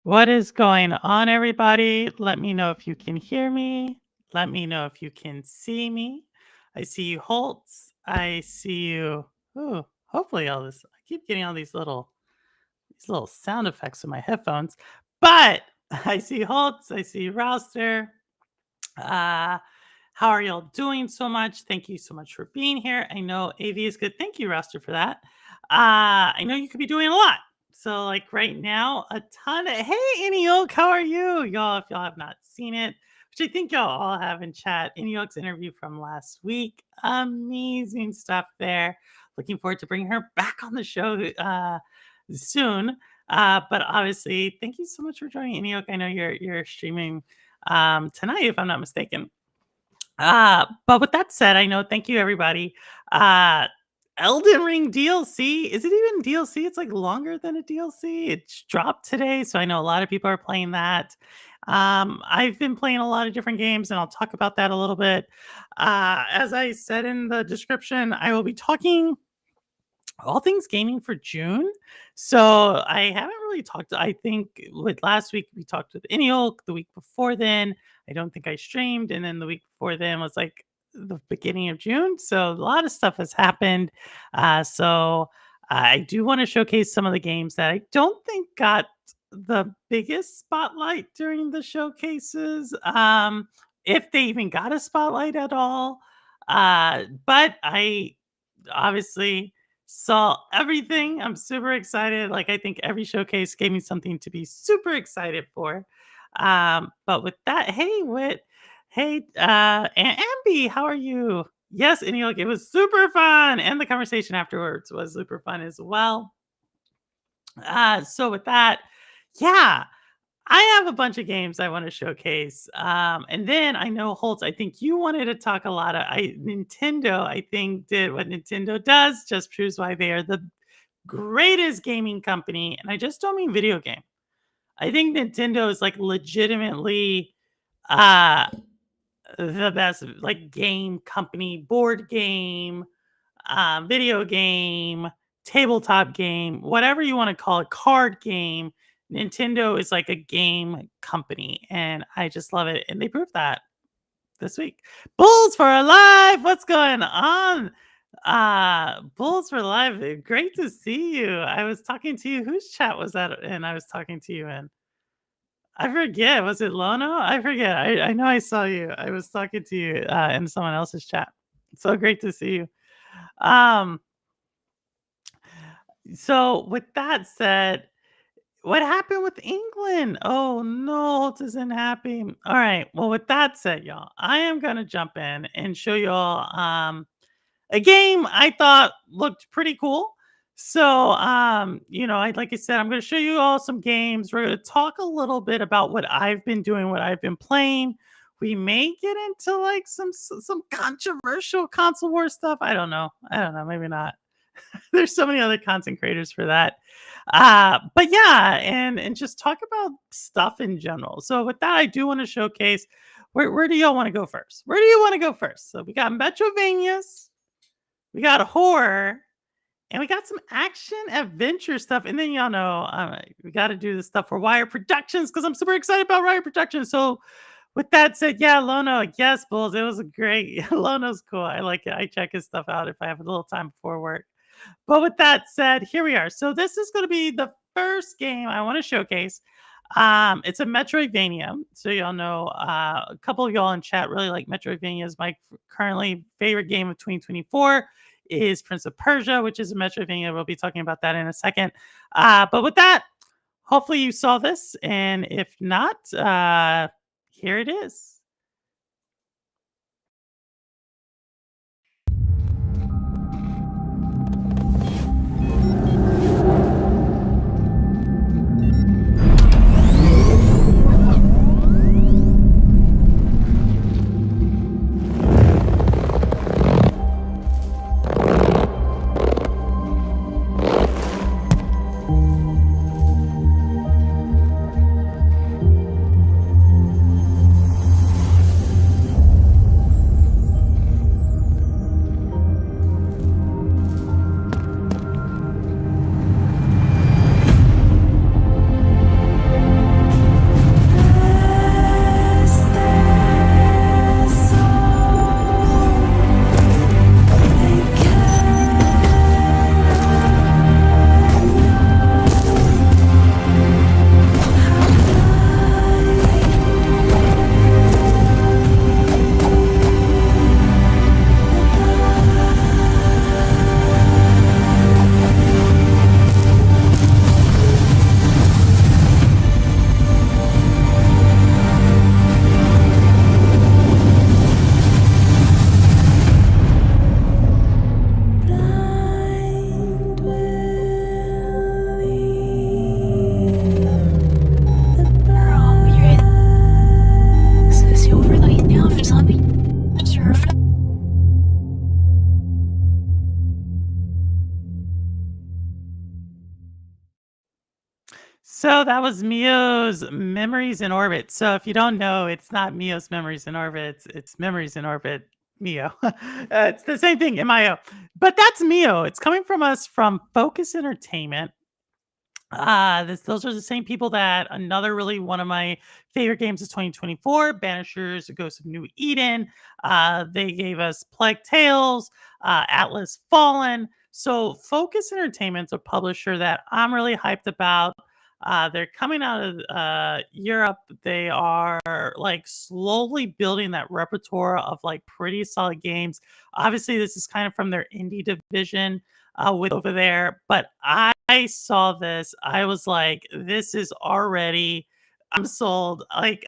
What is going on, everybody? Let me know if you can hear me. Let me know if you can see me. I see you, Holtz. I see you. Ooh, hopefully all this. I keep getting all these little sound effects in my headphones, but I see Holtz. I see Rouster. Uh, how are y'all doing so much? Thank you so much for being here. I know AV is good. Thank you, Roster, for that. I know you could be doing a lot. So, like right now, a ton of hey, Iniok, how are you? Y'all, if y'all have not seen it, which I think y'all all have in chat, Iniok's interview from last week. Amazing stuff there. Looking forward to bringing her back on the show soon. But obviously, thank you so much for joining, Iniok. I know you're streaming tonight, if I'm not mistaken. But with that said, I know, thank you everybody. Uh, Elden Ring DLC, is it even DLC? It's like longer than a DLC. It's dropped today, so I know a lot of people are playing that. I've been playing a lot of different games, and I'll talk about that a little bit. As I said in the description, I will be talking all things gaming for June. So I haven't really talked. I think with last week we talked with Iniok. The week before then, I don't think I streamed, and then the week before then was like the beginning of June. So a lot of stuff has happened. So I do want to showcase some of the games that I don't think got the biggest spotlight during the showcases. If they even got a spotlight at all. But I obviously saw everything. I'm super excited. Like I think every showcase gave me something to be super excited for. But with that, hey Wit, hey Ambi, how are you? Yes, and it was super fun, and the conversation afterwards was super fun as well. So with that, yeah, I have a bunch of games I want to showcase. And then I know Holtz, I think you wanted to talk a lot of Nintendo, I think did what Nintendo does, just proves why they are the greatest gaming company. And I just don't mean video game. I think Nintendo is like legitimately uh the best like game company, board game, video game, tabletop game, whatever you want to call it, card game. Nintendo is like a game company, and I just love it. And they proved that this week. Bulls for Alive, what's going on? Bulls for Live, great to see you. I was talking to you. Whose chat was that? And I was talking to you in. I forget. Was it Lono? I forget. I know I saw you. I was talking to you in someone else's chat. So great to see you. Um, So, with that said, what happened with England? Oh no, Holt isn't happy. All right. Well, with that said, y'all, I am gonna jump in and show y'all a game I thought looked pretty cool. So, I like I said, I'm gonna show you all some games. We're gonna talk a little bit about what I've been doing, what I've been playing. We may get into like some controversial console war stuff. I don't know. Maybe not. There's so many other content creators for that. But yeah, and just talk about stuff in general. So with that, I do want to showcase where do y'all want to go first? Where do you want to go first? So we got Metrovanias, we got horror, and we got some action adventure stuff. And then y'all know we got to do this stuff for Wire Productions because I'm super excited about Wire Productions. So with that said, yeah, Lono, yes, Bulls, it was a great. Lono's cool. I like it. I check his stuff out if I have a little time before work. But with that said, here we are. So this is going to be the first game I want to showcase. It's a Metroidvania. So y'all know a couple of y'all in chat really like Metroidvanias. My currently favorite game of 2024 is Prince of Persia, which is a Metroidvania. We'll be talking about that in a second. But with that, hopefully you saw this. And if not, here it is. So that was Mio's Memories in Orbit. So if you don't know, it's not Mio's Memories in Orbit, it's Memories in Orbit Mio. It's the same thing, MIO. But that's Mio. It's coming from us from Focus Entertainment. Those are the same people that another really one of my favorite games of 2024, Banishers, Ghosts of New Eden. They gave us Plague Tales, Atlas Fallen. So Focus Entertainment's a publisher that I'm really hyped about. They're coming out of Europe. They are like slowly building that repertoire of like pretty solid games. Obviously, this is kind of from their indie division with over there. But I saw this. I was like, this is already. I'm sold. Like,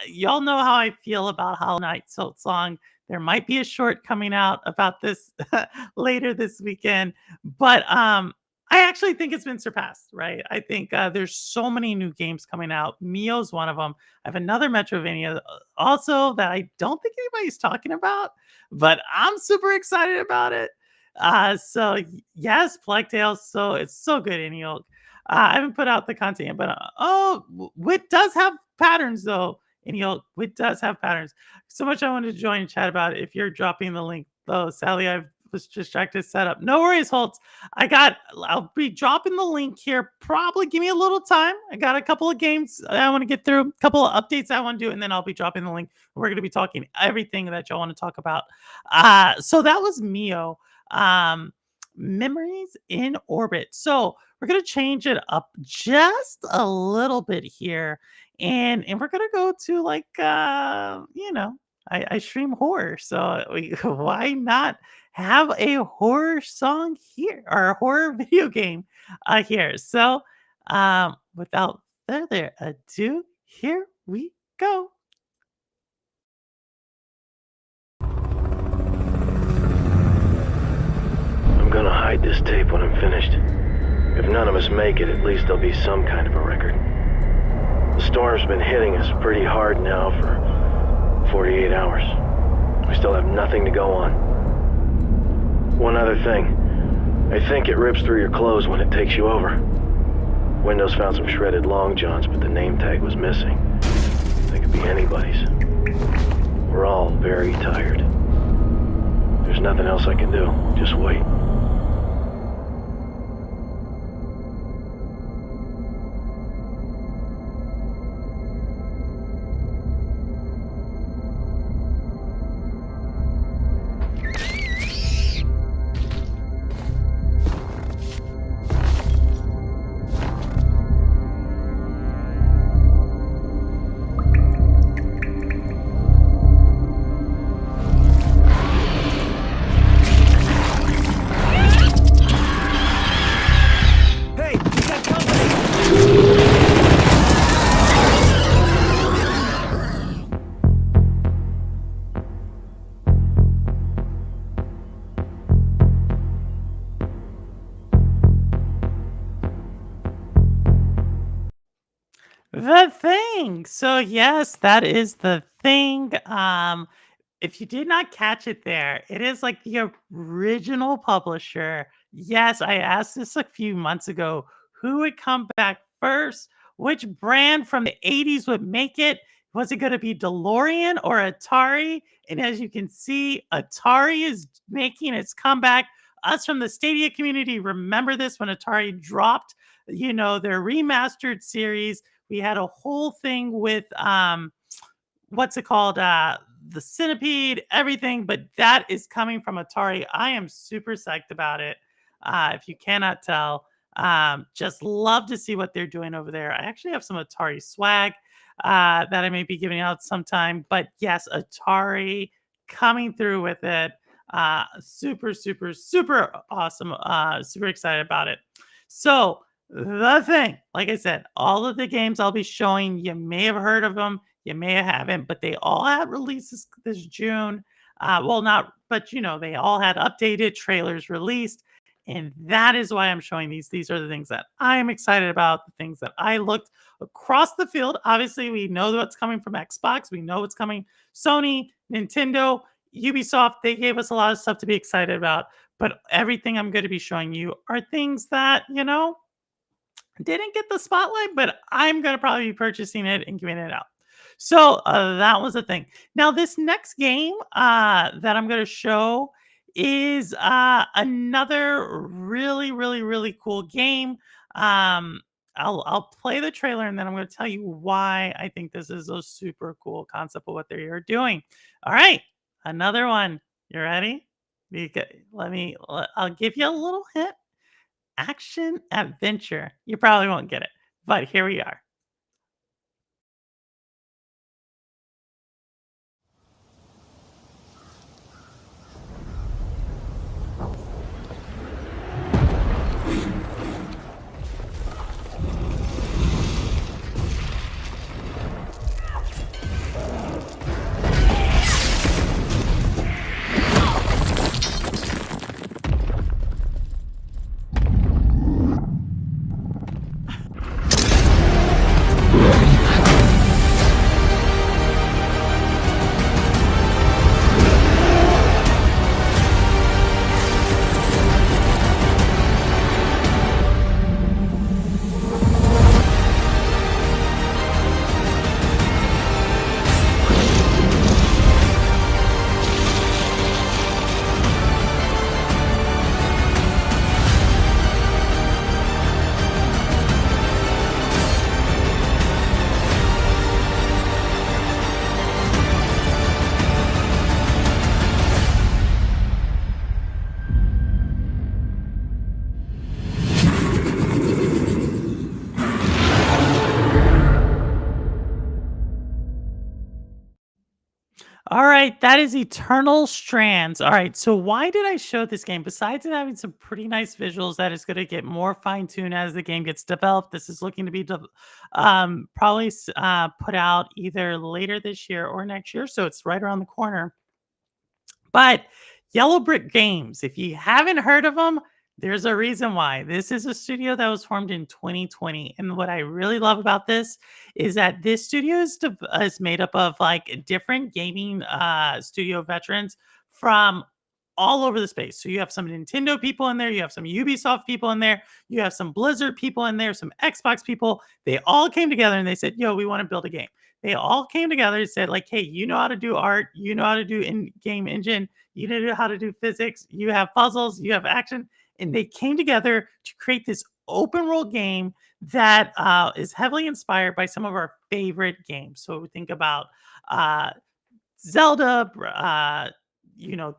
y'all know how I feel about Hollow Knight Silk Song. There might be a short coming out about this later this weekend, but I actually think it's been surpassed. Right? I think there's so many new games coming out. Mio's one of them. I have another Metrovania also that I don't think anybody's talking about, but I'm super excited about it. Yes, Plague Tale, so it's so good in Yolk. I haven't put out the content, but Wit does have patterns though. In Yolk, Wit does have patterns. So much I wanted to join and chat about it. If you're dropping the link though, Sally, I was distracted to set up. No worries, Holtz. I'll be dropping the link here. Probably give me a little time. I got a couple of games I want to get through, a couple of updates I want to do, and then I'll be dropping the link. We're going to be talking everything that y'all want to talk about. So that was Mio um Memories in Orbit. So we're going to change it up just a little bit here, and we're going to go to like I stream horror, so why not have a horror song here or a horror video game here. So without further ado, here we go. I'm gonna hide this tape when I'm finished. If none of us make it, at least there'll be some kind of a record. The storm's been hitting us pretty hard now for 48 hours. We still have nothing to go on. One other thing. I think it rips through your clothes when it takes you over. Windows found some shredded long johns, but the name tag was missing. They could be anybody's. We're all very tired. There's nothing else I can do. Just wait. Hey, we got company! The Thing. So yes, that is The Thing. If you did not catch it there, it is like the original publisher. Yes, I asked this a few months ago. Who would come back first? Which brand from the 80s would make it? Was it going to be DeLorean or Atari? And as you can see, Atari is making its comeback. Us from the Stadia community remember this when Atari dropped, their remastered series. We had a whole thing with what's it called? The Centipede, everything, but that is coming from Atari. I am super psyched about it. If you cannot tell, just love to see what they're doing over there. I actually have some Atari swag that I may be giving out sometime, but yes, Atari coming through with it. Super, super, super awesome. Super excited about it. So, the thing, like I said, all of the games I'll be showing, you may have heard of them, you may haven't, but they all had releases this June. Well, not, but they all had updated trailers released. And that is why I'm showing these. These are the things that I'm excited about, the things that I looked across the field. Obviously, we know what's coming from Xbox, we know what's coming Sony, Nintendo, Ubisoft. They gave us a lot of stuff to be excited about. But everything I'm going to be showing you are things that, Didn't get the spotlight, but I'm gonna probably be purchasing it and giving it out. So that was the thing. Now, this next game that I'm gonna show is another really, really, really cool game. Um, I'll play the trailer and then I'm gonna tell you why I think this is a super cool concept of what they're doing. All right, another one. You ready? I'll give you a little hint. Action adventure. You probably won't get it, but here we are. All right, that is Eternal Strands. All right, so why did I show this game? Besides it having some pretty nice visuals that is going to get more fine-tuned as the game gets developed, this is looking to be probably put out either later this year or next year, so it's right around the corner. But Yellow Brick Games, if you haven't heard of them, there's a reason why. This is a studio that was formed in 2020. And what I really love about this is that this studio is made up of like different gaming studio veterans from all over the space. So you have some Nintendo people in there, you have some Ubisoft people in there, you have some Blizzard people in there, some Xbox people. They all came together and they said, yo, we want to build a game. They all came together and said, like, hey, you know how to do art, you know how to do in-game engine, you know how to do physics, you have puzzles, you have action. And they came together to create this open world game that is heavily inspired by some of our favorite games. So think about uh, Zelda,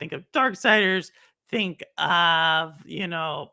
think of Darksiders, think of,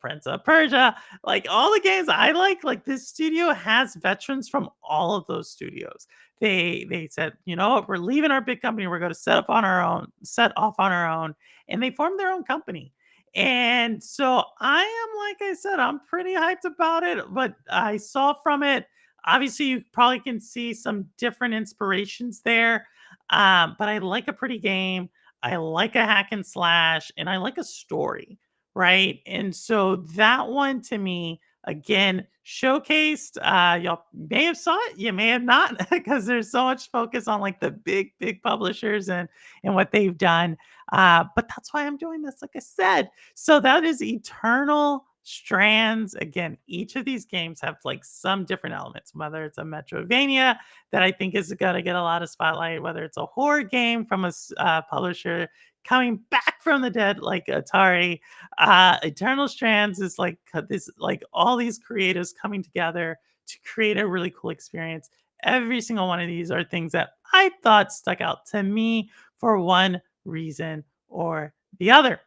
Prince of Persia, like all the games I like this studio has veterans from all of those studios. They said, you know what, we're leaving our big company, we're going to set off on our own, and they formed their own company. And so I am, like I said, I'm pretty hyped about it, but I saw from it, obviously you probably can see some different inspirations there. But I like a pretty game. I like a hack and slash, and I like a story, right? And so that one to me, again, showcased. Y'all may have saw it, you may have not, because there's so much focus on like the big publishers and what they've done. But that's why I'm doing this, like I said. So that is Eternal Strands. Again, each of these games have like some different elements, whether it's a Metrovania that I think is going to get a lot of spotlight, whether it's a horror game from a publisher coming back from the dead like Atari. Eternal Strands is like this, like all these creatives coming together to create a really cool experience. Every single one of these are things that I thought stuck out to me for one reason or the other.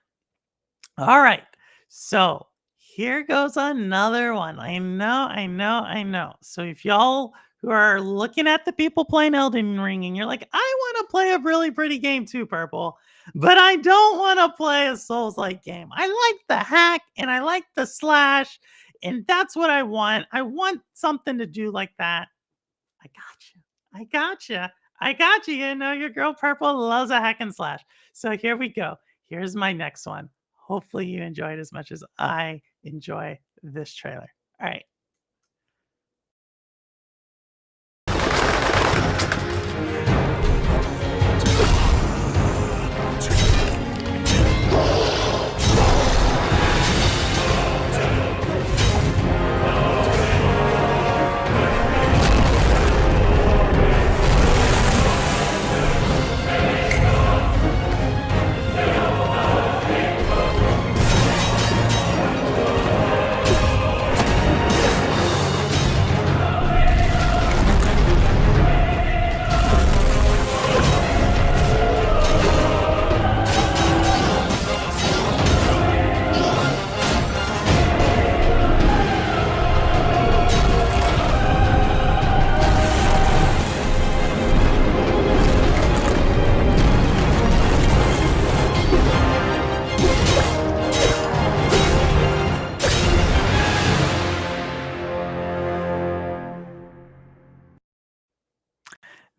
All right. So here goes another one. I know. So if y'all who are looking at the people playing Elden Ring and you're like, I want to play a really pretty game too, Purple, but I don't want to play a Souls-like game. I like the hack and I like the slash, and that's what I want. I want something to do like that. I got you. I got you. I got you. You know, your girl Purple loves a hack and slash. So here we go. Here's my next one. Hopefully you enjoy it as much as I enjoy this trailer. All right.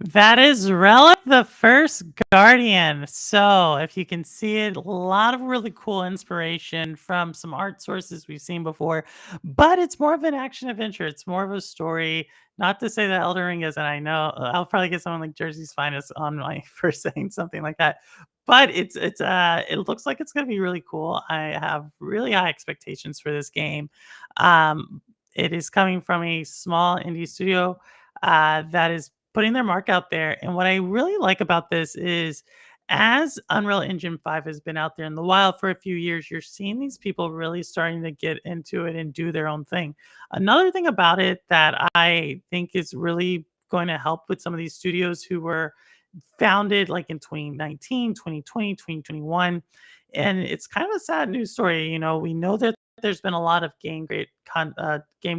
That is Relic the First Guardian. So, if you can see it, a lot of really cool inspiration from some art sources we've seen before, but it's more of an action adventure. It's more of a story. Not to say that Elden Ring isn't. I know I'll probably get someone like Jersey's Finest on my for saying something like that. But it looks like it's gonna be really cool. I have really high expectations for this game. It is coming from a small indie studio that is putting their mark out there. And what I really like about this is as Unreal Engine 5 has been out there in the wild for a few years, you're seeing these people really starting to get into it and do their own thing. Another thing about it that I think is really going to help with some of these studios who were founded like in 2019, 2020, 2021. And it's kind of a sad news story. We know that there's been a lot of game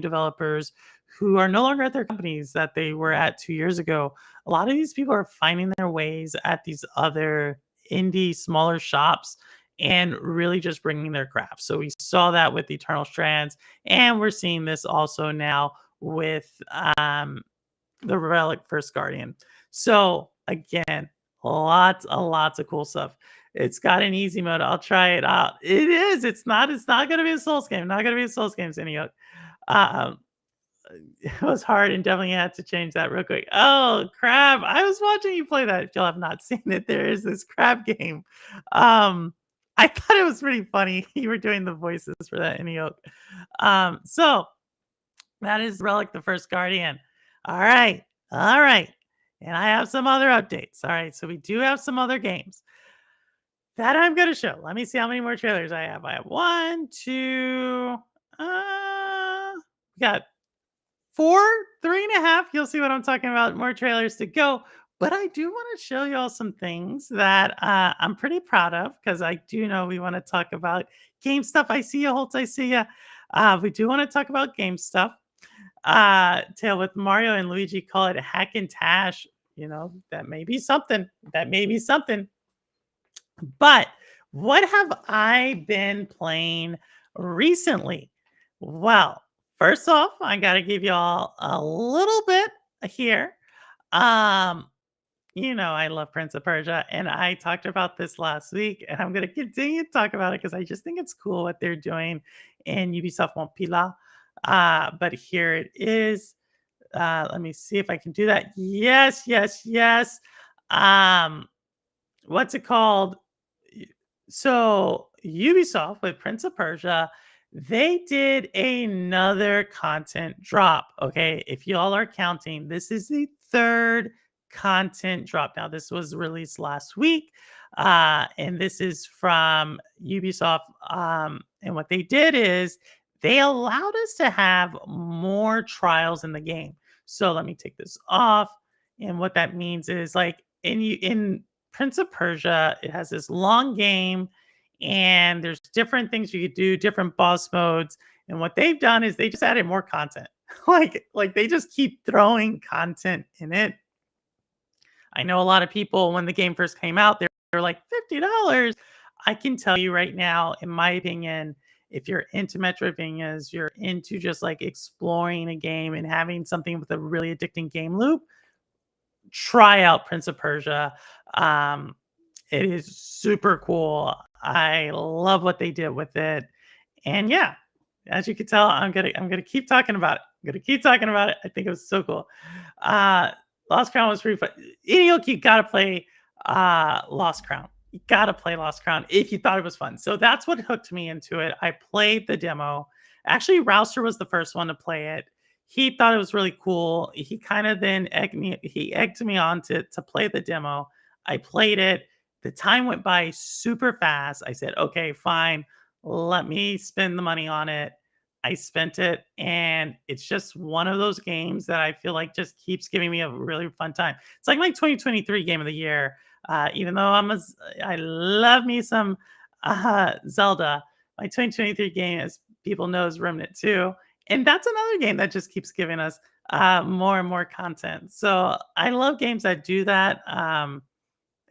developers who are no longer at their companies that they were at 2 years ago. A lot of these people are finding their ways at these other indie, smaller shops and really just bringing their craft. So we saw that with Eternal Strands, and we're seeing this also now with the Relic First Guardian. So again, lots of cool stuff. It's got an easy mode. I'll try it out. It is. It's not gonna be a Souls game. Not gonna be a Souls game, Cindy. Um, it was hard and definitely had to change that real quick. Oh, crab. I was watching you play that. If y'all have not seen it, there is this crab game. Um, I thought it was pretty funny. You were doing the voices for that in yoke. So that is Relic the First Guardian. All right. All right. And I have some other updates. All right. So we do have some other games that I'm going to show. Let me see how many more trailers I have. I have one, two, we got four, 3.5. You'll see what I'm talking about. More trailers to go. But I do want to show y'all some things that I'm pretty proud of because I do know we want to talk about game stuff. I see you, Holtz. I see you. We do want to talk about game stuff. Tail with Mario and Luigi call it hack and tash. That may be something. That may be something. But what have I been playing recently? Well, first off, I got to give y'all a little bit here. Um, I love Prince of Persia, and I talked about this last week, and I'm going to continue to talk about it because I just think it's cool what they're doing in Ubisoft Montpellier. But here it is. Let me see if I can do that. Yes, yes, yes. What's it called? So Ubisoft with Prince of Persia, they did another content drop. Okay, if y'all are counting, this is the third content drop. Now, this was released last week, and this is from Ubisoft. And what they did is they allowed us to have more trials in the game. So let me take this off. And what that means is like in Prince of Persia, it has this long game, and there's different things you could do, different boss modes. And what they've done is they just added more content. like they just keep throwing content in it. I know a lot of people when the game first came out, they're like $50. I can tell you right now, in my opinion, if you're into Metroidvanias, you're into just like exploring a game and having something with a really addicting game loop, try out Prince of Persia. Um, it is super cool. I love what they did with it. And yeah, as you can tell, I'm gonna keep talking about it. I'm gonna keep talking about it. I think it was so cool. Uh Lost Crown was pretty fun. Idiok, you gotta play Lost Crown. You gotta play Lost Crown if you thought it was fun. So that's what hooked me into it. I played the demo. Actually, Rouster was the first one to play it. He thought it was really cool. He kind of then egged me on to play the demo. I played it. The time went by super fast. I said, okay, fine. Let me spend the money on it. I spent it, and it's just one of those games that I feel like just keeps giving me a really fun time. It's like my 2023 game of the year. Even though I love me some Zelda. My 2023 game, as people know, is Remnant 2, and that's another game that just keeps giving us more and more content. So I love games that do that.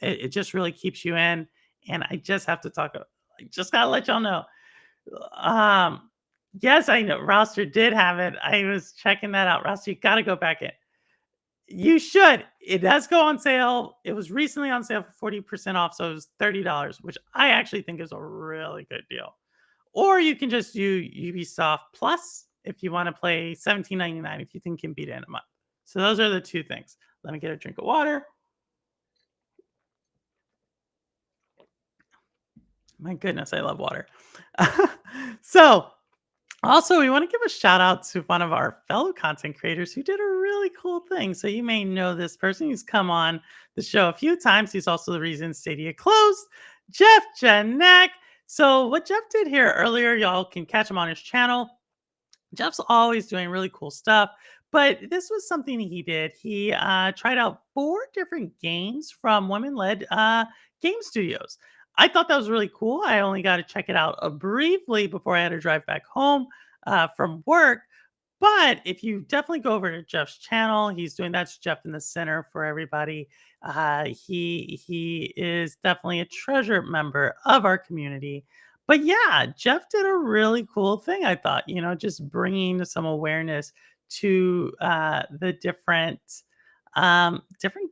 It just really keeps you in, and I just have to talk. I just gotta let y'all know. Um, yes, I know Rouster did have it. I was checking that out. Rouster, you gotta go back in. You should. It does go on sale. It was recently on sale for 40% off, so it was $30, which I actually think is a really good deal. Or you can just do Ubisoft Plus if you want to play $17.99 if you think you can beat it in a month. So those are the two things. Let me get a drink of water. My goodness, I love water. So also, we want to give a shout out to one of our fellow content creators who did a really cool thing. So you may know this person. He's come on the show a few times. He's also the reason Stadia closed, Jeff Janek. So what Jeff did here earlier, y'all can catch him on his channel. Jeff's always doing really cool stuff, but this was something he did. He tried out 4 different games from women-led game studios. I thought that was really cool. I only got to check it out briefly before I had to drive back home from work. But if you definitely go over to Jeff's channel, he's doing that's Jeff in the center for everybody. He is definitely a treasure member of our community. But yeah, Jeff did a really cool thing. I thought, just bringing some awareness to the different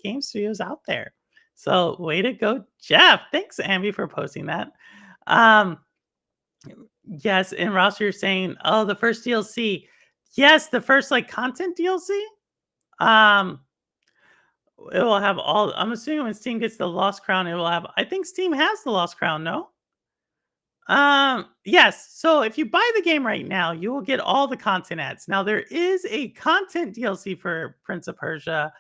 game studios out there. So way to go, Jeff. Thanks, Ambi, for posting that. Yes, and Ross, you're saying, oh, the first DLC. Yes, the first content DLC. It will have all. I'm assuming when Steam gets the Lost Crown, it will have. I think Steam has the Lost Crown, no? Yes. So if you buy the game right now, you will get all the content ads. Now there is a content DLC for Prince of Persia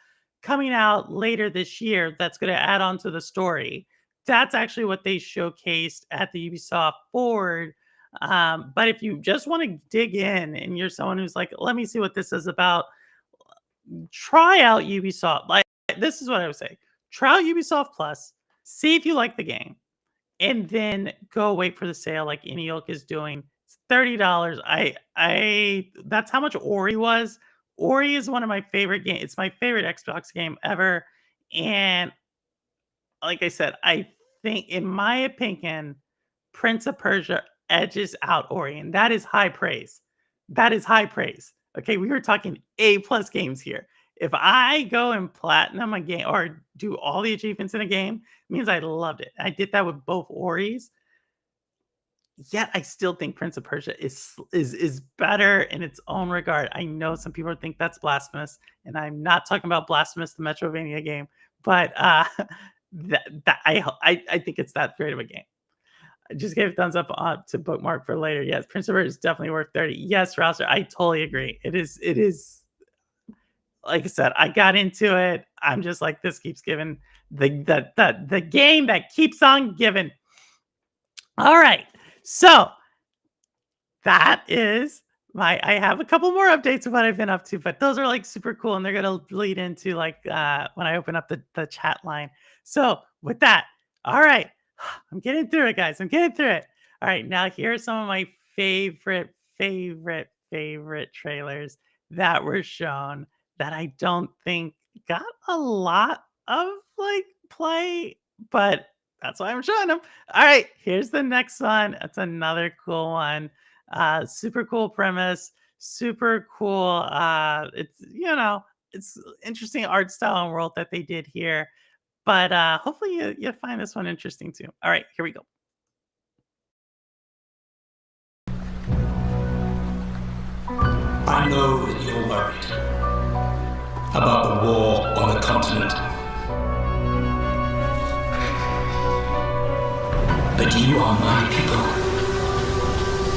coming out later this year that's going to add on to the story. That's actually what they showcased at the Ubisoft Forward. But if you just want to dig in and you're someone who's like, let me see what this is about, try out Ubisoft. This is what I would say. Try out Ubisoft Plus, see if you like the game, and then go wait for the sale like Eniok is doing. It's $30. That's how much Ori was. Ori is one of my favorite games. It's my favorite Xbox game ever. And like I said, I think, in my opinion, Prince of Persia edges out Ori, and that is high praise. That is high praise. Okay, we were talking A+ games here. If I go and platinum a game or do all the achievements in a game, it means I loved it. I did that with both Oris. Yet I still think Prince of Persia is better in its own regard. I know some people think that's blasphemous, and I'm not talking about Blasphemous, the Metrovania game, but I think it's that great of a game. I just gave a thumbs up to bookmark for later. Yes, Prince of Persia is definitely worth 30. Yes, Rouser, I totally agree. It is. Like I said, I got into it. I'm just like, this keeps giving the game that keeps on giving. All right. So that is I have a couple more updates of what I've been up to, but those are super cool. And they're going to lead into when I open up the chat line. So with that, all right, I'm getting through it, guys. I'm getting through it. All right. Now here are some of my favorite trailers that were shown that I don't think got a lot of play, but that's why I'm showing them. All right, here's the next one. It's another cool one. Super cool premise, super cool. It's it's interesting art style and world that they did here. But hopefully you find this one interesting too. All right, here we go. I know that you're worried about the war on the continent. But you are my people,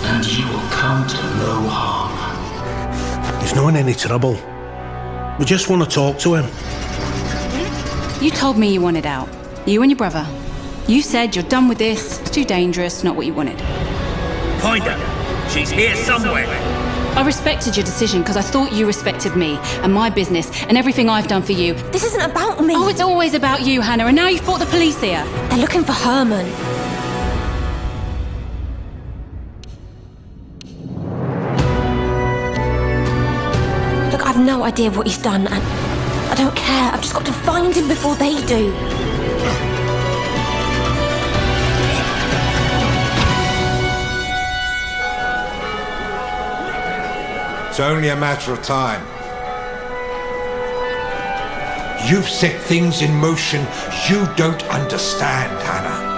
and you will come to no harm. He's not in any trouble. We just want to talk to him. You told me you wanted out. You and your brother. You said you're done with this, it's too dangerous, not what you wanted. Find her. She's here somewhere. I respected your decision because I thought you respected me and my business and everything I've done for you. This isn't about me. Oh, it's always about you, Hannah, and now you've brought the police here. They're looking for Herman. Look, I've no idea what he's done, and I don't care. I've just got to find him before they do. It's only a matter of time. You've set things in motion you don't understand, Hannah.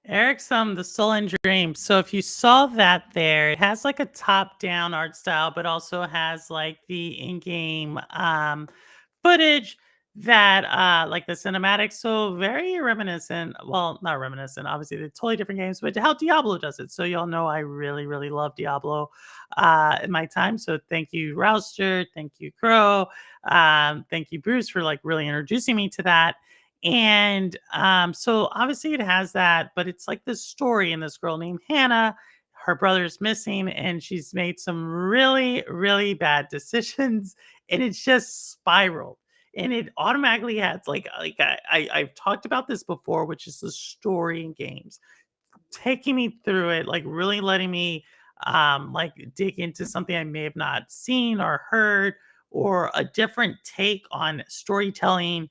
Eric's The Stolen Dream. So if you saw that there, it has like a top-down art style, but also has like the in-game footage that like the cinematics. So very reminiscent. Well, not reminiscent, obviously they're totally different games, but how Diablo does it. So y'all know I really, really love Diablo in my time. So thank you, Rouster, thank you, Crow, thank you, Bruce, for like really introducing me to that. And so obviously it has that, but it's like this story in this girl named Hannah. Her brother's missing, and she's made some really, really bad decisions, and it's just spiraled. And it automatically has I've talked about this before, which is the story in games taking me through it, like really letting me like dig into something I may have not seen or heard, or a different take on storytelling.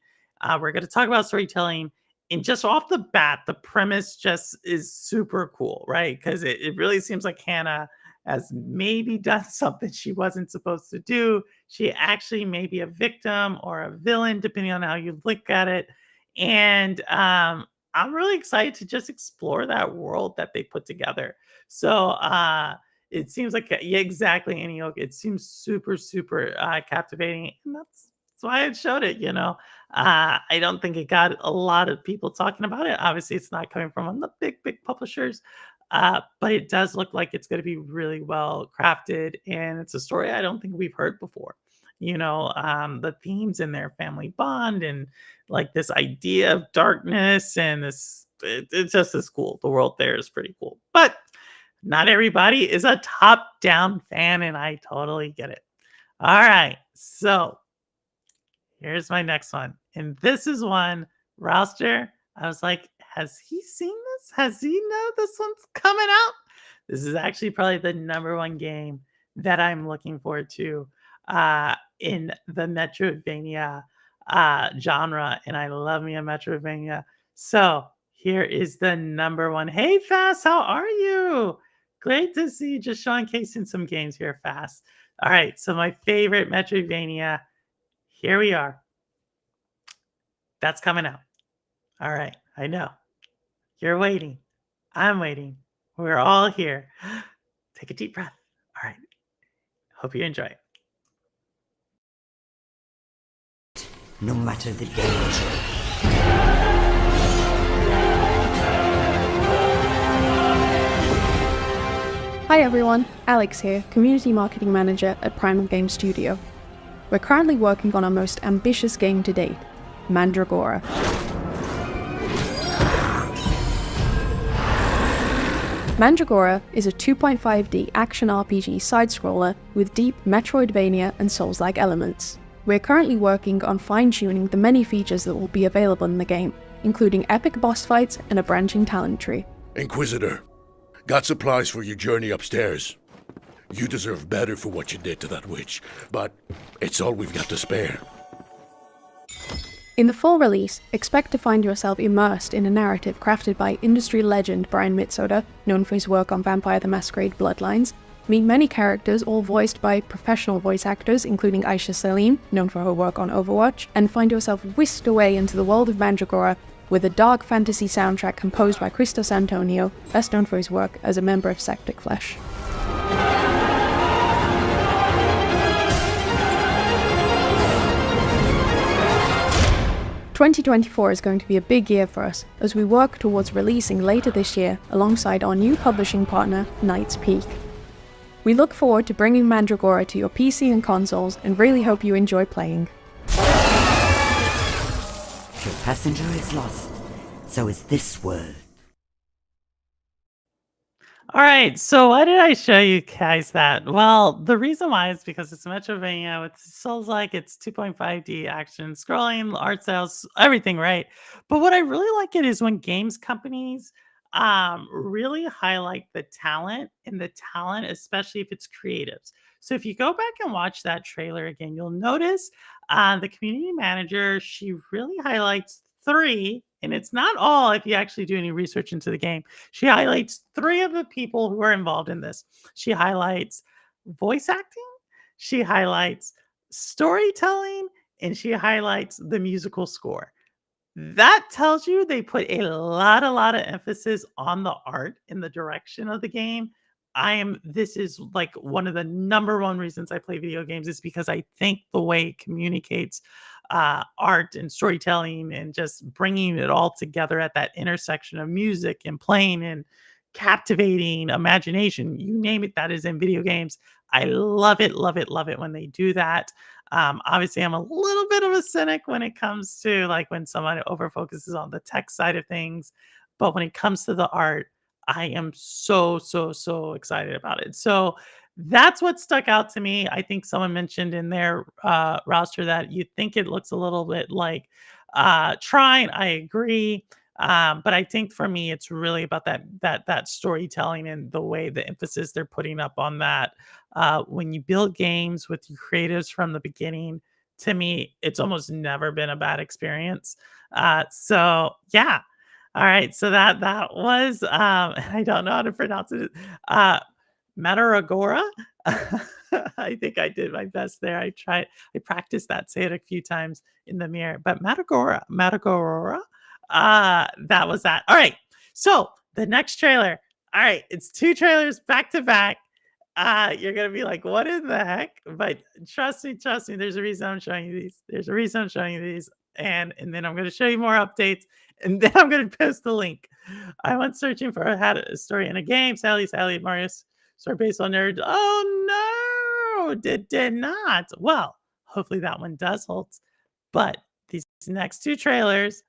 We're going to talk about storytelling. And just off the bat, the premise just is super cool, right? Because it really seems like Hannah has maybe done something she wasn't supposed to do. She actually may be a victim or a villain, depending on how you look at it. And I'm really excited to just explore that world that they put together. So it seems like yeah, exactly, Annie Oak. It seems super, super captivating, and that's why I showed it. I don't think it got a lot of people talking about it. Obviously, it's not coming from one of the big, big publishers, but it does look like it's going to be really well crafted, and it's a story I don't think we've heard before. The themes in their family bond and like this idea of darkness and it's just as cool. The world there is pretty cool, but not everybody is a top-down fan, and I totally get it. All right, so here's my next one. And this is one, Rouster, I was like, has he seen this? Has he know this one's coming out? This is actually probably the number one game that I'm looking forward to in the Metroidvania genre. And I love me a Metroidvania. So here is the number one. Hey, Fast, how are you? Great to see you just showcasing some games here, Fast. All right, so my favorite Metroidvania. Here we are. That's coming out. All right. I know. You're waiting. I'm waiting. We're all here. Take a deep breath. All right. Hope you enjoy it. No matter the danger. Hi everyone, Alex here, Community Marketing Manager at Primal Game Studio. We're currently working on our most ambitious game to date, Mandragora. Mandragora is a 2.5D action RPG side-scroller with deep Metroidvania and Souls-like elements. We're currently working on fine-tuning the many features that will be available in the game, including epic boss fights and a branching talent tree. Inquisitor, got supplies for your journey upstairs. You deserve better for what you did to that witch, but it's all we've got to spare. In the full release, expect to find yourself immersed in a narrative crafted by industry legend Brian Mitsoda, known for his work on Vampire the Masquerade Bloodlines. Meet many characters, all voiced by professional voice actors, including Aisha Salim, known for her work on Overwatch, and find yourself whisked away into the world of Mandragora with a dark fantasy soundtrack composed by Christos Antonio, best known for his work as a member of Septic Flesh. 2024 is going to be a big year for us as we work towards releasing later this year alongside our new publishing partner, Knight's Peak. We look forward to bringing Mandragora to your PC and consoles and really hope you enjoy playing. Your passenger is lost, so is this world. All right, so why did I show you guys that? Well, the reason why is because it's Metrovania with Souls like it's 2.5D action, scrolling, art styles, everything, right? But what I really like it is when games companies really highlight the talent, and the talent, especially if it's creatives. So if you go back and watch that trailer again, you'll notice the community manager, she really highlights three, and it's not all if you actually do any research into the game. She highlights three of the people who are involved in this. She highlights voice acting, she highlights storytelling, and she highlights the musical score. That tells you they put a lot of emphasis on the art and the direction of the game. This is like one of the number one reasons I play video games is because I think the way it communicates art and storytelling and just bringing it all together at that intersection of music and playing and captivating imagination, you name it, that is in video games. I love it, love it, love it when they do that. Obviously, I'm a little bit of a cynic when it comes to like when someone over focuses on the tech side of things, but when it comes to the art, I am so excited about it. So that's what stuck out to me. I think someone mentioned in their roster that you think it looks a little bit like trying. I agree. But I think for me, it's really about that storytelling and the way the emphasis they're putting up on that. When you build games with your creatives from the beginning, to me, it's almost never been a bad experience. So yeah. All right. So that was I don't know how to pronounce it. Mataragora. I think I did my best there. I practiced that, say it a few times in the mirror. But Matagorora. That was that. All right. So the next trailer. All right, it's two trailers back to back. You're gonna be like, what in the heck? But trust me, there's a reason I'm showing you these. There's a reason I'm showing you these. And then I'm gonna show you more updates, and then I'm gonna post the link. I went searching for a story in a game. Sally, Marius, story based on nerd. Oh no, did not. Well, hopefully that one does hold. But these next two trailers,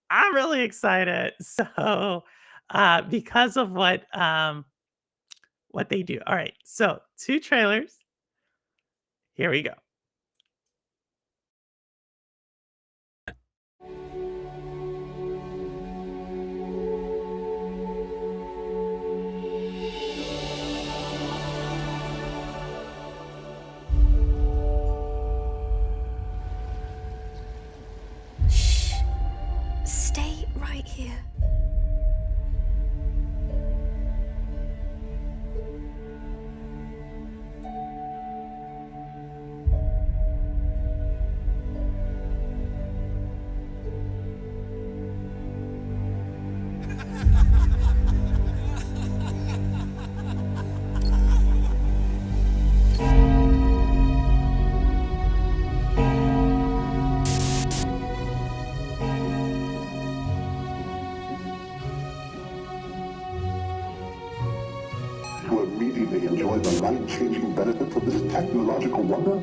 I'm really excited. So, because of what they do. All right. So, two trailers. Here we go. Stay right here. To immediately enjoy the life-changing benefits of this technological wonder?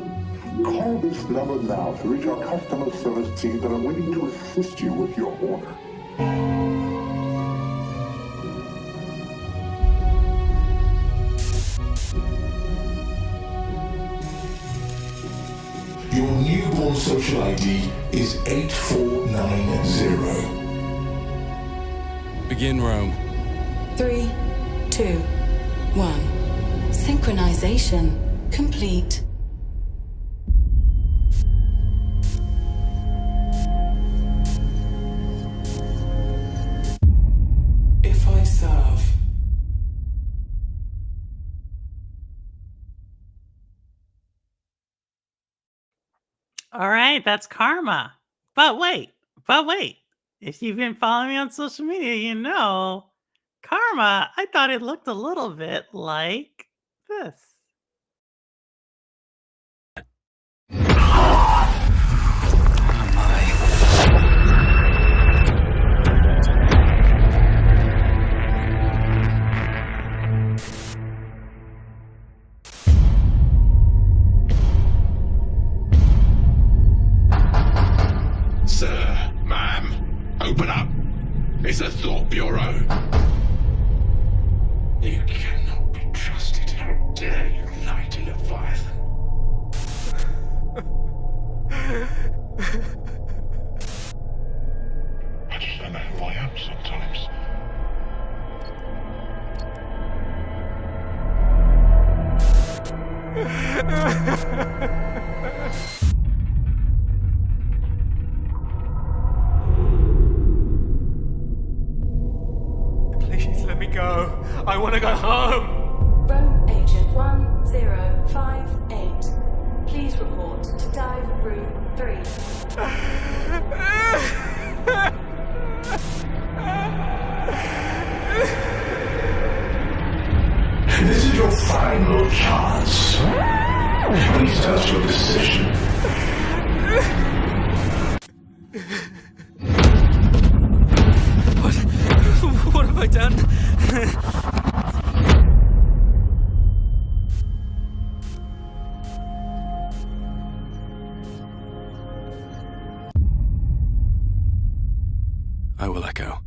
Call this number now to reach our customer service team that are waiting to assist you with your order. Your newborn social ID is 8490. Begin roam. 3, 2, 1. Synchronization complete. If I serve. All right, that's Karma. But wait. If you've been following me on social media, you know Karma, I thought it looked a little bit like this. Sir, ma'am, open up. It's a thought bureau. You cannot be trusted. How dare you lie to Leviathan? I just don't know who I am sometimes. Please let me go. I want to go home. Room Agent 1058. Please report to dive room 3. This is your final chance. Please tell us your decision. What have I done? I will echo.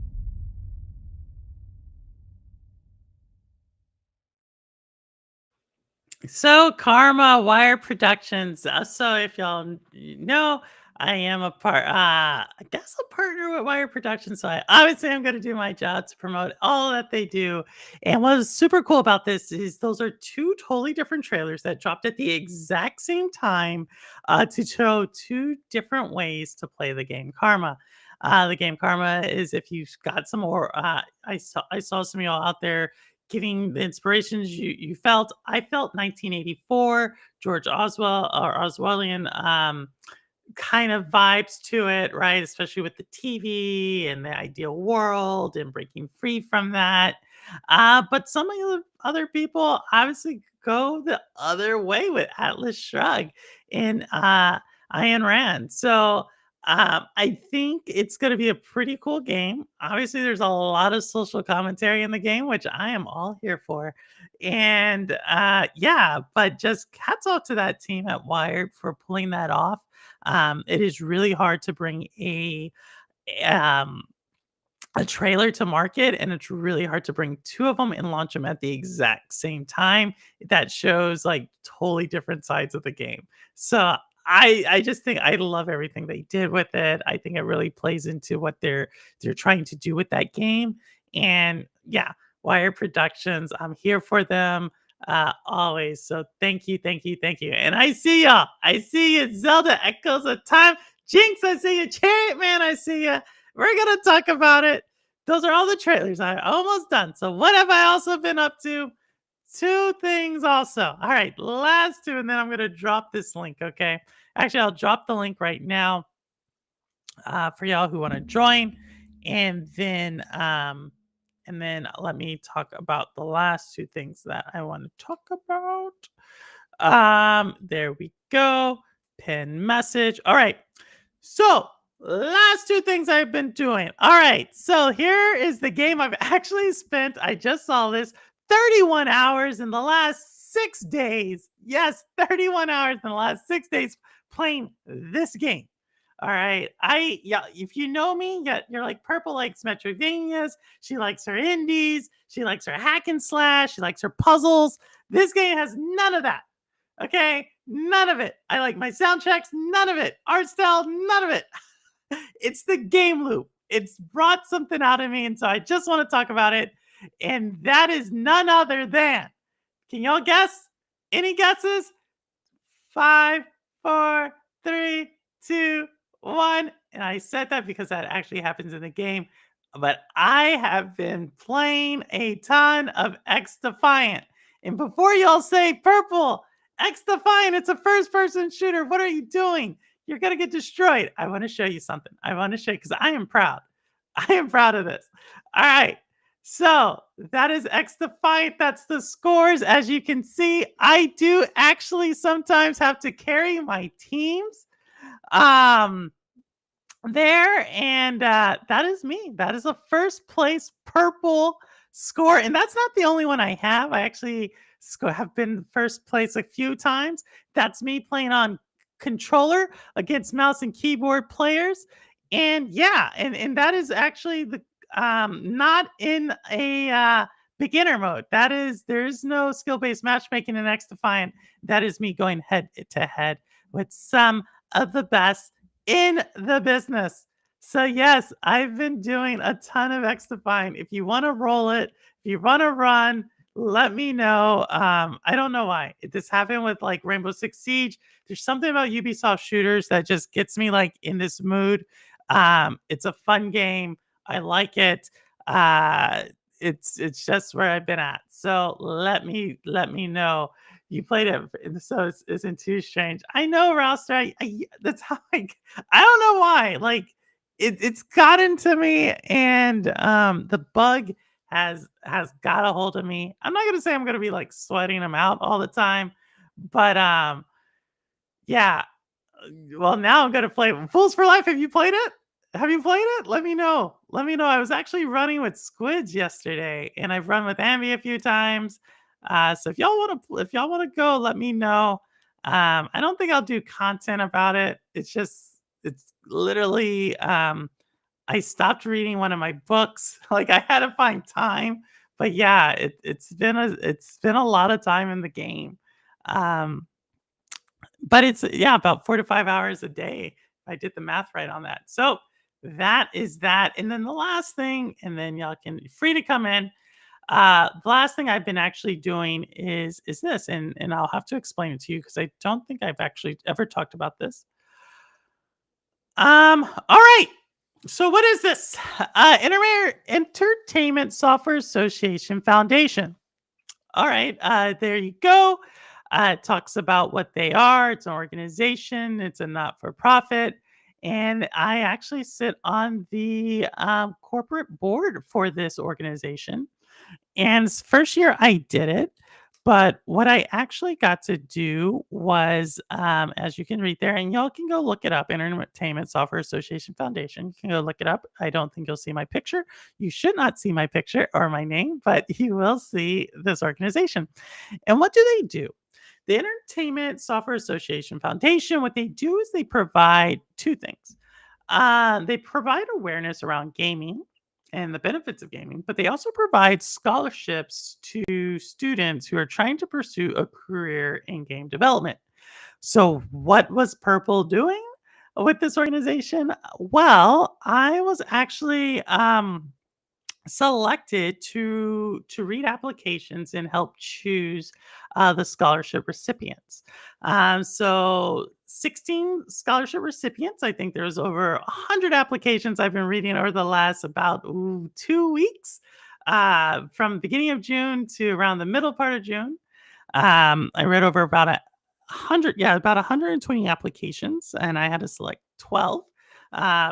So, Karma Wire Productions. So, if y'all know, I am I guess a partner with Wire Productions. So, I obviously I'm going to do my job to promote all that they do. And what's super cool about this is those are two totally different trailers that dropped at the exact same time to show two different ways to play the game Karma. The game Karma is if you've got some more. I saw some of y'all out there giving the inspirations you felt. I felt 1984, George Oswell or Oswellian kind of vibes to it, right? Especially with the TV and the ideal world and breaking free from that. But some of the other people obviously go the other way with Atlas Shrugged and Ayn Rand. So I think it's going to be a pretty cool game. Obviously, there's a lot of social commentary in the game, which I am all here for. And yeah, but just hats off to that team at Wired for pulling that off. It is really hard to bring um, a trailer to market, and it's really hard to bring two of them and launch them at the exact same time. That shows like totally different sides of the game. So I just think I love everything they did with it. I think it really plays into what they're trying to do with that game. And yeah, Wire Productions, I'm here for them always. So thank you, thank you, thank you. And I see y'all. I see you, Zelda Echoes of Time. Jinx, I see you. Chariot Man, I see you. We're gonna talk about it. Those are all the trailers. I'm almost done. So what have I also been up to? Two things also. All right, last two, and then I'm gonna drop this link. Okay. Actually, I'll drop the link right now for y'all who want to join, and then let me talk about the last two things that I want to talk about. There we go. Pin message. All right. So last two things I've been doing. All right. So here is the game I've actually spent. I just saw this 31 hours in the last 6 days. Yes, 31 hours in the last 6 days playing this game. All right. Yeah, if you know me, yeah, you're like Purple likes Metroidvanias. She likes her indies. She likes her hack and slash. She likes her puzzles. This game has none of that. Okay. None of it. I like my soundtracks. None of it. Art style. None of it. It's the game loop. It's brought something out of me. And so I just want to talk about it. And that is none other than, can y'all guess? Any guesses? 5, 4, 3, 2, 1. And I said that because that actually happens in the game. But I have been playing a ton of X Defiant. And before y'all say, Purple, X Defiant, it's a first-person shooter. What are you doing? You're going to get destroyed. I want to show you something. I want to show you because I am proud. I am proud of this. All right. So that is X Defiant. That's the scores. As you can see, I do actually sometimes have to carry my teams there. And that is me. That is a first place Purple score. And that's not the only one I have. I actually have been first place a few times. That's me playing on controller against mouse and keyboard players. And yeah, and that is actually the not in a beginner mode. There's no skill-based matchmaking in X Defiant. That is me going head to head with some of the best in the business. So yes, I've been doing a ton of X Defiant. If you want to roll it, if you want to run, let me know. I don't know why. This happened with like Rainbow Six Siege. There's something about Ubisoft shooters that just gets me like in this mood. It's a fun game. I like it. Uh, it's just where I've been at. So let me know. You played it, so it isn't too strange. I know, Roster. That's how I don't know why. Like it's gotten to me, and the bug has got a hold of me. I'm not gonna say I'm gonna be like sweating them out all the time, but yeah. Well, now I'm gonna play Fools for Life. Have you played it? Have you played it? Let me know. Let me know. I was actually running with Squids yesterday, and I've run with Ambi a few times. So if y'all want to go, let me know. I don't think I'll do content about it. It's literally I stopped reading one of my books. Like I had to find time. But yeah, it's been a lot of time in the game. Um, but it's yeah, about 4 to 5 hours a day. I did the math right on that. So that is that. And then the last thing, and then y'all can free to come in. The last thing I've been actually doing is this, and I'll have to explain it to you because I don't think I've actually ever talked about this. All right. So what is this? Entertainment Software Association Foundation. All right, there you go. It talks about what they are. It's an organization. It's a not-for-profit, and I actually sit on the corporate board for this organization. And first year I did it, but what I actually got to do was, as you can read there, and y'all can go look it up, Entertainment Software Association Foundation. You can go look it up. I don't think you'll see my picture. You should not see my picture or my name, but you will see this organization. And what do they do? The Entertainment Software Association Foundation, what they do is they provide two things. They provide awareness around gaming and the benefits of gaming, but they also provide scholarships to students who are trying to pursue a career in game development. So, what was Purple doing with this organization? Well, I was actually selected to read applications and help choose the scholarship recipients. So 16 scholarship recipients. I think there's over 100 applications I've been reading over the last about 2 weeks, from beginning of June to around the middle part of June. I read over about 100, yeah, about 120 applications, and I had to select 12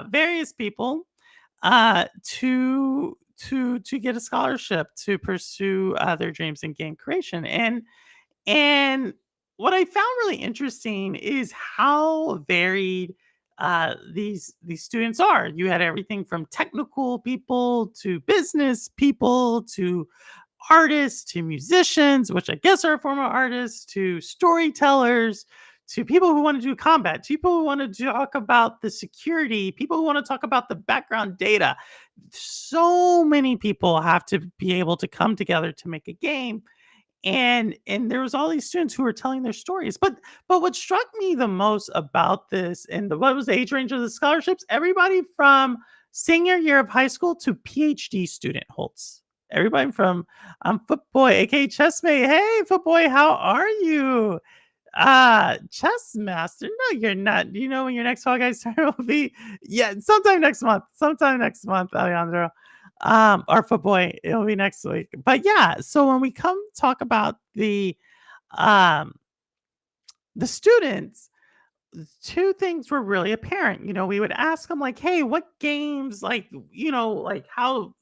various people to get a scholarship to pursue their dreams in game creation. And what I found really interesting is how varied these students are. You had everything from technical people to business people to artists to musicians, which I guess are former artists, to storytellers, to people who want to do combat, to people who want to talk about the security, people who want to talk about the background data. So many people have to be able to come together to make a game. And there was all these students who were telling their stories. But what struck me the most about this and what was the age range of the scholarships? Everybody from senior year of high school to PhD student holds. Everybody from Footboy, aka Chessmate. Hey, Footboy, how are you? Chess Master. No, you're not. Do you know when your next Fall Guys tournament will be? Yeah, sometime next month. Sometime next month, Alejandro. Or Footboy, it'll be next week. But yeah, so when we come talk about the students, two things were really apparent. We would ask them like, hey, what games, like, like how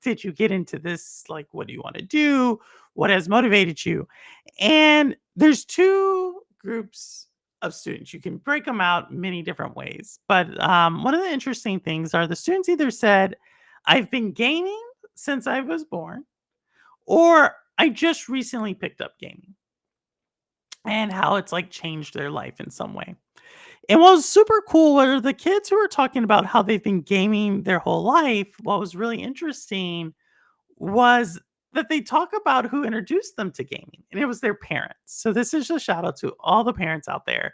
did you get into this? Like, what do you want to do? What has motivated you? And there's two groups of students. You can break them out many different ways. But one of the interesting things are the students either said, I've been gaming since I was born, or I just recently picked up gaming, and how it's like changed their life in some way. And what was super cool were the kids who were talking about how they've been gaming their whole life. What was really interesting was that they talk about who introduced them to gaming, and it was their parents. So this is a shout out to all the parents out there.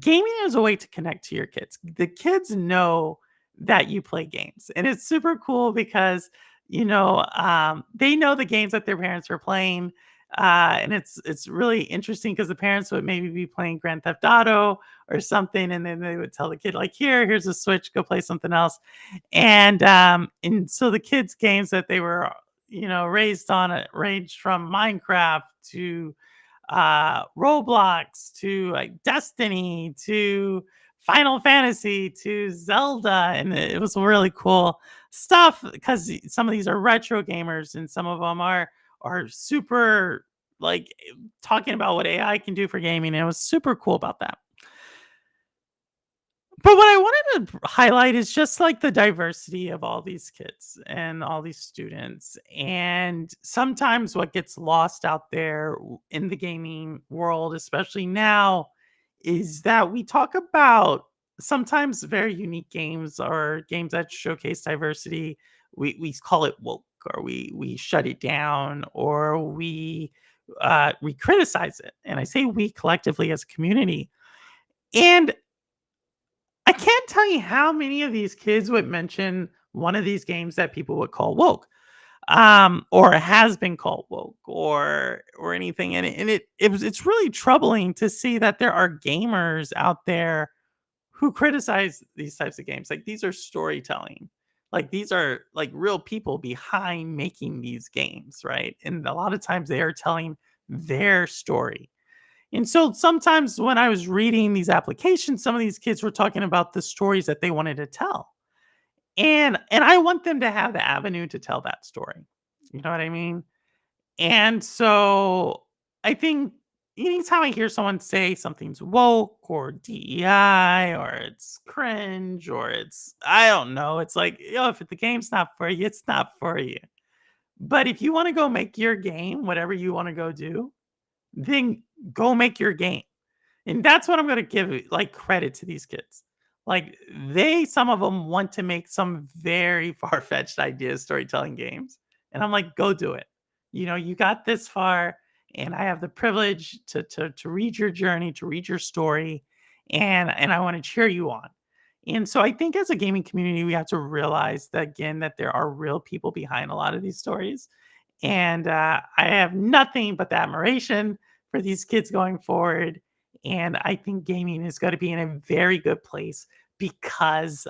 Gaming is a way to connect to your kids. The kids know that you play games, and it's super cool because they know the games that their parents are playing. And it's really interesting because the parents would maybe be playing Grand Theft Auto or something, and then they would tell the kid, like, here's a Switch, go play something else. And so the kids' games that they were, raised on it ranged from Minecraft to Roblox to like Destiny to Final Fantasy to Zelda, and it was really cool stuff because some of these are retro gamers and some of them are super like talking about what AI can do for gaming. And it was super cool about that. But what I wanted to highlight is just like the diversity of all these kids and all these students. And sometimes what gets lost out there in the gaming world, especially now, is that we talk about sometimes very unique games or games that showcase diversity. We call it woke, or we shut it down, or we criticize it. And I say we collectively as a community. And I can't tell you how many of these kids would mention one of these games that people would call woke, or has been called woke, or anything. It's really troubling to see that there are gamers out there who criticize these types of games. Like, these are storytelling. Like, these are like real people behind making these games, right? And a lot of times they are telling their story. And so sometimes when I was reading these applications, some of these kids were talking about the stories that they wanted to tell. And I want them to have the avenue to tell that story. You know what I mean? And so I think anytime I hear someone say something's woke or DEI or it's cringe or it's, I don't know, it's like, if the game's not for you, it's not for you. But if you want to go make your game, whatever you want to go do, then go make your game. And that's what I'm going to give like credit to these kids. Like, some of them want to make some very far-fetched ideas, storytelling games. And I'm like, go do it. You got this far, and I have the privilege to read your journey, to read your story, and I want to cheer you on. And so I think as a gaming community, we have to realize that, again, that there are real people behind a lot of these stories. And I have nothing but the admiration for these kids going forward. And I think gaming is going to be in a very good place because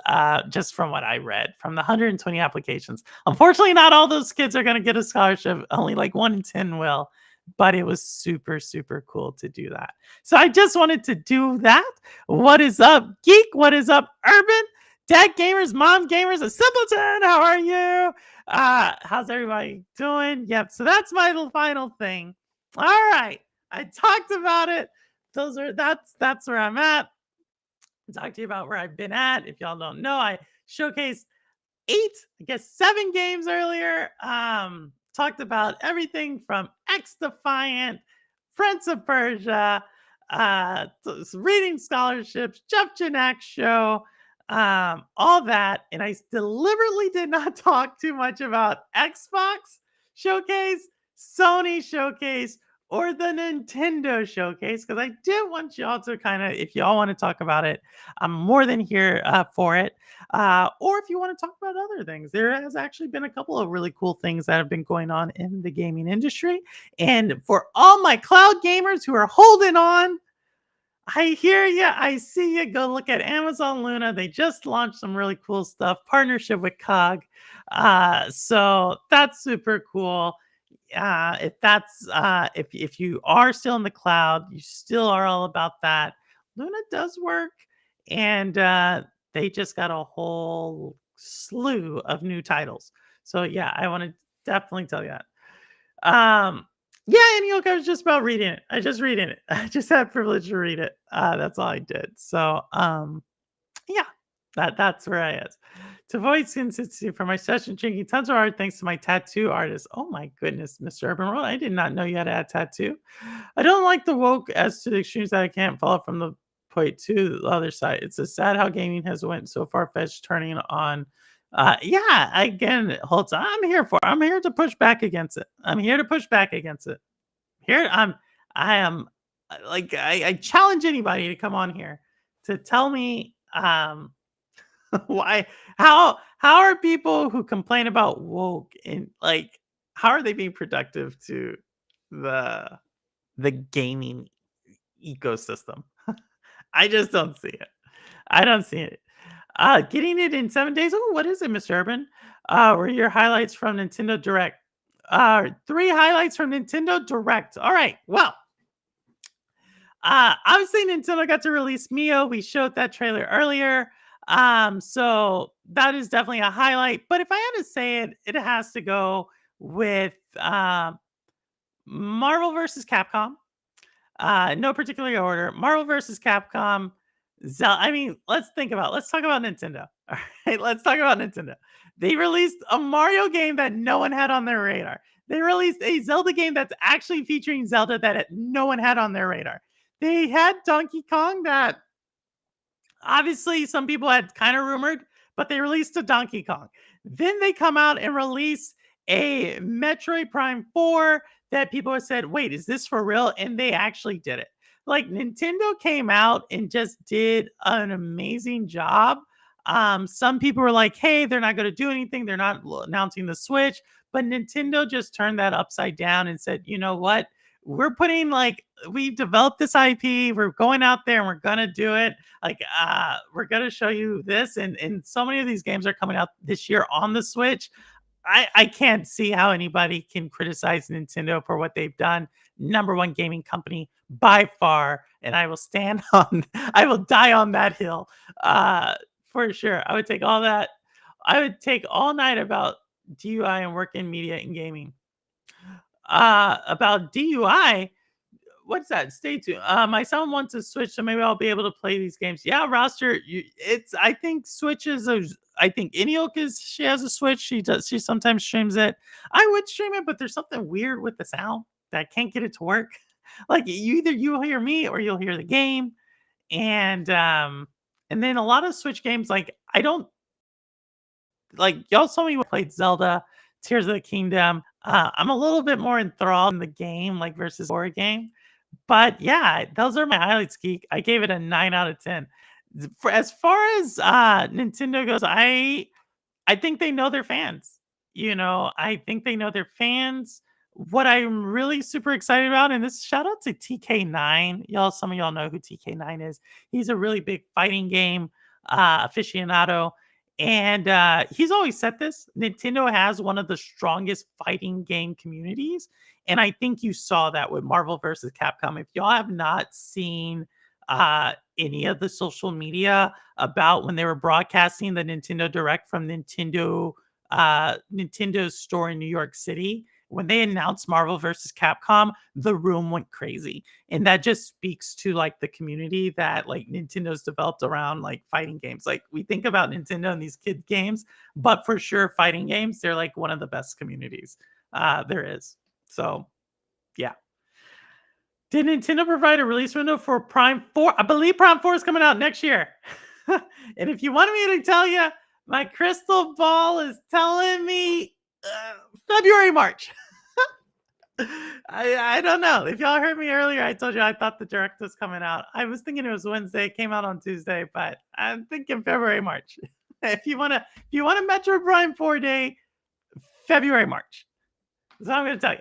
just from what I read from the 120 applications, unfortunately, not all those kids are going to get a scholarship. Only like 1 in 10 will. But it was super, super cool to do that. So I just wanted to do that. What is up, Geek? What is up, Urban? Dad gamers, mom gamers, a simpleton. How are you? How's everybody doing? Yep. So that's my little final thing. All right. I talked about it. That's where I'm at. I talked to you about where I've been at. If y'all don't know, I showcased 7 games earlier. Talked about everything from X Defiant, Prince of Persia, reading scholarships, Jeff Janak show, all that. And I deliberately did not talk too much about Xbox showcase, Sony showcase, or the Nintendo showcase, because I did want y'all to kind of, if y'all want to talk about it, I'm more than here for it. Or if you want to talk about other things, there has actually been a couple of really cool things that have been going on in the gaming industry. And for all my cloud gamers who are holding on, I hear you. I see you. Go look at Amazon Luna. They just launched some really cool stuff. Partnership with COG. So that's super cool. If you are still in the cloud, you still are all about that. Luna does work, and they just got a whole slew of new titles. So yeah, I want to definitely tell you that. Yeah, and I was just about reading it. I just reading it. I just had privilege to read it. That's all I did. So yeah, that's where I is. To avoid consistency for my session, drinking tons of art thanks to my tattoo artist. Oh my goodness, Mr. Urban World. I did not know you had a tattoo. I don't like the woke as to the extremes that I can't follow from the point to the other side. It's a sad how gaming has went so far-fetched turning on. Yeah, again, Holtz, I'm here to push back against it. I'm here to push back against it. I am like, I challenge anybody to come on here to tell me Why? How are people who complain about woke and like how are they being productive to the the gaming ecosystem? I just don't see it. I don't see it. Getting it in 7 days. Oh, what is it, Mr. Urban? Were your highlights from Nintendo Direct? Three highlights from Nintendo Direct. All right. Well, obviously Nintendo got to release Mio. We showed that trailer earlier. So that is definitely a highlight. But if I had to say it, it has to go with Marvel versus Capcom. No particular order. Marvel versus Capcom. I mean, let's talk about Nintendo. All right, let's talk about Nintendo. They released a Mario game that no one had on their radar. They released a Zelda game that's actually featuring Zelda that no one had on their radar. They had Donkey Kong that obviously some people had kind of rumored, but they released a Donkey Kong. Then they come out and release a Metroid Prime 4 that people have said, wait, is this for real? And they actually did it. Like Nintendo came out and just did an amazing job. Some people were like, hey, they're not going to do anything. They're not announcing the Switch. But Nintendo just turned that upside down and said, you know what? We've developed this IP. We're going out there and we're going to do it. We're going to show you this. And so many of these games are coming out this year on the Switch. I can't see how anybody can criticize Nintendo for what they've done. Number one gaming company by far. And I will I will die on that hill for sure. I would take all that. I would take all night about DUI and work in media and gaming. About DUI, what's that? Stay tuned. My son wants a Switch, so maybe I'll be able to play these games. Yeah, roster. I think Switch is I think Inioka she has a Switch. She sometimes streams it. I would stream it, but there's something weird with the sound that I can't get it to work. Like you'll hear me or you'll hear the game, and then a lot of Switch games I don't like. Y'all saw me played Zelda, Tears of the Kingdom. I'm a little bit more enthralled in the game, versus horror game. But yeah, those are my highlights, Geek. I gave it a 9 out of 10. As far as Nintendo goes, I think they know their fans. I think they know their fans. What I'm really super excited about, and this shout out to TK9. Some of y'all know who TK9 is. He's a really big fighting game aficionado. And he's always said this. Nintendo has one of the strongest fighting game communities. And I think you saw that with Marvel versus Capcom. If y'all have not seen any of the social media about when they were broadcasting the Nintendo Direct from Nintendo's store in New York City, when they announced Marvel versus Capcom, the room went crazy. And that just speaks to the community that Nintendo's developed around fighting games. We think about Nintendo and these kid games, but for sure fighting games, they're one of the best communities there is. So yeah. Did Nintendo provide a release window for Prime 4? I believe Prime 4 is coming out next year. And if you wanted me to tell you, my crystal ball is telling me February, March. I don't know. If y'all heard me earlier, I told you I thought the Direct was coming out. I was thinking it was Wednesday. It came out on Tuesday, but I'm thinking February, March. If you want a Metro Prime 4 day, February, March. That's what I'm going to tell you.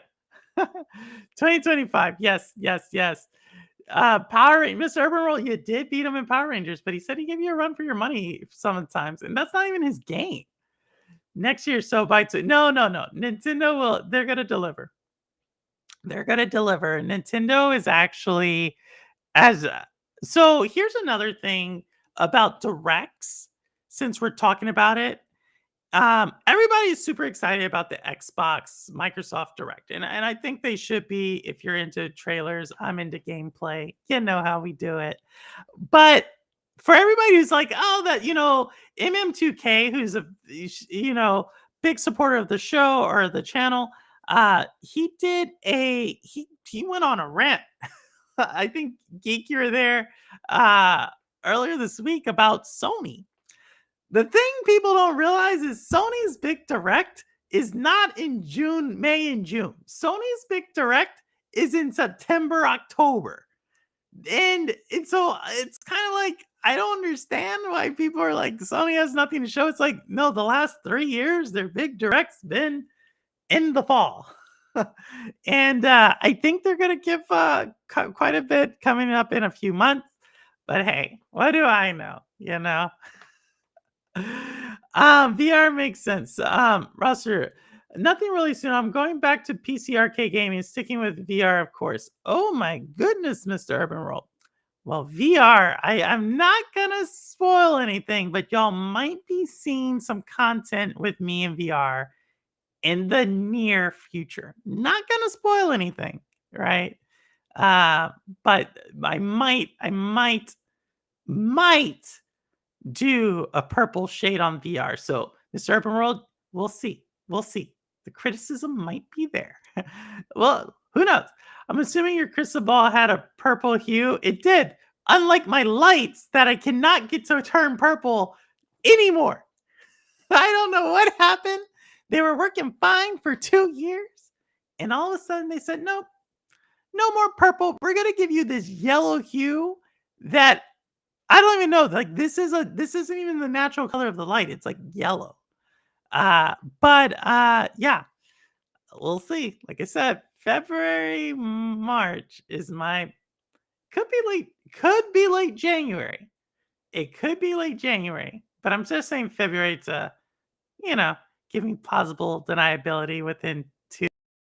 2025. Yes. Power Mr. Urban Roll, you did beat him in Power Rangers, but he said he gave you a run for your money sometimes, and that's not even his game. Next year, so bites it. No. Nintendo they're going to deliver. They're going to deliver. Nintendo is actually so here's another thing about Directs, since we're talking about it. Everybody is super excited about the Xbox Microsoft Direct. And I think they should be. If you're into trailers, I'm into gameplay. You know how we do it. But for everybody who's MM2K, who's a big supporter of the show or the channel, he went on a rant. I think Geek, you were there earlier this week about Sony. The thing people don't realize is Sony's big Direct is not in May and June. Sony's big Direct is in September, October. And so it's kind of like I don't understand why people are like Sony has nothing to show. It's like no, the last 3 years their big direct's been in the fall. And I think they're going to give quite a bit coming up in a few months. But hey, what do I know? You know, VR makes sense. Ruster, nothing really soon. I'm going back to PC arcade gaming, sticking with VR, of course. Oh my goodness, Mr. Urban World. Well, VR, I'm not gonna spoil anything, but y'all might be seeing some content with me in VR in the near future. Not gonna spoil anything, right? Uh, but I might do a purple shade on VR. So this urban world, we'll see. We'll see. The criticism might be there. Well, who knows? I'm assuming your crystal ball had a purple hue. It did. Unlike my lights that I cannot get to turn purple anymore. I don't know what happened. They were working fine for 2 years. And all of a sudden they said, nope, no more purple. We're going to give you this yellow hue that I don't even know. Like this isn't even the natural color of the light. It's like yellow. But yeah, we'll see. Like I said, February, March is my could be late January. It could be late January, but I'm just saying February to, you know, give me plausible deniability within 2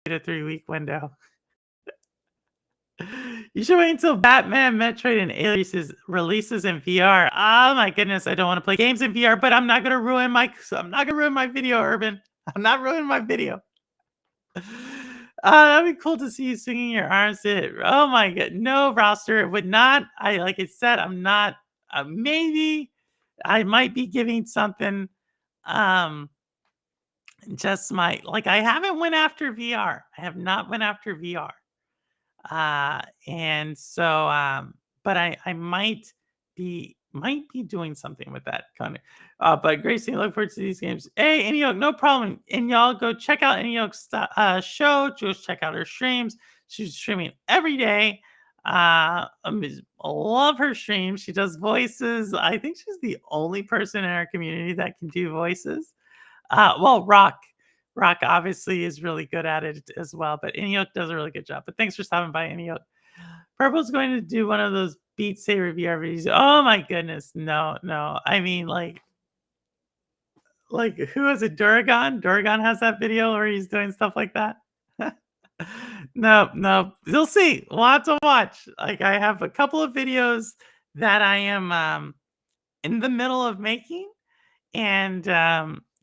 to 3 week window. You should wait until Batman, Metroid, and Aliens releases in VR. Oh my goodness, I don't want to play games in VR, but I'm not gonna ruin my video, Urban. I'm not ruining my video. That'd be cool to see you swinging your arms. Oh my god, no, Roster, it would not. Like I said, I'm not. Maybe I might be giving something. Just I haven't went after VR. I have not went after VR. And so but I might be doing something with that kind of but Gracie, look forward to these games. Hey, Eniok, no problem. And y'all go check out Eniok's show. Just check out her streams. She's streaming every day. I love her streams. She does voices. I think she's the only person in our community that can do voices. Well, Rock obviously is really good at it as well, but Eniok does a really good job. But thanks for stopping by, Eniok. Purple's going to do one of those Beat Saber VR videos. Oh my goodness, no. I mean, like who is it? Duragon? Duragon has that video where he's doing stuff like that. No. You'll see. We'll have to watch. Like I have a couple of videos that I am in the middle of making, and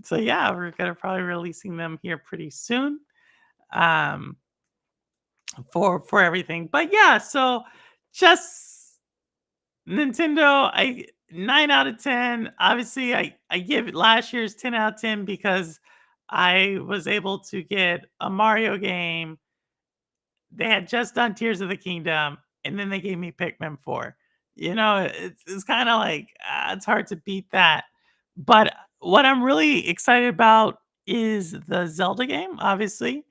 so yeah, we're gonna probably releasing them here pretty soon. For everything. But yeah, so just Nintendo, 9 out of 10. Obviously, I give it last year's 10 out of 10 because I was able to get a Mario game. They had just done Tears of the Kingdom, and then they gave me Pikmin 4. You know, it's kind of like it's hard to beat that. But what I'm really excited about is the Zelda game, obviously.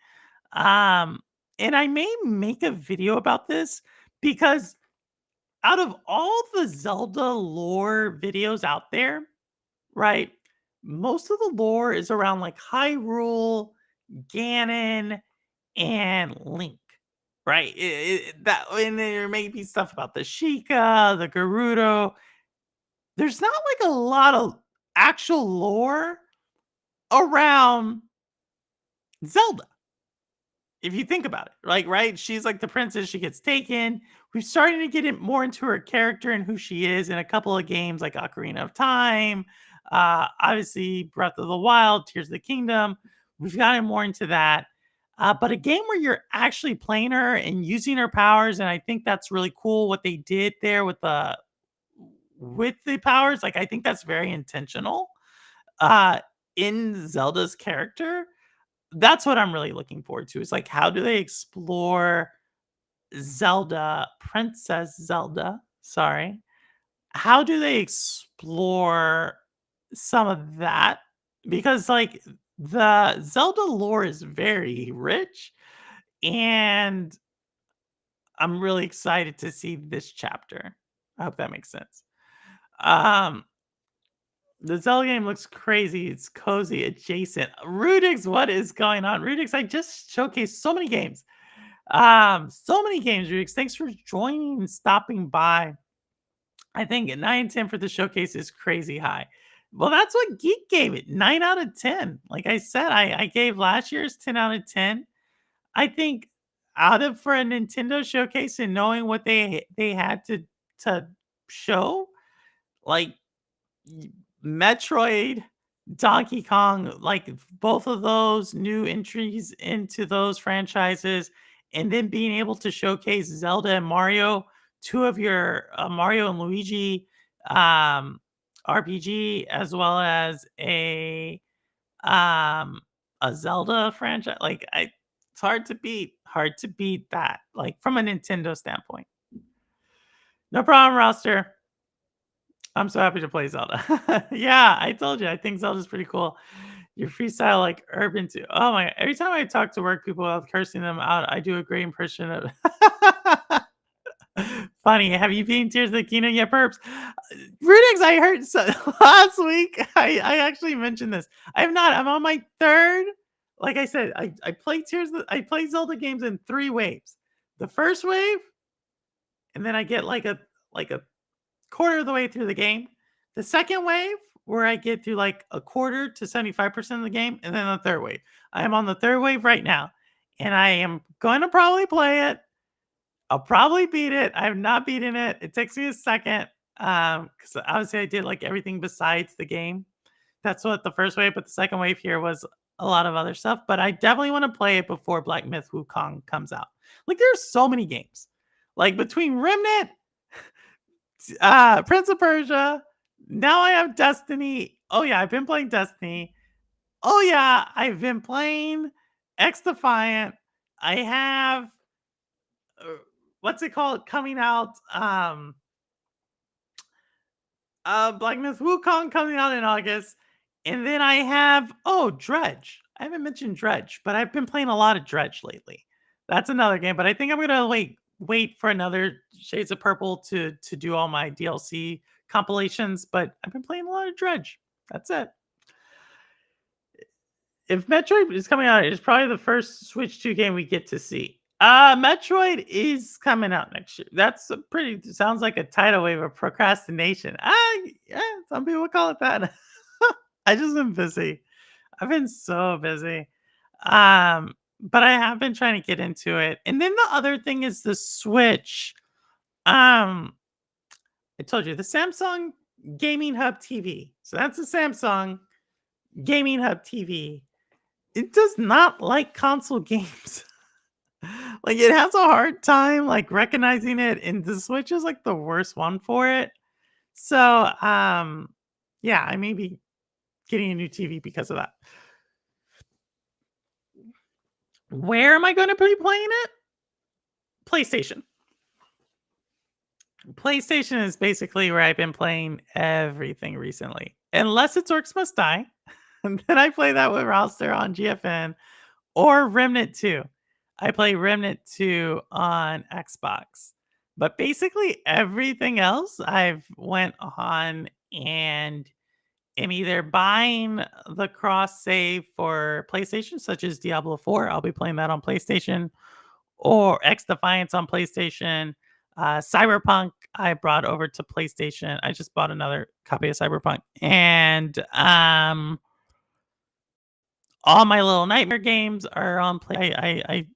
And I may make a video about this because out of all the Zelda lore videos out there, right? Most of the lore is around like Hyrule, Ganon, and Link, right? And there may be stuff about the Sheikah, the Gerudo. There's not like a lot of actual lore around Zelda. If you think about it, like, right? She's like the princess, she gets taken. We're starting to get it more into her character and who she is in a couple of games like Ocarina of Time, obviously Breath of the Wild, Tears of the Kingdom. We've gotten more into that. But a game where you're actually playing her and using her powers, and I think that's really cool what they did there with the powers. Like, I think that's very intentional in Zelda's character. That's what I'm really looking forward to. Is like, how do they explore Zelda, Princess Zelda? Sorry. How do they explore some of that? Because like the Zelda lore is very rich, and I'm really excited to see this chapter. I hope that makes sense. Um, the Zelda game looks crazy. It's cozy, adjacent. Rudix, what is going on? Rudix, I just showcased so many games. So many games, Rudix. Thanks for joining and stopping by. I think 9/10 for the showcase is crazy high. Well, that's what Geek gave it. 9 out of 10. Like I said, I gave last year's 10 out of 10. I think out of for a Nintendo showcase and knowing what they had to show, like Metroid, Donkey Kong, like both of those new entries into those franchises, and then being able to showcase Zelda and Mario, two of your Mario and Luigi RPG, as well as a Zelda franchise. Like it's hard to beat that. Like from a Nintendo standpoint. No problem, roster. I'm so happy to play Zelda. Yeah, I told you. I think Zelda's pretty cool. Your freestyle like urban too. Oh my! Every time I talk to work people without cursing them out, I do a great impression of. Funny. Have you been Tears of the Kingdom yet, perps? Rudix, I heard last week. I actually mentioned this. I have not. I'm on my third. Like I said, I play I play Zelda games in 3 waves. The first wave, and then I get like a quarter of the way through the game. The second wave, where I get through like a quarter to 75% of the game, and then the third wave. I am on the third wave right now, and I am going to probably play it. I'll probably beat it. I have not beaten it. It takes me a second because obviously I did like everything besides the game. That's what the first wave, but the second wave here was a lot of other stuff. But I definitely want to play it before Black Myth Wukong comes out. Like there's so many games, like between Remnant, Prince of Persia. Now I have Destiny. Oh yeah, I've been playing Destiny. Oh yeah, I've been playing X Defiant. I have what's it called coming out? Black Myth Wukong coming out in August. And then I have Dredge. I haven't mentioned Dredge, but I've been playing a lot of Dredge lately. That's another game, but I think I'm gonna wait for another Shades of Purple to do all my DLC compilations, but I've been playing a lot of Dredge. That's it. If Metroid is coming out, it's probably the first Switch 2 game we get to see. Metroid is coming out next year. That's sounds like a tidal wave of procrastination. Yeah, some people call it that. I just been busy. I've been so busy. But I have been trying to get into it. And then the other thing is the Switch. I told you the Samsung Gaming Hub TV. So that's the Samsung Gaming Hub TV. It does not like console games. Like it has a hard time like recognizing it, and the Switch is like the worst one for it. So yeah, I may be getting a new TV because of that. Where am I going to be playing it? PlayStation. PlayStation is basically where I've been playing everything recently. Unless it's Orcs Must Die. And then I play that with Roster on GFN or Remnant 2. I play Remnant 2 on Xbox. But basically everything else I've went on and am either buying the cross save for PlayStation, such as Diablo 4. I'll be playing that on PlayStation, or X Defiance on PlayStation. Cyberpunk I brought over to PlayStation. I just bought another copy of Cyberpunk, and all my Little Nightmare games are on play. I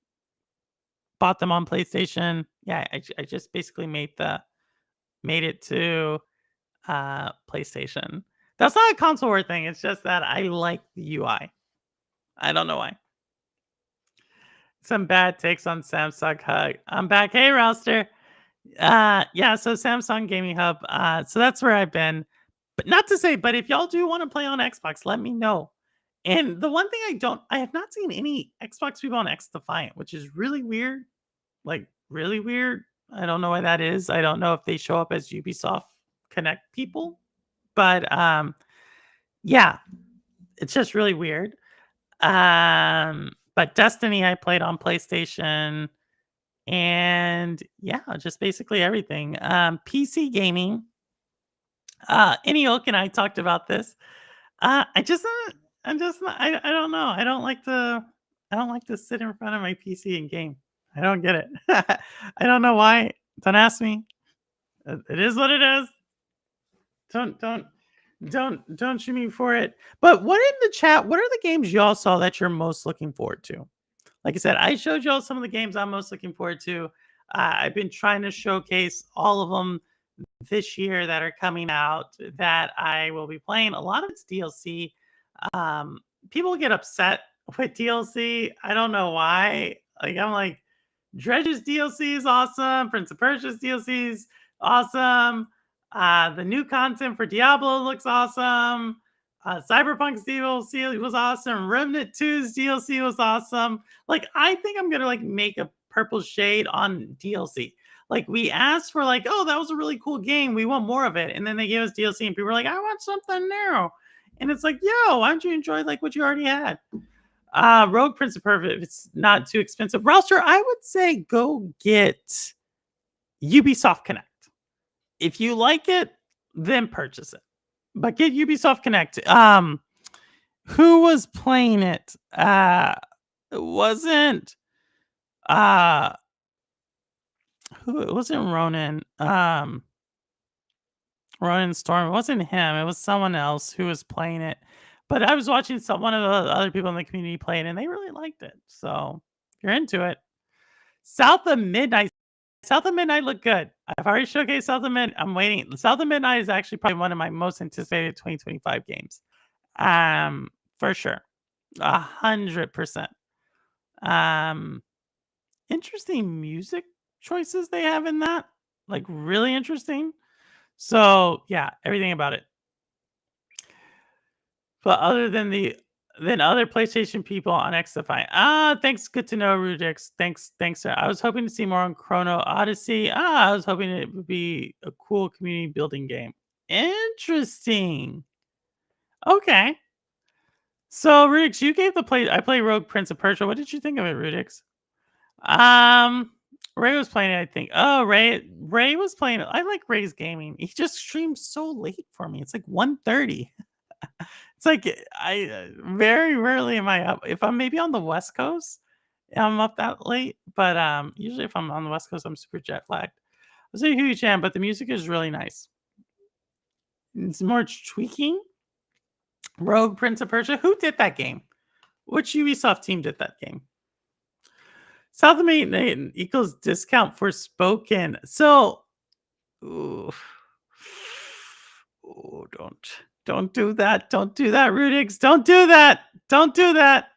bought them on PlayStation. Yeah, I just basically made it to PlayStation. That's not a console war thing. It's just that I like the UI. I don't know why. Some bad takes on Samsung Hub. I'm back. Hey, Roster. Yeah, so Samsung Gaming Hub. So that's where I've been. But not to say, but if y'all do want to play on Xbox, let me know. And the one thing I have not seen any Xbox people on X Defiant, which is really weird. Like, really weird. I don't know why that is. I don't know if they show up as Ubisoft Connect people. But yeah, it's just really weird. But Destiny I played on PlayStation. and yeah, just basically everything. PC gaming. Eniok and I talked about this. I just I'm just not, I don't know. I don't like to sit in front of my PC and game. I don't get it. I don't know why. Don't ask me. It is what it is. Don't shoot me for it. But what in the chat? What are the games y'all saw that you're most looking forward to? Like I said, I showed y'all some of the games I'm most looking forward to. I've been trying to showcase all of them this year that are coming out that I will be playing. A lot of it's DLC. Um, People get upset with DLC. I don't know why. Like I'm like, Dredge's DLC is awesome. Prince of Persia's DLC is awesome. The new content for Diablo looks awesome. Cyberpunk's DLC was awesome. Remnant 2's DLC was awesome. Like I think I'm gonna like make a purple shade on DLC. Like we asked for like, oh, that was a really cool game. We want more of it. And then they gave us DLC and people were like, I want something new. And it's like, yo, why don't you enjoy like what you already had? Rogue Prince of Persia, if it's not too expensive. Rouster, I would say go get Ubisoft Connect. If you like it, then purchase it. But get Ubisoft Connect. Who was playing it? It wasn't it wasn't Ronan. Ronan Storm. It wasn't him. It was someone else who was playing it. But I was watching one of the other people in the community play it, and they really liked it. So if you're into it, South of Midnight. South of Midnight looked good. I've already showcased South of Midnight. I'm waiting. South of Midnight is actually probably one of my most anticipated 2025 games. For sure. 100%. Interesting music choices they have in that. Like really interesting. So yeah, everything about it. But other than other PlayStation people on XFI. Thanks. Good to know, Rudix. Thanks. Sir. I was hoping to see more on Chrono Odyssey. I was hoping it would be a cool community building game. Interesting. Okay. So Rudix, you gave I play Rogue Prince of Persia. What did you think of it, Rudix? Ray was playing it, I think. Oh, Ray was playing it. I like Ray's gaming. He just streams so late for me. It's like 1:30. It's like I very rarely am I up. If I'm maybe on the West Coast, I'm up that late. But usually if I'm on the West Coast, I'm super jet lagged. I was a huge fan, but the music is really nice. It's more tweaking. Rogue Prince of Persia. Who did that game? Which Ubisoft team did that game? South of Midnight equals discount for Spoken. So, don't do that. Don't do that, Rudix. Don't do that. Don't do that.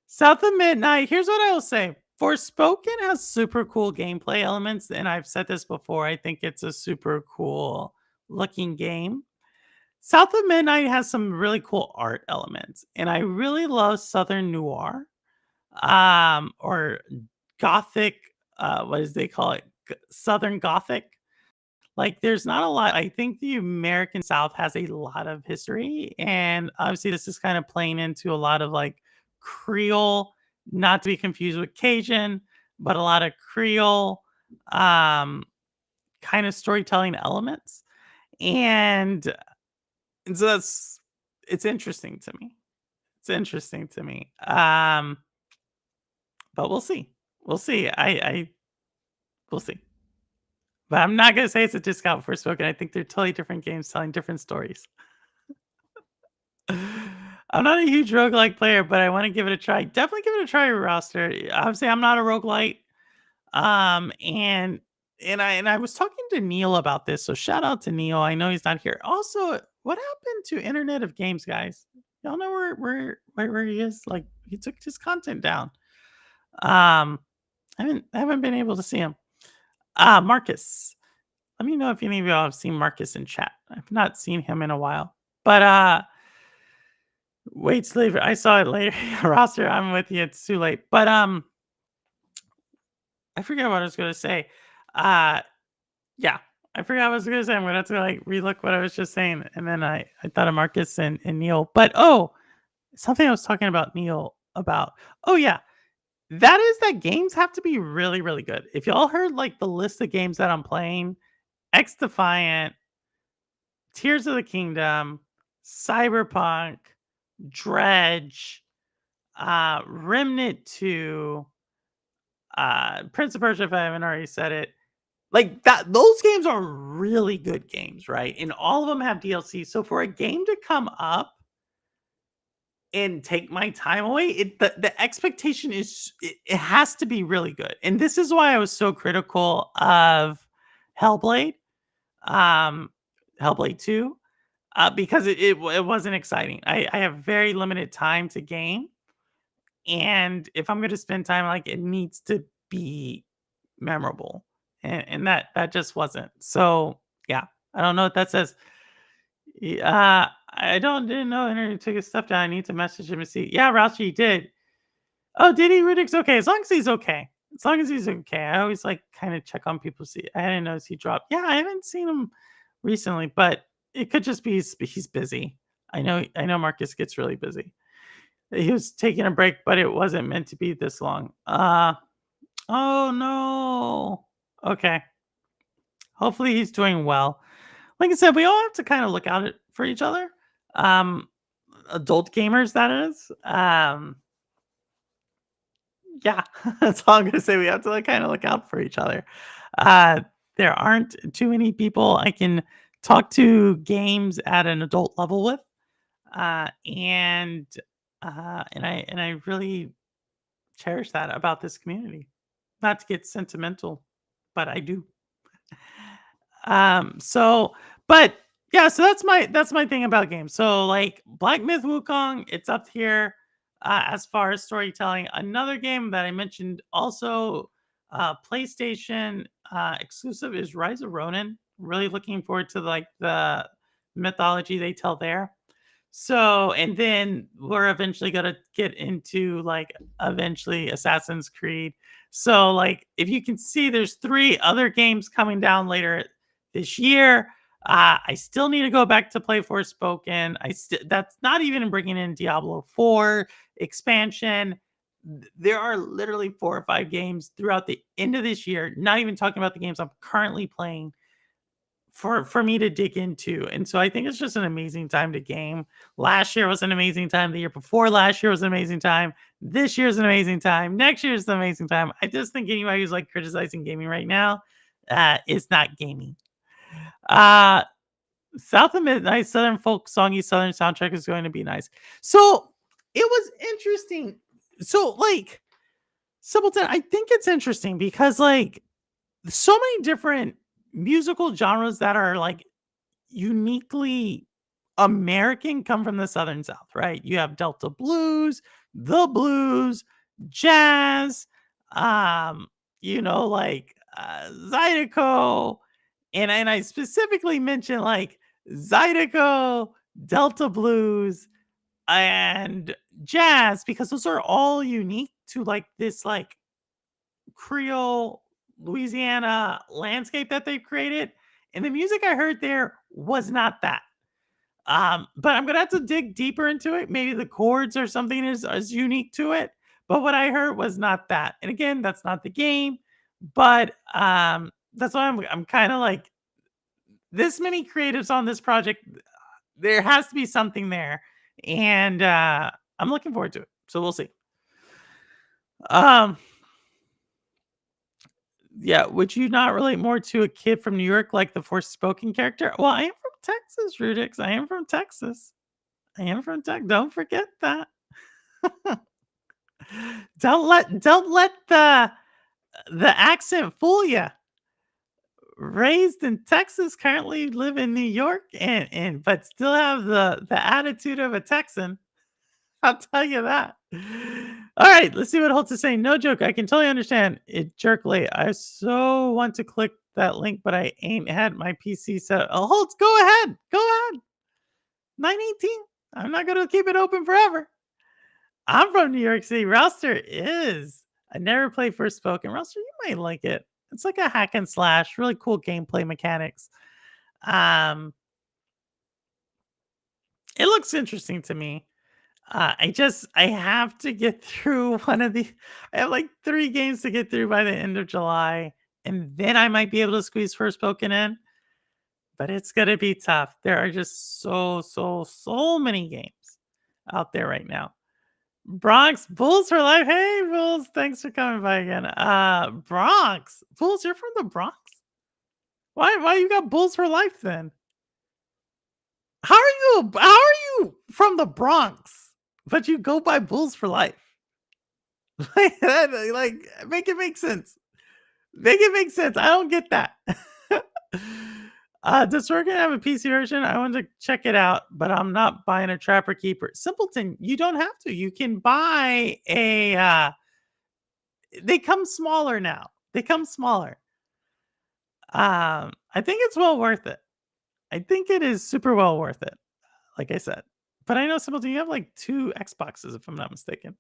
South of Midnight. Here's what I will say. Forspoken has super cool gameplay elements, and I've said this before. I think it's a super cool looking game. South of Midnight has some really cool art elements, and I really love Southern Noir. Or Gothic, what does they call it? Southern Gothic. Like there's not a lot. I think the American South has a lot of history, and obviously this is kind of playing into a lot of like Creole, not to be confused with Cajun, but a lot of Creole kind of storytelling elements. And so it's interesting to me. It's interesting to me. But we'll see. We'll see. We'll see. But I'm not gonna say it's a discount for Spoken. I think they're totally different games telling different stories. I'm not a huge roguelike player, but I want to give it a try. Definitely give it a try, Roster. Obviously, I'm not a roguelite. And I was talking to Neil about this, so shout out to Neil. I know he's not here. Also, what happened to Internet of Games, guys? Y'all know where he is? Like he took his content down. I haven't been able to see him. Marcus. Let me know if any of y'all have seen Marcus in chat. I've not seen him in a while. But wait till later. I saw it later. Roster, I'm with you. It's too late. But I forget what I was gonna say. Yeah, I forgot what I was gonna say. I'm gonna have to like relook what I was just saying. And then I thought of Marcus and Neil. But something I was talking about Neil about. Oh yeah. that is that games have to be really, really good. If y'all heard like the list of games that I'm playing, X Defiant, Tears of the Kingdom, Cyberpunk, Dredge, Remnant 2, Prince of Persia, if I haven't already said it. Like that, those games are really good games, right? And all of them have DLC. So for a game to come up and take my time away, the expectation is it has to be really good. And this is why I was so critical of Hellblade, um, Hellblade 2, because it wasn't exciting. I have very limited time to game, and if I'm going to spend time, like it needs to be memorable, and that just wasn't. So yeah, I don't know what that says. I didn't know Henry took his stuff down. I need to message him and see. Yeah, Roushi did. Oh, did he? Riddick's okay. As long as he's okay. As long as he's okay. I always like kind of check on people. See, I didn't notice he dropped. Yeah, I haven't seen him recently, but it could just be he's busy. I know Marcus gets really busy. He was taking a break, but it wasn't meant to be this long. Oh no. Okay. Hopefully he's doing well. Like I said, we all have to kind of look out for each other. Adult gamers, that is. Yeah, that's all I'm gonna say. We have to like kind of look out for each other. There aren't too many people I can talk to games at an adult level with, and I really cherish that about this community. Not to get sentimental, but I do. So, but yeah, so that's my thing about games. So like Black Myth Wukong, it's up here as far as storytelling. Another game that I mentioned also PlayStation exclusive is Rise of Ronin. Really looking forward to like the mythology they tell there. So, and then we're eventually going to get into like eventually Assassin's Creed. So, like, if you can see, there's 3 other games coming down later this year. I still need to go back to play Forspoken. That's not even bringing in Diablo 4 expansion. There are literally 4 or 5 games throughout the end of this year, not even talking about the games I'm currently playing, for me to dig into. And so I think it's just an amazing time to game. Last year was an amazing time. The year before last year was an amazing time. This year's an amazing time. Next year's an amazing time. I just think anybody who's like criticizing gaming right now is not gaming. South of Midnight, Southern folk songy Southern soundtrack is going to be nice. So it was interesting. So like Simpleton, I think it's interesting because like so many different musical genres that are like uniquely American come from the Southern South, right? You have Delta blues, the blues, jazz, like Zydeco, and I specifically mentioned like Zydeco, Delta blues, and jazz because those are all unique to like this like Creole Louisiana landscape that they've created. And the music I heard there was not that. But I'm gonna have to dig deeper into it. Maybe the chords or something is unique to it. But what I heard was not that. And again, that's not the game. But that's why I'm kind of like this many creatives on this project. There has to be something there, and I'm looking forward to it. So we'll see. Yeah, would you not relate more to a kid from New York like the Forspoken character? Well, I am from Texas, Rudix. I am from Texas. I am from Texas. Don't forget that. don't let the accent fool you. Raised in Texas, currently live in New York, and but still have the attitude of a Texan. I'll tell you that. All right, let's see what Holtz is saying. No joke, I can totally understand it. Jerk late. I so want to click that link, but I ain't had my PC set. Oh, Holtz, go ahead. Go ahead. 918. I'm not going to keep it open forever. I'm from New York City. Rouster is. I never played Forspoken. Rouster, you might like it. It's like a hack and slash. Really cool gameplay mechanics. It looks interesting to me. I have to get through one of the. I have like 3 games to get through by the end of July, and then I might be able to squeeze Forspoken in. But it's gonna be tough. There are just so many games out there right now. Bronx Bulls for life. Hey Bulls, thanks for coming by again. Bronx Bulls, you're from the Bronx. Why you got Bulls for life then? How are you from the Bronx, but you go by Bulls for life? Like, make it make sense. Make it make sense. I don't get that. Does Sorkin have a PC version? I want to check it out, but I'm not buying a Trapper Keeper. Simpleton, you don't have to. You can buy a they come smaller now. They come smaller. I think it's well worth it. I think it is super well worth it. Like I said. But I know Simpleton, you have like 2 Xboxes, if I'm not mistaken.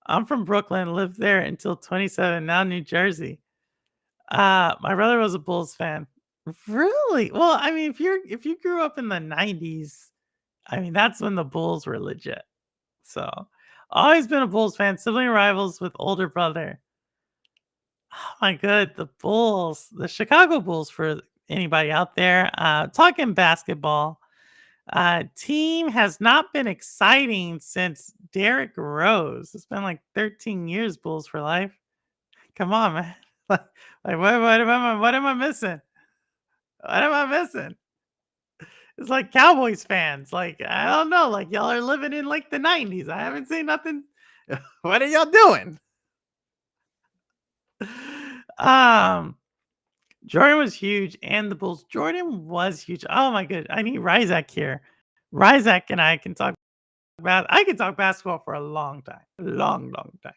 I'm from Brooklyn, lived there until 27, now New Jersey. My brother was a Bulls fan. Really? Well, I mean, if you grew up in the 90s, I mean, that's when the Bulls were legit. So, always been a Bulls fan. Sibling rivals with older brother. Oh my god, the Bulls, the Chicago Bulls for anybody out there. Talking basketball. Team has not been exciting since Derrick Rose. It's been like 13 years, Bulls for life. Come on, man. Like what am I missing? What am I missing? It's like Cowboys fans. Like, I don't know. Like, y'all are living in like the 90s. I haven't seen nothing. What are y'all doing? Jordan was huge, and the Bulls. Jordan was huge. Oh my god. I need Ryzak here. Ryzak and I can talk about basketball for a long time. A long time.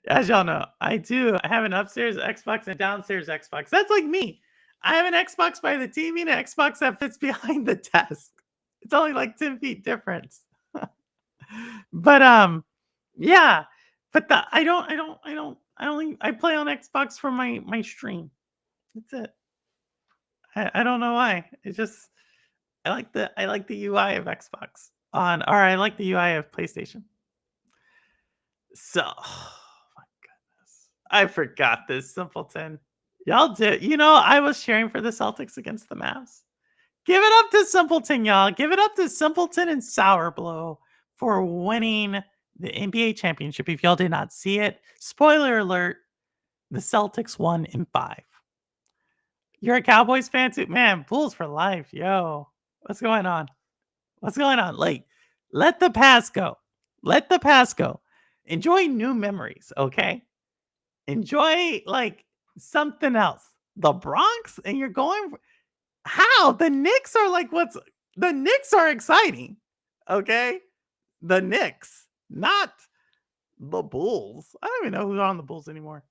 As y'all know, I do. I have an upstairs Xbox and a downstairs Xbox. That's like me. I have an Xbox by the TV and an Xbox that fits behind the desk. It's only like 10 feet difference. But yeah. But I play on Xbox for my stream. That's it. I don't know why. It's just I like the UI of Xbox or I like the UI of PlayStation. So, oh my goodness. I forgot this, Simpleton. Y'all did. You know, I was cheering for the Celtics against the Mavs. Give it up to Simpleton, y'all. Give it up to Simpleton and Sourblow for winning the NBA championship. If y'all did not see it, spoiler alert, the Celtics won in 5. You're a Cowboys fan too? Man, Bulls for life. Yo, what's going on? What's going on? Like, let the past go. Let the past go. Enjoy new memories, okay? Enjoy, like, something else. The Bronx? And you're going... How? The Knicks are like the Knicks are exciting, okay? The Knicks, not the Bulls. I don't even know who's on the Bulls anymore.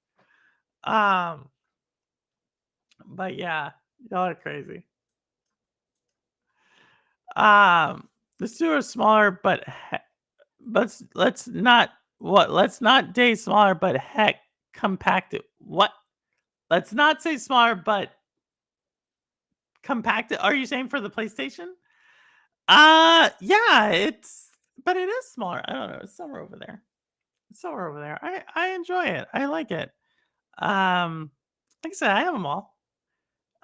But yeah, y'all are crazy. The two are smaller, but let's not day smaller, but heck compacted. What? Let's not say smaller, but compacted. Are you saying for the PlayStation? Yeah, it is smaller. I don't know. It's somewhere over there. I enjoy it. I like it. Like I said, I have them all.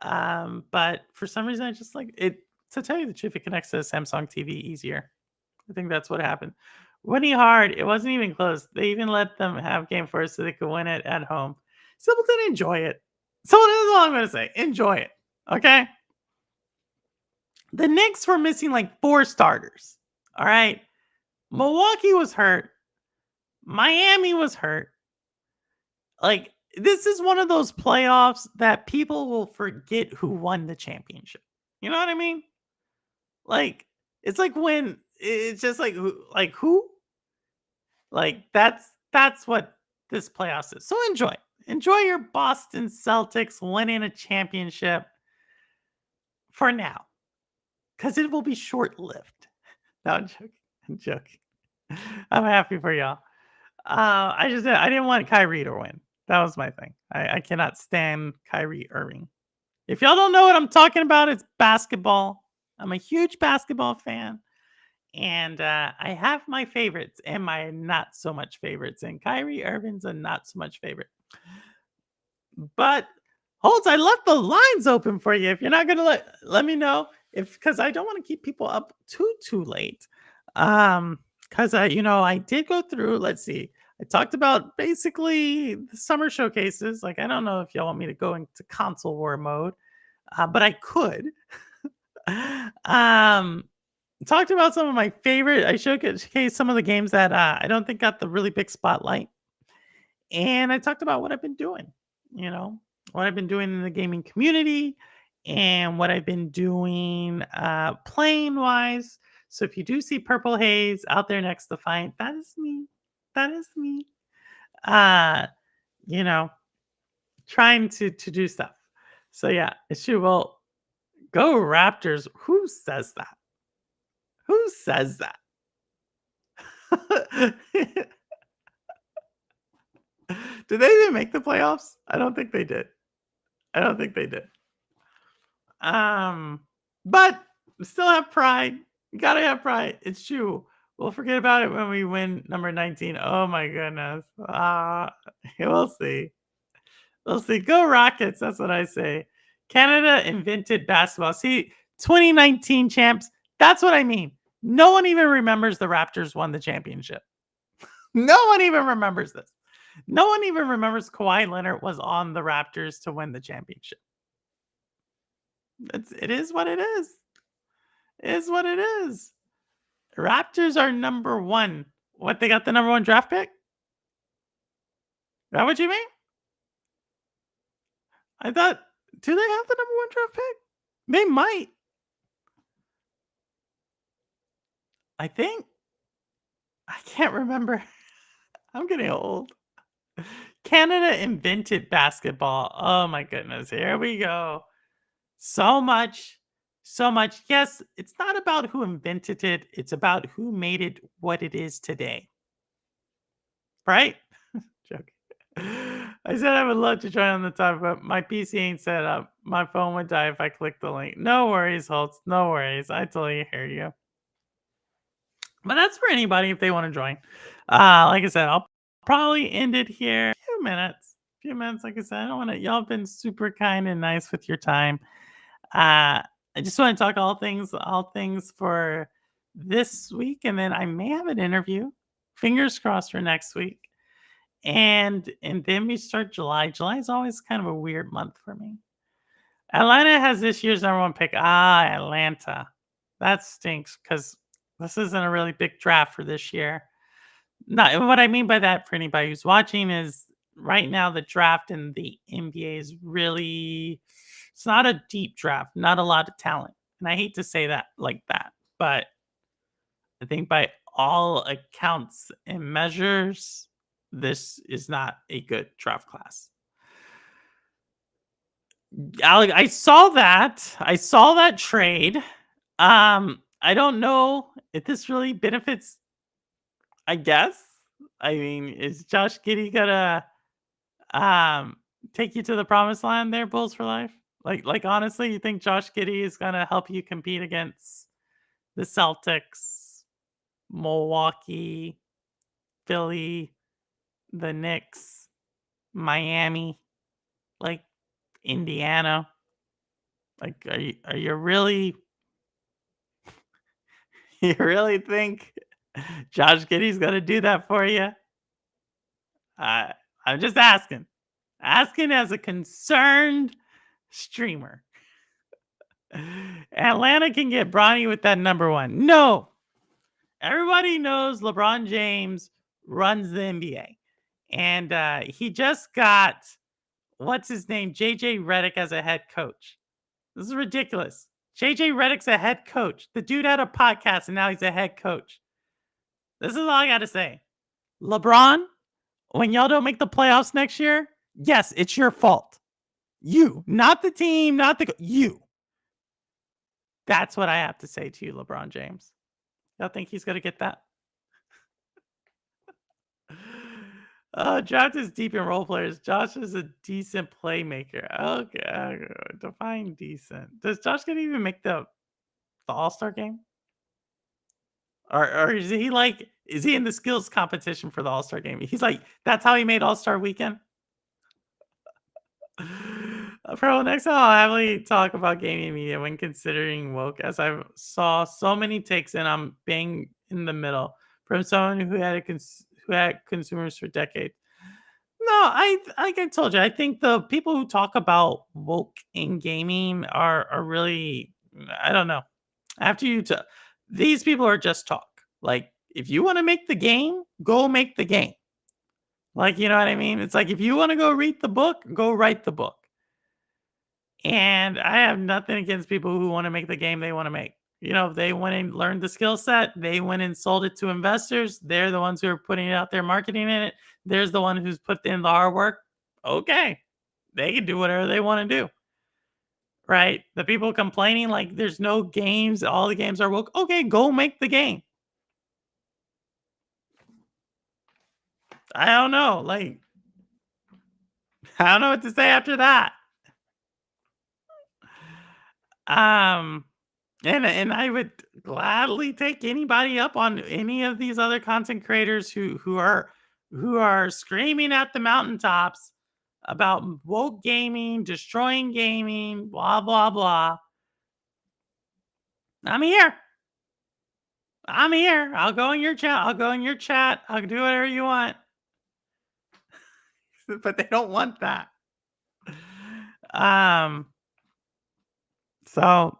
But for some reason, I just like it. To tell you the truth, it connects to the Samsung TV easier. I think that's what happened. Winning hard, it wasn't even close. They even let them have game first so they could win it at home. Simpleton, enjoy it. So that's all I'm going to say. Enjoy it. Okay? The Knicks were missing like 4 starters. All right? Milwaukee was hurt. Miami was hurt. Like, this is one of those playoffs that people will forget who won the championship. You know what I mean? Like, it's like when it's just like who? Like, that's what this playoffs is. So enjoy. Enjoy your Boston Celtics winning a championship for now. Because it will be short-lived. No, I'm joking. I'm happy for y'all. I didn't want Kyrie to win. That was my thing. I cannot stand Kyrie Irving. If y'all don't know what I'm talking about, it's basketball. I'm a huge basketball fan. And I have my favorites and my not so much favorites. And Kyrie Irving's a not so much favorite. But Holtz, I left the lines open for you. If you're not gonna let me know, if because I don't want to keep people up too late. Because I did go through. Let's see. I talked about basically the summer showcases. Like, I don't know if y'all want me to go into console war mode, but I could. um, Talked about some of my favorite. I showcased some of the games that I don't think got the really big spotlight, and I talked about what I've been doing. What I've been doing in the gaming community, and what I've been doing playing wise. So if you do see Purple Haze out there next to Fight, that is me. That is me. Uh, you know, trying to do stuff. So yeah, it's true. Well, go Raptors. Who says that? Who says that? Did they even make the playoffs? I don't think they did. I don't think they did. But still have pride. You gotta have pride. It's true. We'll forget about it when we win number 19. Oh my goodness. We'll see. We'll see. Go Rockets. That's what I say. Canada invented basketball. See, 2019 champs. That's what I mean. No one even remembers the Raptors won the championship. No one even remembers this. No one even remembers Kawhi Leonard was on the Raptors to win the championship. It is what it is. It is what it is. Raptors are number one. What, they got the number one draft pick? Is that what you mean? I thought, do they have the number one draft pick? They might. I think. I can't remember. I'm getting old. Canada invented basketball. Oh my goodness. Here we go. So much. Yes, it's not about who invented it. It's about who made it what it is today. Right? Joking. I said I would love to join on the topic, but my PC ain't set up. My phone would die if I click the link. No worries, Holtz. No worries. I totally hear you. But that's for anybody if they want to join. Like I said, I'll probably end it here. A few minutes. Like I said, I don't want to. Y'all have been super kind and nice with your time. I just want to talk all things for this week, and then I may have an interview. Fingers crossed for next week. And then we start July. July is always kind of a weird month for me. Atlanta has this year's number one pick. Atlanta. That stinks because this isn't a really big draft for this year. Not what I mean by that for anybody who's watching is right now the draft in the NBA is really, it's not a deep draft, not a lot of talent. And I hate to say that like that, but I think by all accounts and measures, this is not a good draft class. Alec, I saw that trade. I don't know if this really benefits. I guess. I mean, is Josh Giddey gonna take you to the promised land there, Bulls for life? Like honestly, you think Josh Giddey is gonna help you compete against the Celtics, Milwaukee, Philly, the Knicks, Miami, like Indiana? Like, are you really you really think Josh Giddey's gonna do that for you? I'm just asking as a concerned streamer. Atlanta can get Bronny with that number one. No, everybody knows LeBron James runs the NBA, and he just got what's his name, JJ Redick as a head coach. This is ridiculous. JJ Redick's a head coach. The dude had a podcast and now he's a head coach. This is all I got to say. LeBron, when y'all don't make the playoffs next year, yes, it's your fault. You, not the team, not you. That's what I have to say to you, LeBron James. Y'all think he's going to get that? Draft is deep in role players. Josh is a decent playmaker. Okay, define decent. Does Josh get even make the All-Star game? Or is he like, is he in the skills competition for the All-Star game? He's like, that's how he made All-Star Weekend? Bro, next time I'll happily talk about gaming media when considering woke, as I saw so many takes and I'm bang in the middle from someone who had who had consumers for decades. No, like I told you, I think the people who talk about woke in gaming are really, I don't know. After you to these people are just talk. Like, if you want to make the game, go make the game. Like, you know what I mean? It's like, if you want to go read the book, go write the book. And I have nothing against people who want to make the game they want to make. You know, if they went and learned the skill set, they went and sold it to investors. They're the ones who are putting it out there, marketing in it. There's the one who's put in the hard work. Okay. They can do whatever they want to do. Right? The people complaining like there's no games, all the games are woke. Okay, go make the game. I don't know. Like, I don't know what to say after that. And I would gladly take anybody up on any of these other content creators who are screaming at the mountaintops about woke gaming, destroying gaming, blah blah blah. I'm here. I'm here. I'll go in your chat. I'll go in your chat. I'll do whatever you want. But they don't want that. So,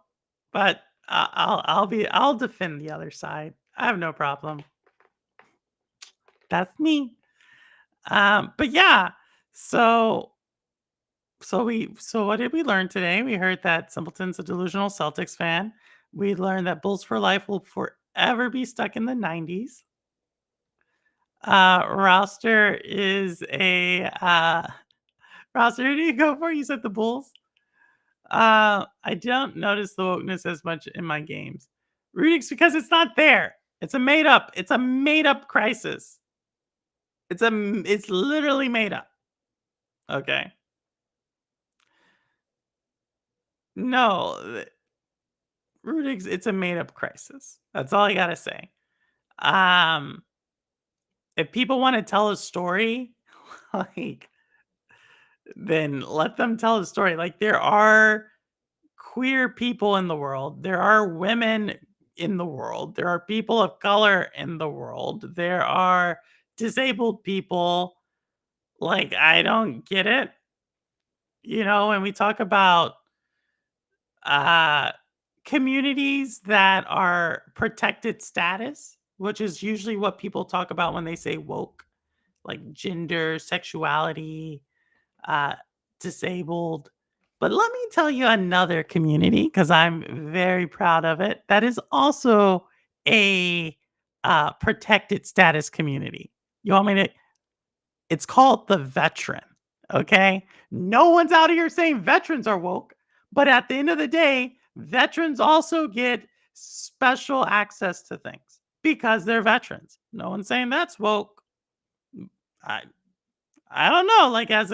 but I'll defend the other side. I have no problem. That's me. But yeah, so what did we learn today? We heard that Simpleton's a delusional Celtics fan. We learned that Bulls for Life will forever be stuck in the 90s. Roster is a Roster, who do you go for? You said the Bulls. I don't notice the wokeness as much in my games. Rudix, because it's not there. It's a made up crisis. It's literally made up. Okay. No, Rudix, it's a made up crisis. That's all I gotta say. If people want to tell a story, like, then let them tell a story. Like, there are queer people in the world. There are women in the world. There are people of color in the world. There are disabled people. Like, I don't get it. You know, when we talk about communities that are protected status, which is usually what people talk about when they say woke, like gender, sexuality, disabled. But let me tell you another community, because I'm very proud of it, that is also a protected status community. You want me to? It's called the veteran. Okay. No one's out here saying veterans are woke, but at the end of the day, veterans also get special access to things because they're veterans. No one's saying that's woke. I don't know. Like, as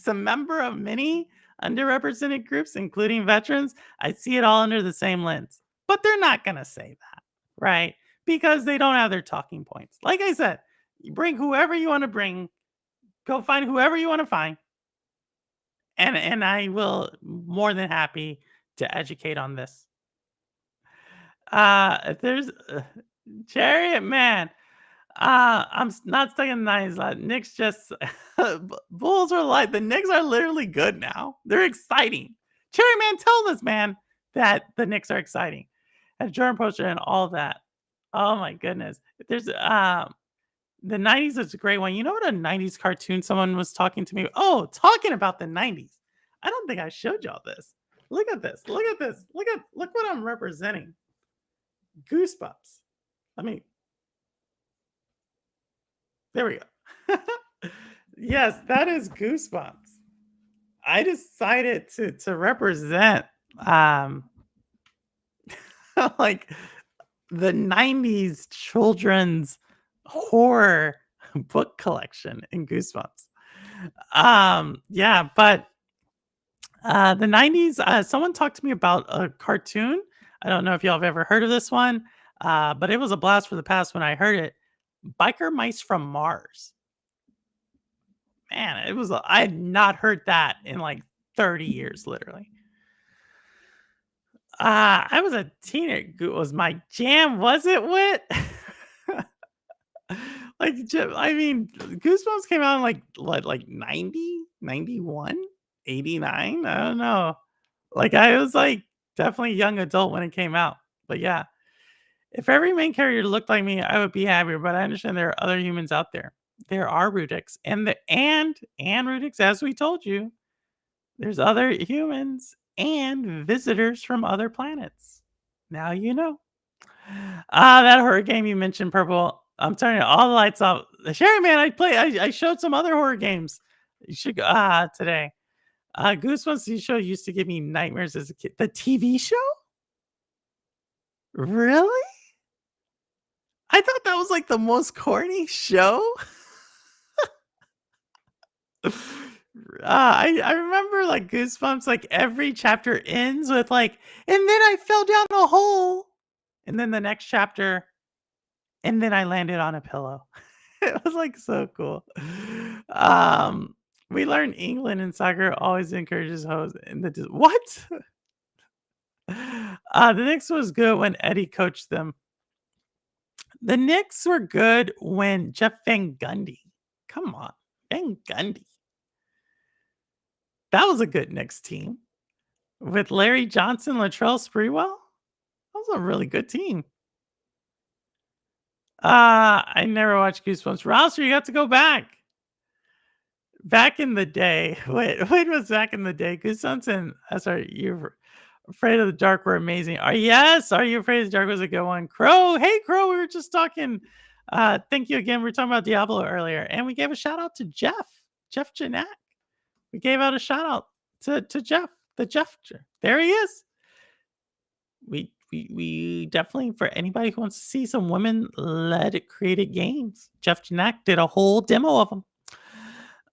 a member of many underrepresented groups, including veterans, I see it all under the same lens. But they're not going to say that, right? Because they don't have their talking points. Like I said, you bring whoever you want to bring, go find whoever you want to find, and I will more than happy to educate on this. If there's Chariot Man, I'm not stuck in the 90s. Knicks just Bulls are like, the Knicks are literally good now. They're exciting. Cherry Man, tell this man that the Knicks are exciting. And Jordan poster and all that. Oh my goodness. There's the 90s is a great one. You know what a 90s cartoon someone was talking to me? Oh, talking about the 90s. I don't think I showed y'all this. Look at this. Look at this. Look what I'm representing. Goosebumps. There we go. Yes, that is Goosebumps. I decided to represent like the 90s children's horror book collection in Goosebumps. Yeah, but the 90s, someone talked to me about a cartoon. I don't know if y'all have ever heard of this one. But it was a blast for the past when I heard it. Biker Mice from Mars. Man, I had not heard that in like 30 years, literally. I was a teenager. It was my jam, was it, Wit? I mean, Goosebumps came out in like 90, 91, 89. I don't know. Like, I was like definitely young adult when it came out. But yeah, if every main character looked like me, I would be happier. But I understand there are other humans out there. There are Rudix and Rudix, as we told you, there's other humans and visitors from other planets. Now you know. That horror game you mentioned, Purple. I'm turning all the lights off. Sherry, man, I showed some other horror games. You should go today. Goosebumps TV show used to give me nightmares as a kid. The TV show? Really? I thought that was like the most corny show. I remember like Goosebumps, like every chapter ends with like, and then I fell down a hole. And then the next chapter, and then I landed on a pillow. It was like so cool. We learned England and soccer always encourages hoes in the what? The Knicks was good when Eddie coached them. The Knicks were good when Jeff Van Gundy. Come on, Van Gundy. That was a good Knicks team with Larry Johnson, Latrell Sprewell. That was a really good team. I never watched Goosebumps. Rouser, you got to go back. Back in the day. Wait, was back in the day? Goosebumps and sorry, You're Afraid of the Dark were amazing. Yes, Are You Afraid of the Dark was a good one. Crow, hey Crow, we were just talking. Thank you again. We were talking about Diablo earlier, and we gave a shout out to Jeff Janak. We gave out a shout out to Jeff, the Jeff. There he is. We definitely, for anybody who wants to see some women-led created games, Jeff Janak did a whole demo of them.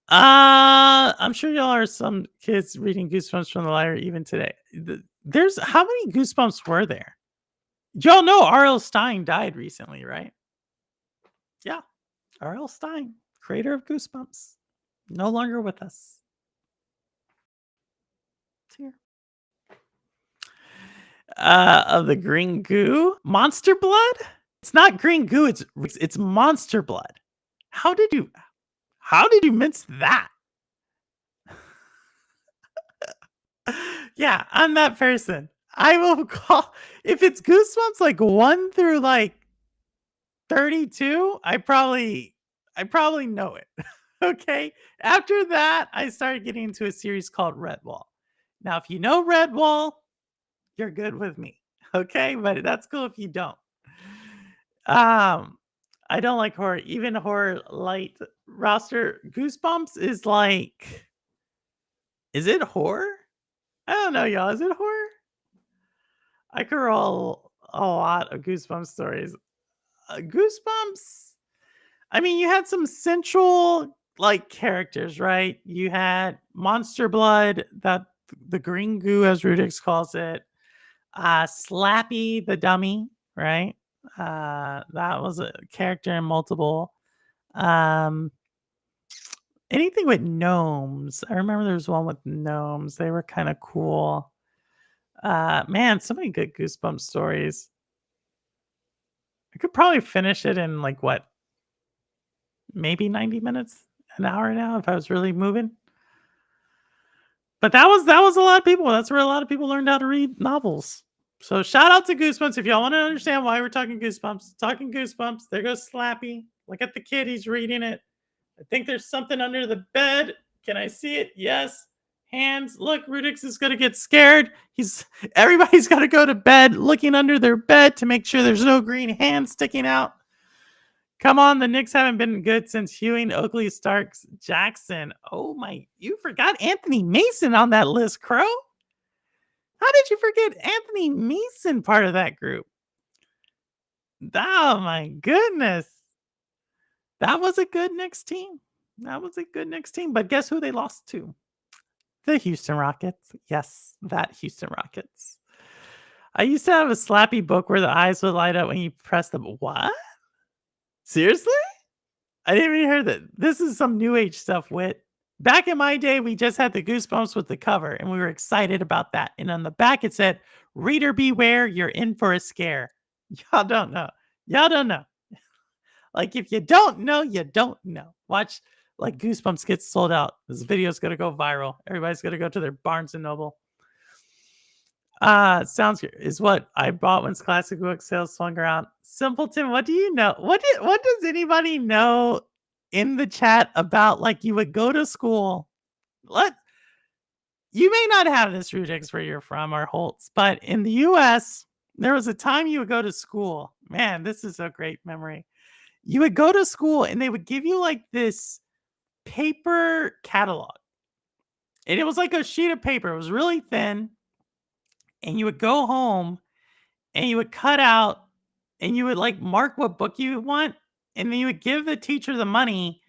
I'm sure y'all are some kids reading Goosebumps from the library even today. There's how many Goosebumps were there? Y'all know R.L. Stine died recently, right? Yeah, R.L. Stine, creator of Goosebumps, no longer with us. It's here. Of the green goo, monster blood. It's not green goo. It's monster blood. How did you mince that? Yeah, I'm that person. I will call if it's Goosebumps like 1 through like 32. I probably know it. Okay. After that, I started getting into a series called Redwall. Now, if you know Redwall, you're good with me. Okay, but that's cool if you don't. I don't like horror, even horror light roster. Goosebumps is like, is it horror? I don't know, y'all. Is it horror? I could roll a lot of Goosebumps stories. Goosebumps. I mean, you had some central like characters, right? You had Monster Blood, that the green goo, as Rudix calls it. Slappy the dummy, right? That was a character in multiple. Anything with gnomes. I remember there was one with gnomes. They were kind of cool. Man, so many good Goosebumps stories. I could probably finish it in like what? Maybe 90 minutes, an hour now if I was really moving. But that was a lot of people. That's where a lot of people learned how to read novels. So shout out to Goosebumps. If y'all want to understand why we're talking Goosebumps, there goes Slappy. Look at the kid. He's reading it. I think there's something under the bed. Can I see it? Yes. Hands. Look, Rudix is going to get scared. Everybody's got to go to bed looking under their bed to make sure there's no green hands sticking out. Come on, the Knicks haven't been good since Ewing, Oakley, Starks, Jackson. Oh my, you forgot Anthony Mason on that list, Crow? How did you forget Anthony Mason part of that group? Oh my goodness. That was a good Knicks team. But guess who they lost to? The Houston Rockets. Yes, that Houston Rockets. I used to have a Slappy book where the eyes would light up when you press them. What? Seriously? I didn't even hear that. This is some new age stuff, Wit. Back in my day, we just had the Goosebumps with the cover, and we were excited about that. And on the back, it said, "Reader beware, you're in for a scare." Y'all don't know. Y'all don't know. Like, if you don't know, you don't know. Watch, like, Goosebumps gets sold out. This video's going to go viral. Everybody's going to go to their Barnes & Noble. Sounds good. Is what I bought when Classic Book Sales swung around. Simpleton, what do you know? What does anybody know in the chat about, like, you would go to school? You may not have this, Rudix, where you're from, or Holtz, but in the US, there was a time you would go to school. Man, this is a great memory. You would go to school and they would give you like this paper catalog. And it was like a sheet of paper. It was really thin. And you would go home and you would cut out and you would like mark what book you want. And then you would give the teacher the money.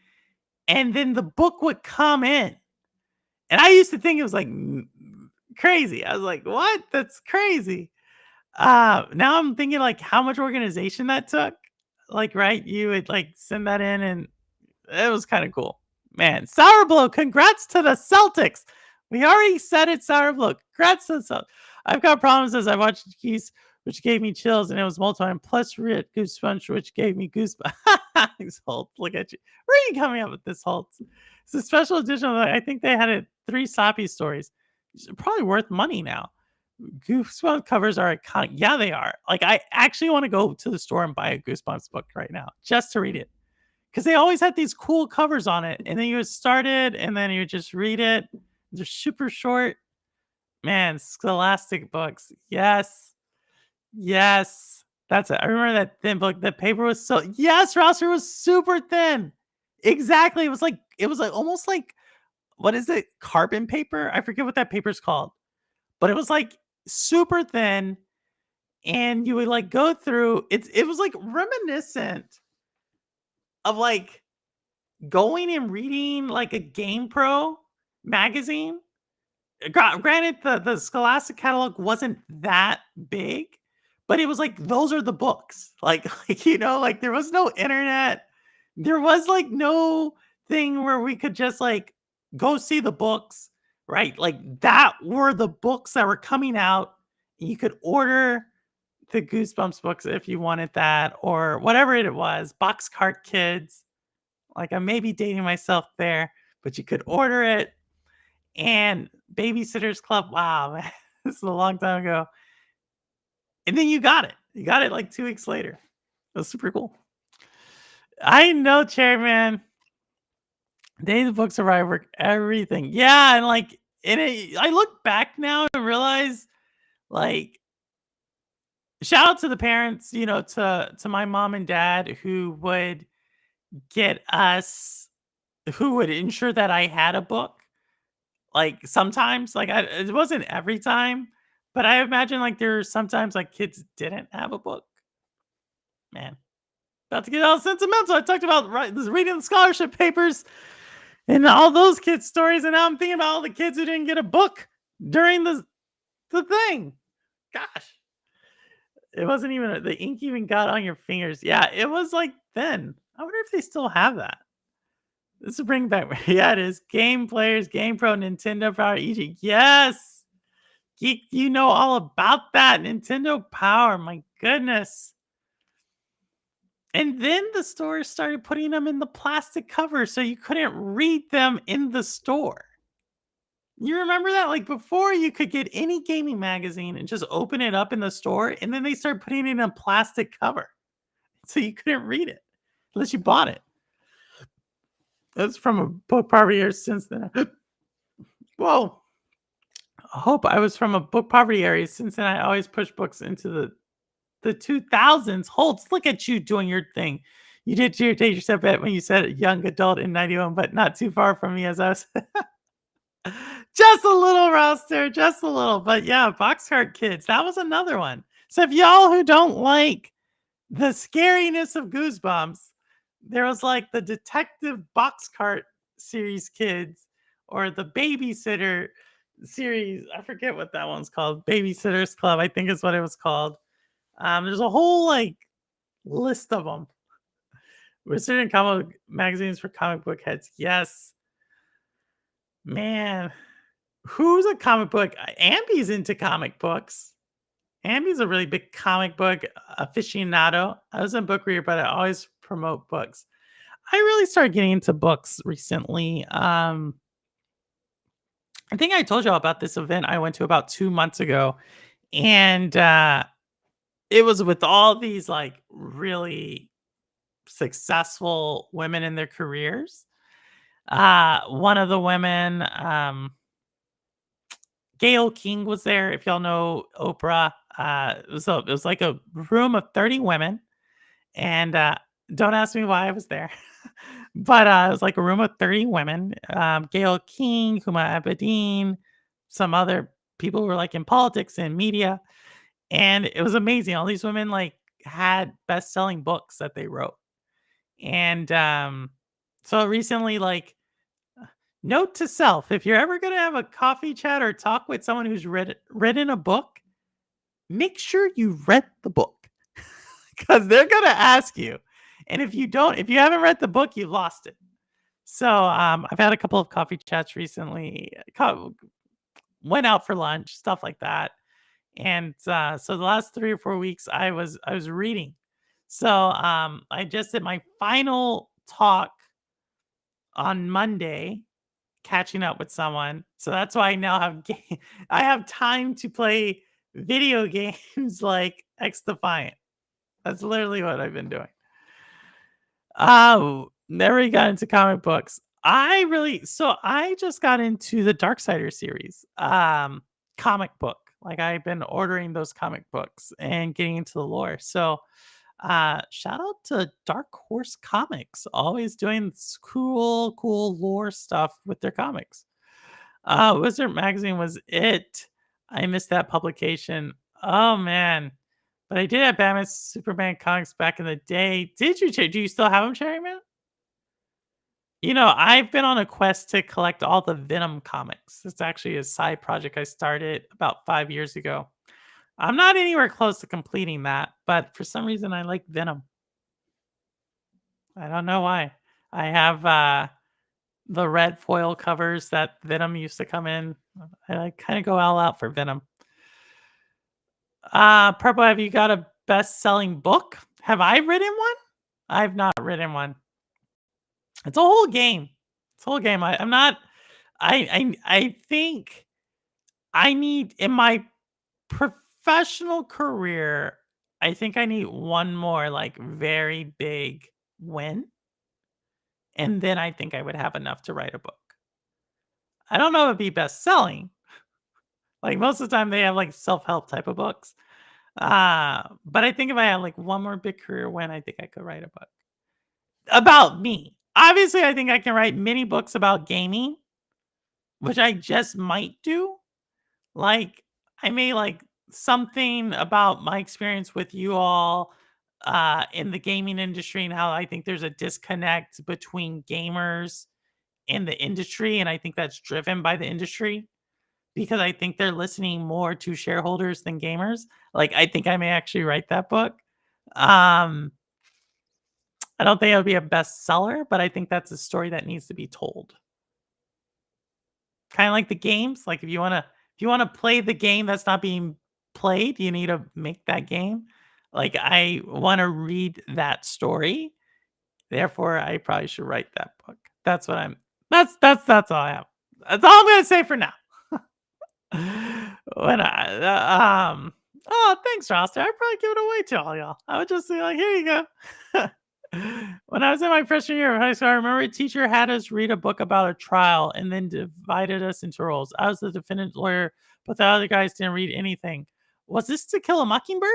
And then the book would come in. And I used to think it was like crazy. I was like, what? That's crazy. Now I'm thinking like how much organization that took. Like, right? You would like send that in and it was kind of cool. Man, Sour Blow, congrats to the Celtics. We already said it, Sour Blow. Congrats to the Celtics. I've got problems as I watched Geese, which gave me chills, and it was multiplying, plus read Goosebumps, which gave me goosebumps. Holt, look at you. Where are you coming up with this, Holt? It's a special edition. I think they had it 3 Soppy stories. It's probably worth money now. Goosebumps covers are iconic. Yeah, they are. Like, I actually want to go to the store and buy a Goosebumps book right now just to read it. Because they always had these cool covers on it. And then you would start it and then you would just read it. They're super short. Man, Scholastic books. Yes. Yes. That's it. I remember that thin book. The paper was so... Yes, Roster was super thin. Exactly. It was like almost like... What is it? Carbon paper? I forget what that paper is called. But it was like super thin. And you would like go through... It was like reminiscent of like going and reading like a GamePro magazine. Granted, the Scholastic catalog wasn't that big, but it was like, those are the books. Like, like there was no internet. There was like no thing where we could just like go see the books, right? Like that were the books that were coming out. You could order the Goosebumps books if you wanted that, or whatever it was. Boxcart Kids. Like, I may be dating myself there, but you could order it. And Babysitter's Club. Wow, man. This is a long time ago. And then you got it. You got it like 2 weeks later. It was super cool. I know, Chairman. Days of Book Survivor, everything. Yeah, and like, I look back now and realize, like, shout out to the parents, to my mom and dad who would who would ensure that I had a book. Like sometimes, like it wasn't every time, but I imagine like there's sometimes like kids didn't have a book. Man, about to get all sentimental. I talked about reading the scholarship papers and all those kids' stories, and now I'm thinking about all the kids who didn't get a book during the thing. Gosh, it wasn't even the ink even got on your fingers. Yeah, it was like thin. I wonder if they still have that. This will bring back, yeah, it is. Game Players, GamePro, Nintendo Power, EG. Yes! Geek, you know all about that. Nintendo Power, my goodness. And then the stores started putting them in the plastic cover so you couldn't read them in the store. You remember that? Like before, you could get any gaming magazine and just open it up in the store, and then they started putting it in a plastic cover. So you couldn't read it unless you bought it. That's from a book poverty area since then. Whoa. I hope I was from a book poverty area since then. I always push books into the 2000s. Holtz, look at you doing your thing. You did take yourself bet when you said young adult in 91, but not too far from me as I was. Just a little, Roster. Just a little. But yeah, Boxcart Kids. That was another one. So if y'all who don't like the scariness of Goosebumps, there was like the Detective Boxcart series kids or the Babysitter series. I forget what that one's called. Babysitter's Club, I think is what it was called. There's a whole like list of them. We're certain comic magazines for comic book heads. Yes, man. Who's a comic book? Ambi's into comic books. Ambi's a really big comic book aficionado. I was a book reader, but I always promote books. I really started getting into books recently. I think I told y'all about this event I went to about 2 months ago, and it was with all these like really successful women in their careers. One of the women, Gail King, was there. If y'all know Oprah, it was like a room of 30 women, and don't ask me why I was there, but it was like a room of 30 women. Gail King, Huma Abedin, some other people who were like in politics and media, and it was amazing. All these women like had best-selling books that they wrote, and so recently, like, note to self: if you're ever gonna have a coffee chat or talk with someone who's written a book, make sure you read the book because they're gonna ask you. And if you haven't read the book, you lost it. So I've had a couple of coffee chats recently. Went out for lunch, stuff like that. And so the last 3 or 4 weeks, I was reading. So I just did my final talk on Monday, catching up with someone. So that's why I now have I have time to play video games like X Defiant. That's literally what I've been doing. Oh, never got into comic books. I just got into the Darksider series, comic book. Like I've been ordering those comic books and getting into the lore. So shout out to Dark Horse Comics, always doing cool lore stuff with their comics. Wizard Magazine was it. I missed that publication. Oh man. But I did have Batman Superman comics back in the day. Did you? Do you still have them, Cherry Man? You know, I've been on a quest to collect all the Venom comics. It's actually a side project I started about 5 years ago. I'm not anywhere close to completing that, but for some reason I like Venom. I don't know why. I have the red foil covers that Venom used to come in. I kind of go all out for Venom. Purple, have you got a best-selling book? Have I written one? I've not written one. It's a whole game. It's a whole game. I'm not. I think I need in my professional career. I think I need one more like very big win, and then I think I would have enough to write a book. I don't know if it'd be best-selling. Like most of the time, they have like self-help type of books. But I think if I had like one more big career win, I think I could write a book about me. Obviously, I think I can write many books about gaming, which I just might do. Like, I may like something about my experience with you all in the gaming industry and how I think there's a disconnect between gamers and the industry. And I think that's driven by the industry because I think they're listening more to shareholders than gamers. Like, I think I may actually write that book. I don't think it would be a bestseller, but I think that's a story that needs to be told. Kind of like the games. Like if you want to play the game that's not being played, you need to make that game. Like I want to read that story. Therefore, I probably should write that book. That's all I have. That's all I'm going to say for now. When oh, thanks, Roster. I'd probably give it away to all y'all. I would just be like, here you go. When I was in my freshman year of high school, I remember a teacher had us read a book about a trial and then divided us into roles. I was the defendant lawyer, but the other guys didn't read anything. Was this To Kill a Mockingbird?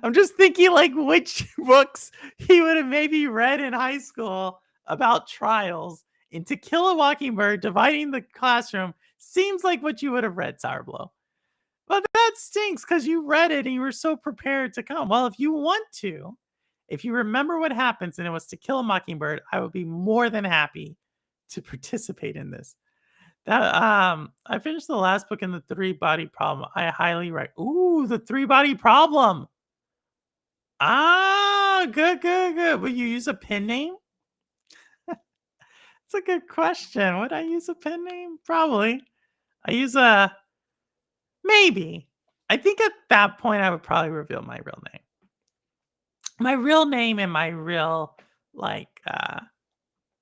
I'm just thinking like which books he would have maybe read in high school about trials. And To Kill a Mockingbird, dividing the classroom seems like what you would have read, Sourbloww. But that stinks because you read it and you were so prepared to come. Well, if you want to, if you remember what happens and it was To Kill a Mockingbird, I would be more than happy to participate in this. I finished the last book in the 3-body problem. I highly Ooh, the 3-body problem. Ah, good, good, good. Will you use a pen name? It's a good question. Would I use a pen name? Probably. I use a maybe. I think at that point I would probably reveal my real name. My real name and my real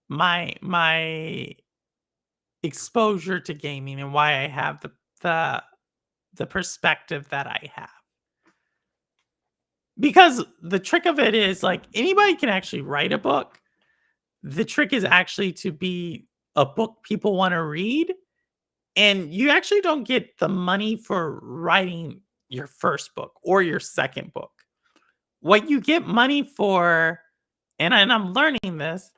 my exposure to gaming and why I have the perspective that I have. Because the trick of it is like anybody can actually write a book. The trick is actually to be a book people want to read. And you actually don't get the money for writing your first book or your second book. What you get money for, and I'm learning this,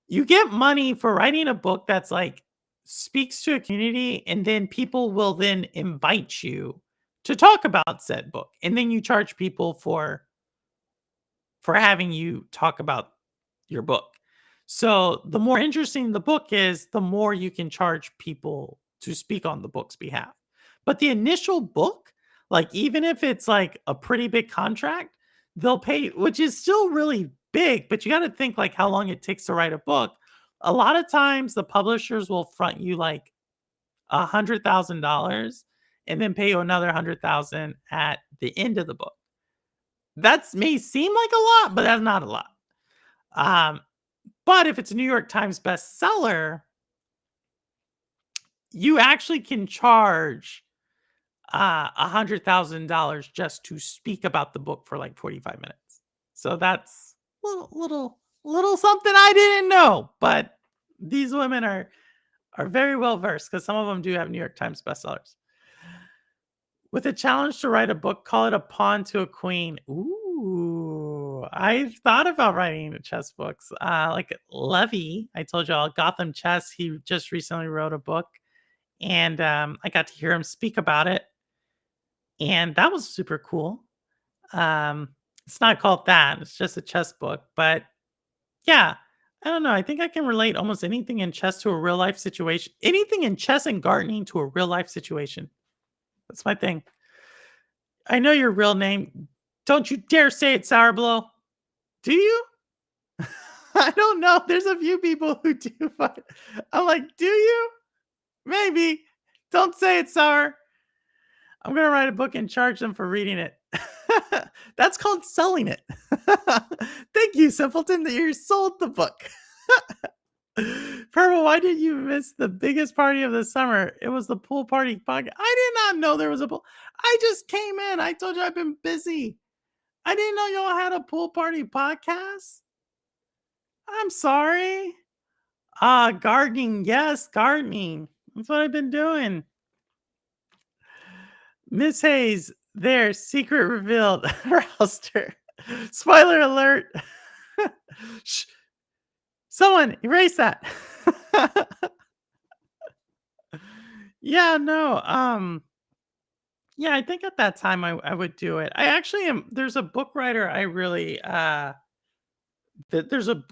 you get money for writing a book that's like speaks to a community, and then people will then invite you to talk about said book. And then you charge people for having you talk about your book. So the more interesting the book is, the more you can charge people to speak on the book's behalf. But the initial book, like even if it's like a pretty big contract, they'll pay, which is still really big, but you got to think like how long it takes to write a book. A lot of times the publishers will front you like $100,000 and then pay you another 100,000 at the end of the book. That may seem like a lot, but that's not a lot. But if it's a New York Times bestseller, you actually can charge $100,000 just to speak about the book for like 45 minutes. So that's little something I didn't know. But these women are very well versed because some of them do have New York Times bestsellers. With a challenge to write a book, call it a pawn to a queen. Ooh, I've thought about writing chess books. Like Levy, I told y'all, Gotham Chess, he just recently wrote a book. And I got to hear him speak about it. And that was super cool. It's not called that. It's just a chess book. But yeah, I don't know. I think I can relate almost anything in chess to a real life situation. Anything in chess and gardening to a real life situation. That's my thing. I know your real name. Don't you dare say it, Sour Do you? I don't know. There's a few people who do. But I'm like, do you? Maybe. Don't say it, Sour. I'm going to write a book and charge them for reading it. That's called selling it. Thank you, Simpleton, that you sold the book. Purple, why did you miss the biggest party of the summer? It was the pool party podcast. I did not know there was a pool. I just came in. I told you I've been busy. I didn't know y'all had a pool party podcast. I'm sorry. Gardening. Yes, gardening. That's what I've been doing. Miss Hayes, there, secret revealed. Rouster. Spoiler alert. Shh. Someone erase that. Yeah, no. Yeah, I think at that time I would do it. I actually am. There's a book writer I really there's a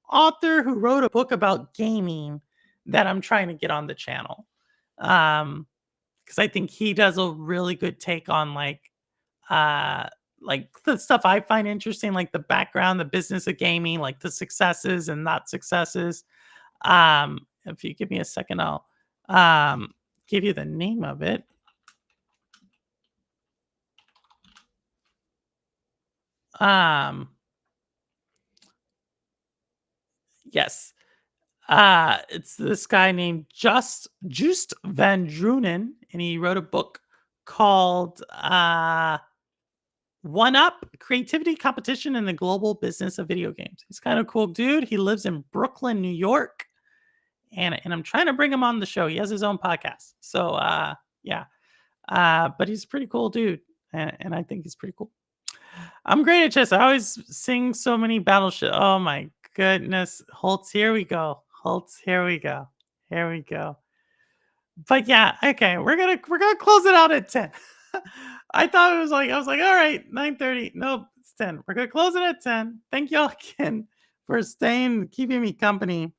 author who wrote a book about gaming that I'm trying to get on the channel. Because I think he does a really good take on like the stuff I find interesting, like the background, the business of gaming, like the successes and not successes. If you give me a second, I'll give you the name of it. Yes. It's this guy named Joost van Drunen, and he wrote a book called One Up: Creativity, Competition, and the Global Business of Video Games. He's kind of a cool dude. He lives in Brooklyn, New York. And I'm trying to bring him on the show. He has his own podcast. So yeah. But he's a pretty cool dude. And I think he's pretty cool. I'm great at chess. I always sing so many battleship. Oh my goodness. Holtz, here we go. Holtz, here we go. Here we go. But yeah, okay. We're gonna close it out at 10. I was like, all right, 9:30. Nope, it's 10. We're gonna close it at 10. Thank y'all again for keeping me company.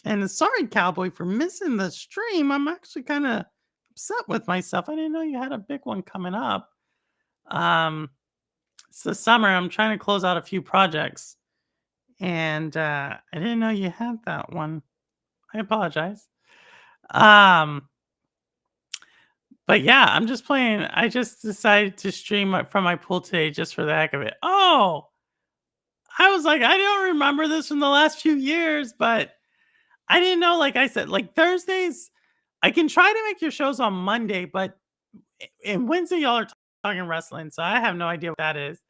And sorry, Cowboy, for missing the stream. I'm actually kind of upset with myself. I didn't know you had a big one coming up. It's the summer. I'm trying to close out a few projects, and I didn't know you had that one. I apologize. Um, but yeah, I'm just playing. I just decided to stream from my pool today just for the heck of it. Oh, I was like, I don't remember this from the last few years, but I didn't know. Like I said, like Thursdays, I can try to make your shows on Monday, but and Wednesday y'all are talking wrestling, so I have no idea what that is.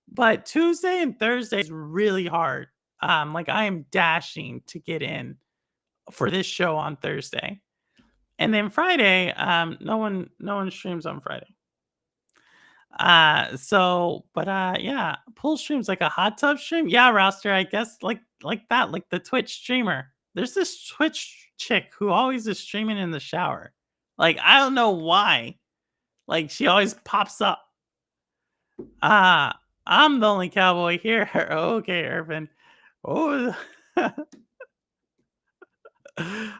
But Tuesday and Thursday is really hard. Like I am dashing to get in for this show on Thursday. And then Friday, no one streams on Friday. Yeah, pool streams like a hot tub stream. Yeah, roster, I guess like that, like the Twitch streamer. There's this Twitch chick who always is streaming in the shower. Like, I don't know why. Like, she always pops up. I'm the only cowboy here. Okay, Irvin. Oh,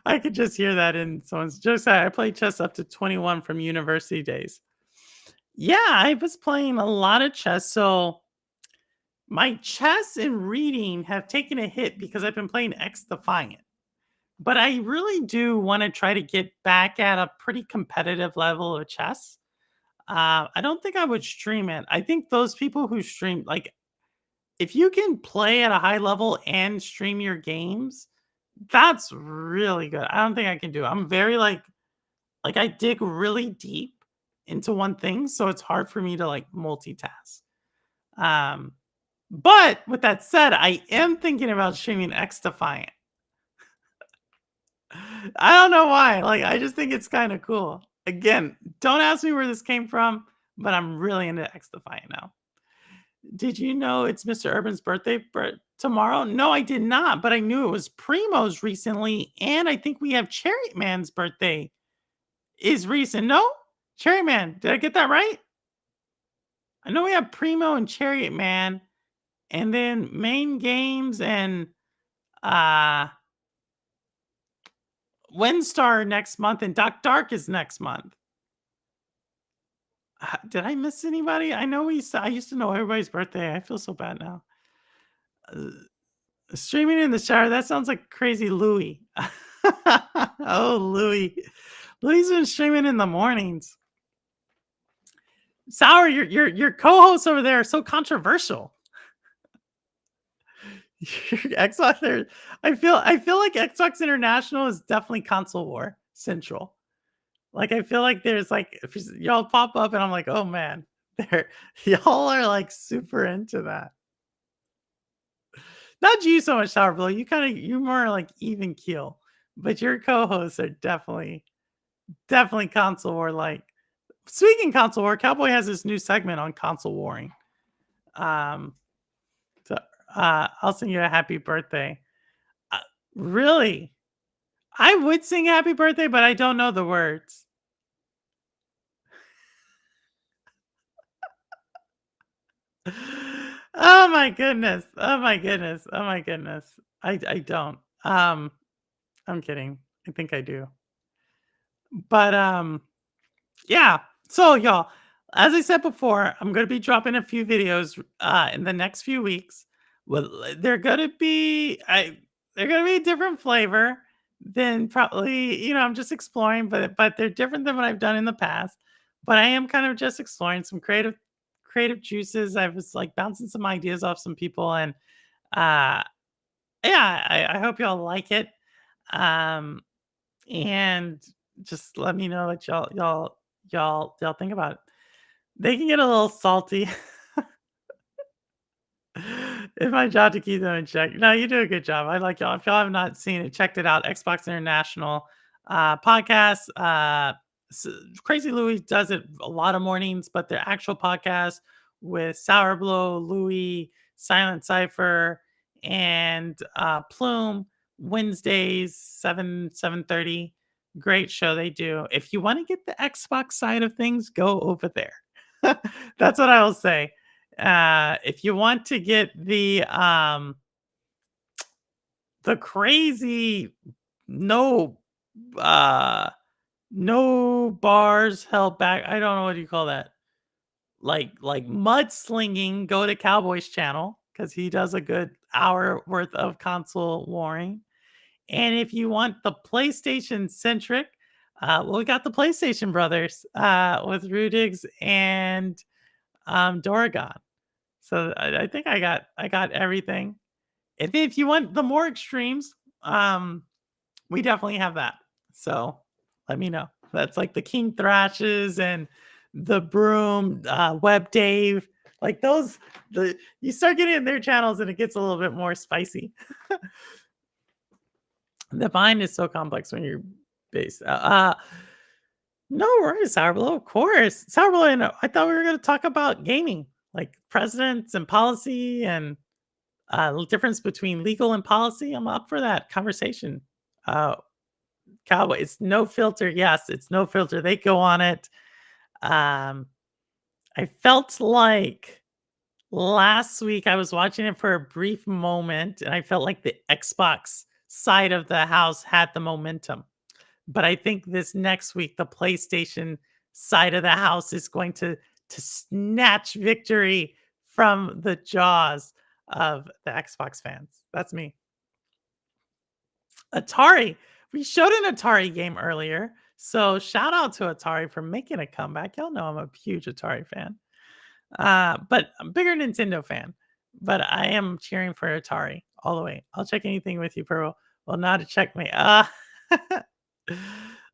I could just hear that in someone's jokes. I played chess up to 21 from university days. Yeah, I was playing a lot of chess. So my chess and reading have taken a hit because I've been playing X Defiant. But I really do want to try to get back at a pretty competitive level of chess. I don't think I would stream it. I think those people who stream, like, if you can play at a high level and stream your games, that's really good. I don't think I can do it. I'm very like I dig really deep into one thing, so it's hard for me to like multitask. But with that said, I am thinking about streaming X Defiant. I don't know why. Like, I just think it's kind of cool. Again, don't ask me where this came from, but I'm really into X Defiant now. Did you know it's Mr. Urban's birthday tomorrow? No, I did not, but I knew it was Primo's recently, and I think we have Cherry Man's birthday is recent. No? Cherry Man, did I get that right? I know we have Primo and Chariot Man, and then Main Games and Windstar next month, and Doc Dark is next month. Did I miss anybody? I know I used to know everybody's birthday. I feel so bad now. Streaming in the shower, that sounds like crazy Louie. Oh, Louie. Louie's been streaming in the mornings. Sour, your co-hosts over there are so controversial. Xbox there. I feel like Xbox International is definitely console war central. Like, I feel like there's like, if y'all pop up and I'm like, oh man, y'all are like super into that. Not you so much, Sour Blow. You're more like even keel, but your co-hosts are definitely console war. Like, speaking console war, Cowboy has this new segment on console warring. I'll sing you a happy birthday. Really? I would sing happy birthday, but I don't know the words. Oh my goodness. Oh my goodness. Oh my goodness. I don't. I'm kidding. I think I do. But yeah. So y'all, as I said before, I'm going to be dropping a few videos in the next few weeks. Well, they're going to be a different flavor than probably, I'm just exploring, but they're different than what I've done in the past. But I am kind of just exploring some creative juices. I was like bouncing some ideas off some people, and I hope y'all like it. And just let me know what y'all think about it. They can get a little salty. It's my job to keep them in check. No, you do a good job. I like y'all. If y'all have not seen it, checked it out. Xbox International podcast. Crazy Louie does it a lot of mornings, but the actual podcast with Sour Blow, Louie, Silent Cypher, and Plume, Wednesdays 7:30. Great show they do. If you want to get the Xbox side of things, go over there. That's what I will say. If you want to get the crazy no uh no bars held back. I don't know what you call that. Like mudslinging, go to Cowboy's channel because he does a good hour worth of console warring. And if you want the PlayStation centric, well, we got the PlayStation brothers with Rudigs and Doragon. So I think I got everything. If you want the more extremes, we definitely have that. So let me know. That's like the King Thrashes and the Broom, Web Dave. Like those, you start getting in their channels and it gets a little bit more spicy. The bind is so complex when you're based. No worries, Sourbelow. Of course, Sourbelow. I thought we were going to talk about gaming, like presidents and policy and the difference between legal and policy. I'm up for that conversation. Cowboy, it's no filter. Yes, it's no filter. They go on it. I felt like last week I was watching it for a brief moment, and I felt like the Xbox side of the house had the momentum. But I think this next week, the PlayStation side of the house is going to snatch victory from the jaws of the Xbox fans. That's me. Atari. We showed an Atari game earlier. So shout out to Atari for making a comeback. Y'all know I'm a huge Atari fan. But I'm a bigger Nintendo fan. But I am cheering for Atari all the way. I'll check anything with you, Pearl. Well, not to check me. Oh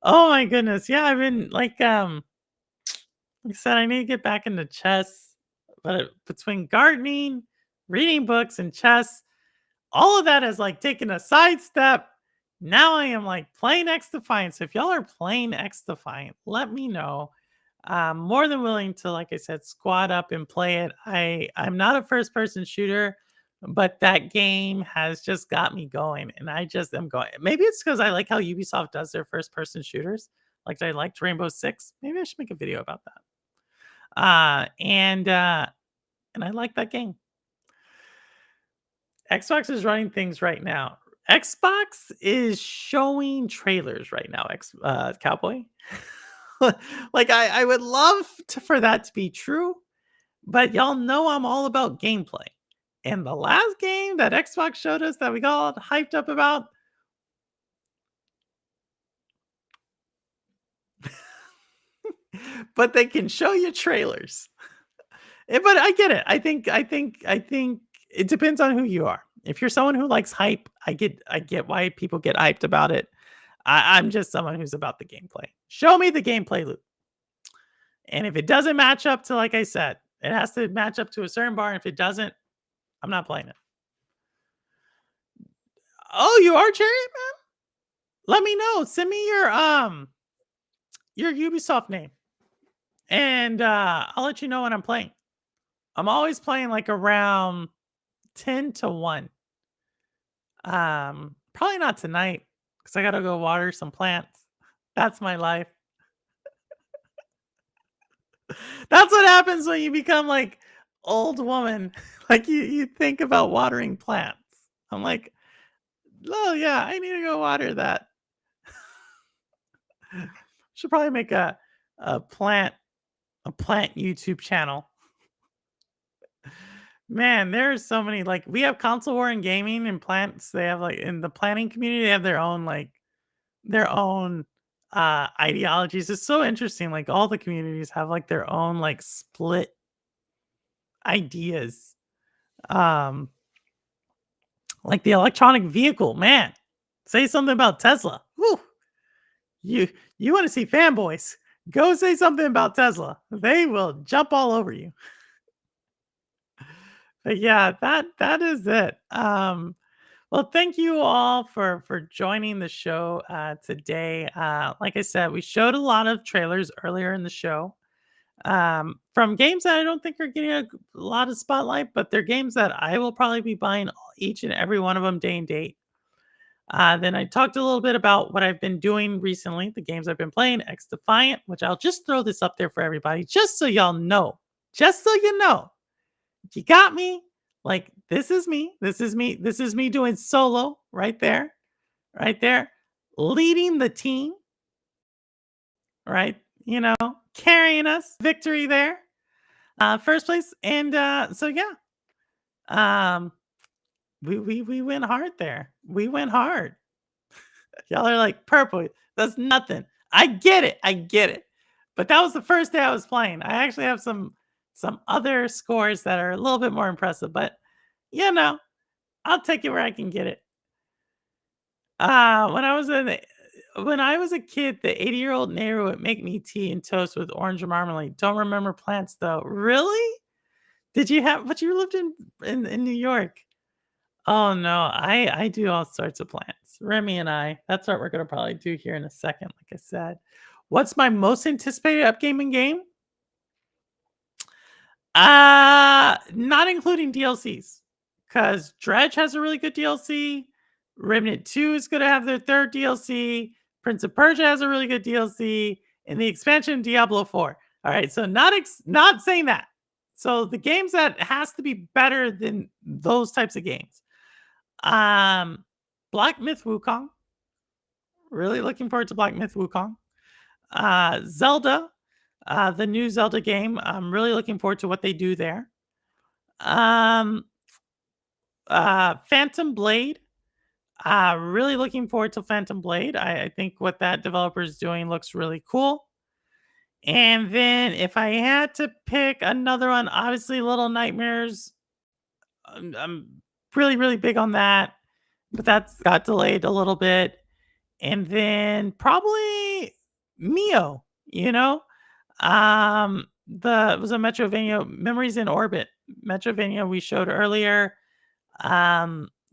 my goodness. Yeah, I've been like I said, I need to get back into chess. But between gardening, reading books, and chess, all of that has like taken a sidestep. Now I am like playing X Defiant. So if y'all are playing X Defiant, let me know. I'm more than willing to, like I said, squad up and play it. I'm not a first person shooter, but that game has just got me going. And I just am going. Maybe it's because I like how Ubisoft does their first person shooters. Like I liked Rainbow Six. Maybe I should make a video about that. And I like that game. Xbox is running things right now. Xbox is showing trailers right now, Cowboy. Like I would love for that to be true, but y'all know I'm all about gameplay. And the last game that Xbox showed us that we got hyped up about, but they can show you trailers. But I get it. I think it depends on who you are. If you're someone who likes hype, I get why people get hyped about it. I'm just someone who's about the gameplay. Show me the gameplay loop. And if it doesn't match up to, like I said, it has to match up to a certain bar. And if it doesn't, I'm not playing it. Oh, you are Chariot Man? Let me know. Send me your Ubisoft name. And I'll let you know when I'm playing. I'm always playing like around 10 to 1. Probably not tonight because I gotta go water some plants. That's my life. That's what happens when you become like old woman. Like you think about watering plants. I'm like, oh yeah, I need to go water that. Should probably make a plant YouTube channel. Man, there are so many, like we have console war and gaming and plants. They have like in the planning community, they have their own ideologies. It's so interesting. Like all the communities have like their own like split ideas. Like the electronic vehicle, man. Say something about Tesla. Woo. You want to see fanboys? Go say something about Tesla. They will jump all over you. But yeah, that is it. Well, thank you all for joining the show today. Like I said, we showed a lot of trailers earlier in the show from games that I don't think are getting a lot of spotlight, but they're games that I will probably be buying each and every one of them day and date. Then I talked a little bit about what I've been doing recently, the games I've been playing, X Defiant, which I'll just throw this up there for everybody, just so y'all know, just so you know. You got me. Like, this is me. This is me. This is me doing solo right there. Right there. leading the team, right? You know, carrying us victory there, first place, and so yeah, um, we went hard there. We went hard. Y'all are like purple. That's nothing. I get it. I get it. But that was the first day I was playing. I actually have some other scores that are a little bit more impressive, but you know, I'll take it where I can get it. When I was a kid, the 80-year-old neighbor would make me tea and toast with orange marmalade. Don't remember plants though. Really? Did you have but you lived in New York? Oh no, I do all sorts of plants. Remy and I, that's what we're gonna probably do here in a second, like I said. What's my most anticipated upcoming game? Not including DLCs. Because Dredge has a really good DLC. Remnant 2 is gonna have their third DLC. Prince of Persia has a really good DLC, and the expansion Diablo 4. All right, so not saying that. So the games that has to be better than those types of games. Black Myth Wukong. Really looking forward to Black Myth Wukong. Zelda, the new Zelda game. I'm really looking forward to what they do there. Phantom Blade. Really looking forward to Phantom Blade. I think what that developer is doing looks really cool. And then if I had to pick another one, obviously Little Nightmares. I'm really, really big on that, but that's got delayed a little bit. And then probably Mio, you know? It was a Metrovania Memories in Orbit. Metrovania we showed earlier.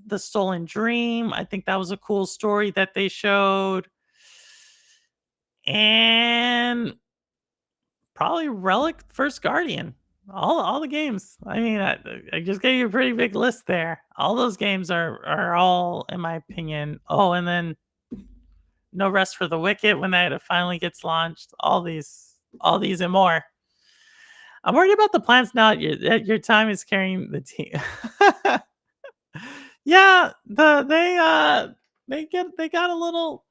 The Stolen Dream. I think that was a cool story that they showed. And probably Relic First Guardian. All the games. I mean, I just gave you a pretty big list there. All those games are all, in my opinion. Oh, and then No Rest for the Wicked when that finally gets launched. All these and more. I'm worried about the plants now. Your time is carrying the team. Yeah, they got a little.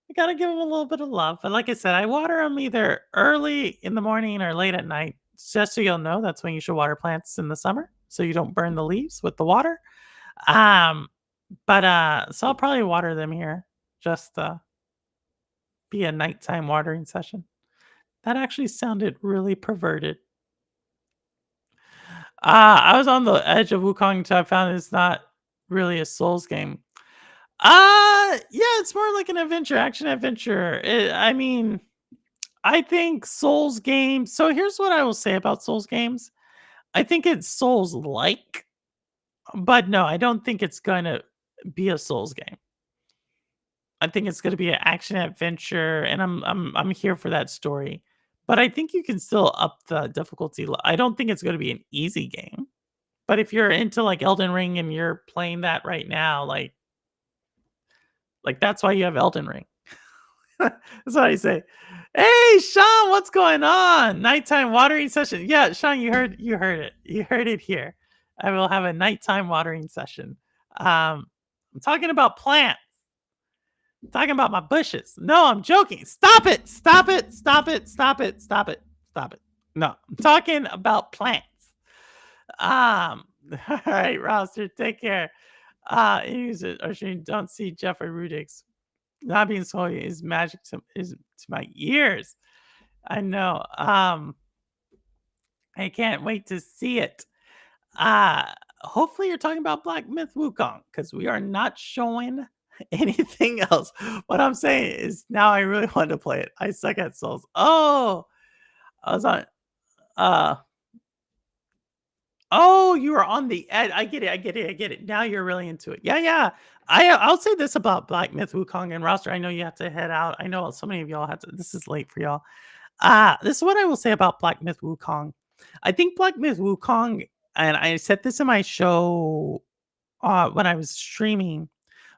I gotta give them a little bit of love. But like I said, I water them either early in the morning or late at night. Just so you'll know, that's when you should water plants in the summer, so you don't burn the leaves with the water. But so I'll probably water them here. Just be a nighttime watering session. That actually sounded really perverted. I was on the edge of Wukong until I found it's not really a Souls game. Yeah, it's more like an adventure, action adventure. I mean, I think Souls games. So here's what I will say about Souls games. I think it's Souls like, but no, I don't think it's gonna be a Souls game. I think it's gonna be an action adventure, and I'm here for that story. But I think you can still up the difficulty. I don't think it's gonna be an easy game. But if you're into like Elden Ring and you're playing that right now, like that's why you have Elden Ring. That's what I say. Hey, Sean, what's going on? Nighttime watering session. Yeah, Sean, you heard it. You heard it here. I will have a nighttime watering session. I'm talking about plants. I'm talking about my bushes. No, I'm joking. Stop it. Stop it. Stop it. Stop it. Stop it. Stop it. No, I'm talking about plants. All right, Roster, take care. Use it, or you don't see Jeffrey Rudix. Not being sorry is magic to my ears. I know. I can't wait to see it. Hopefully you're talking about Black Myth Wukong, because we are not showing anything else. What I'm saying is now I really want to play it. I suck at Souls. Oh, I was on oh, you were on the edge. I get it. Now you're really into it. Yeah. I'll say this about Black Myth Wukong and Roster. I know you have to head out. I know so many of y'all have to. This is late for y'all. This is what I will say about Black Myth Wukong. I think Black Myth Wukong, and I said this in my show when I was streaming.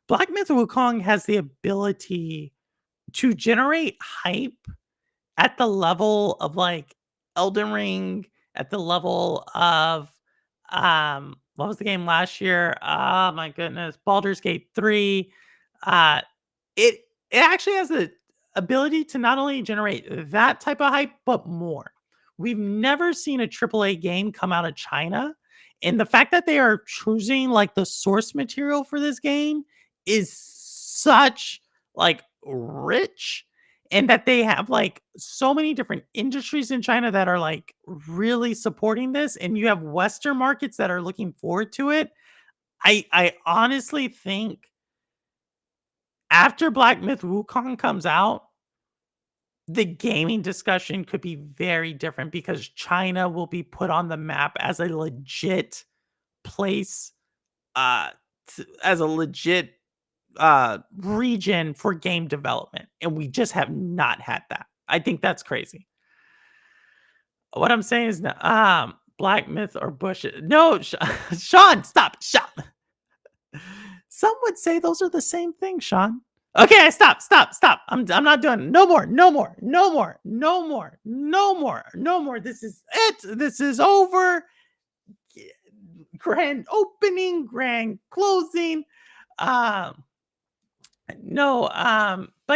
Black Myth Wukong has the ability to generate hype at the level of like Elden Ring, at the level of what was the game last year? Oh my goodness, Baldur's Gate 3. It it actually has the ability to not only generate that type of hype, but more. We've never seen a AAA game come out of China, and the fact that they are choosing like the source material for this game is such like rich, and that they have like so many different industries in China that are like really supporting this, and you have Western markets that are looking forward to it. I honestly think after Black Myth Wukong comes out, the gaming discussion could be very different because China will be put on the map as a legit place, uh, as a legit region for game development, and we just have not had that. I think that's crazy. What I'm saying is, Black Myth or Bush. No, Sean, stop, Sean. Some would say those are the same thing, Sean. Okay, stop. I'm not doing it. No more. This is it. This is over. Grand opening, grand closing. But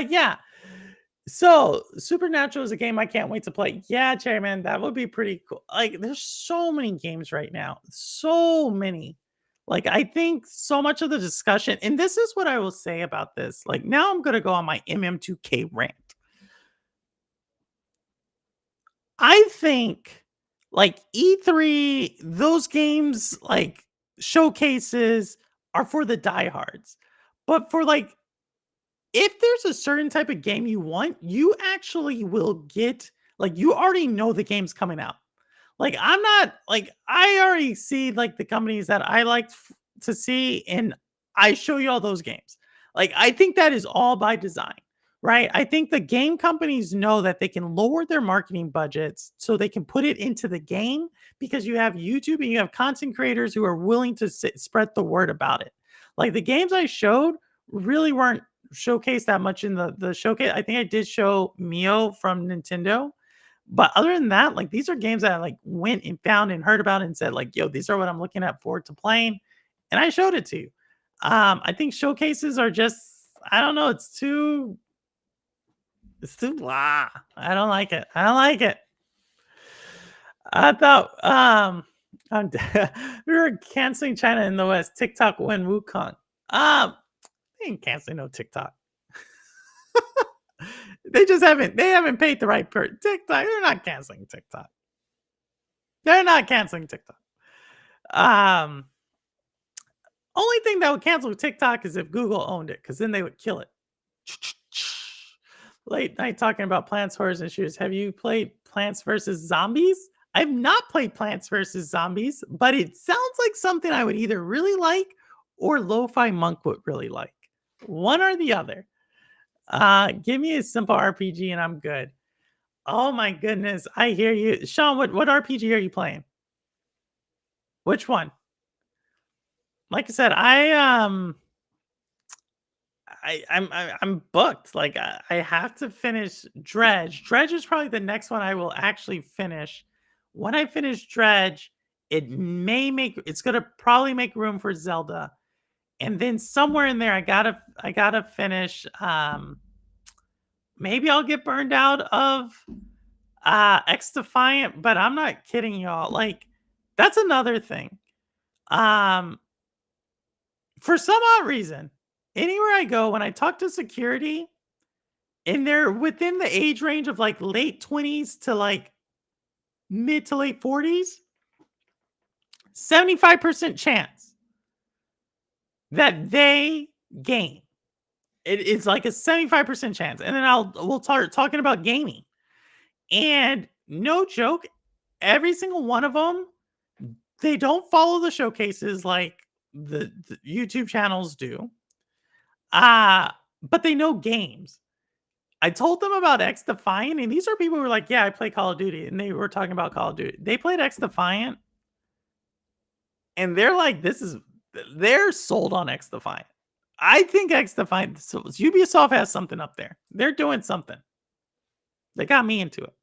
yeah. So Supernatural is a game I can't wait to play. Yeah, Chairman, that would be pretty cool. Like, there's so many games right now. So many. Like, I think so much of the discussion, and this is what I will say about this. Like, now I'm going to go on my MM2K rant. I think, like, E3, those games, like, showcases are for the diehards. But for, like, if there's a certain type of game you want, you actually will get, like, you already know the game's coming out. Like, I'm not like, I already see like the companies that I like to see, and I show you all those games. Like, I think that is all by design, right? I think the game companies know that they can lower their marketing budgets so they can put it into the game, because you have YouTube and you have content creators who are willing to spread the word about it. Like, the games I showed really weren't showcased that much in the showcase. I think I did show Mio from Nintendo. But other than that, like, these are games that I like went and found and heard about and said, like, yo, these are what I'm looking at forward to playing. And I showed it to you. I think showcases are just, I don't know, it's too blah. I don't like it. I thought we were canceling China in the West. TikTok when Wukong. They ain't canceling no TikTok. They haven't paid the right per TikTok. They're not canceling TikTok. Only thing that would cancel TikTok is if Google owned it, because then they would kill it. Late night talking about Plants, Horrors, and Shooters. Have you played Plants vs. Zombies? I've not played Plants vs. Zombies, but it sounds like something I would either really like or Lo-Fi Monk would really like. One or the other. Give me a simple RPG and I'm good. Oh my goodness, I hear you. Sean, what RPG are you playing? Which one? Like I said, I'm booked. Like, I have to finish Dredge. Dredge is probably the next one I will actually finish. When I finish Dredge, it's gonna probably make room for Zelda. And then somewhere in there, I gotta finish. Maybe I'll get burned out of X Defiant, but I'm not kidding y'all. Like, that's another thing. For some odd reason, anywhere I go, when I talk to security, and they're within the age range of like late 20s to like mid to late 40s, 75% chance that they game. It's like a 75% chance. And then we'll start talking about gaming. And no joke, every single one of them, they don't follow the showcases like the YouTube channels do. But they know games. I told them about X Defiant, and these are people who were like, yeah, I play Call of Duty. And they were talking about Call of Duty. They played X Defiant. And they're like, they're sold on X Defiant. I think X Defiant, so Ubisoft has something up there. They're doing something. They got me into it.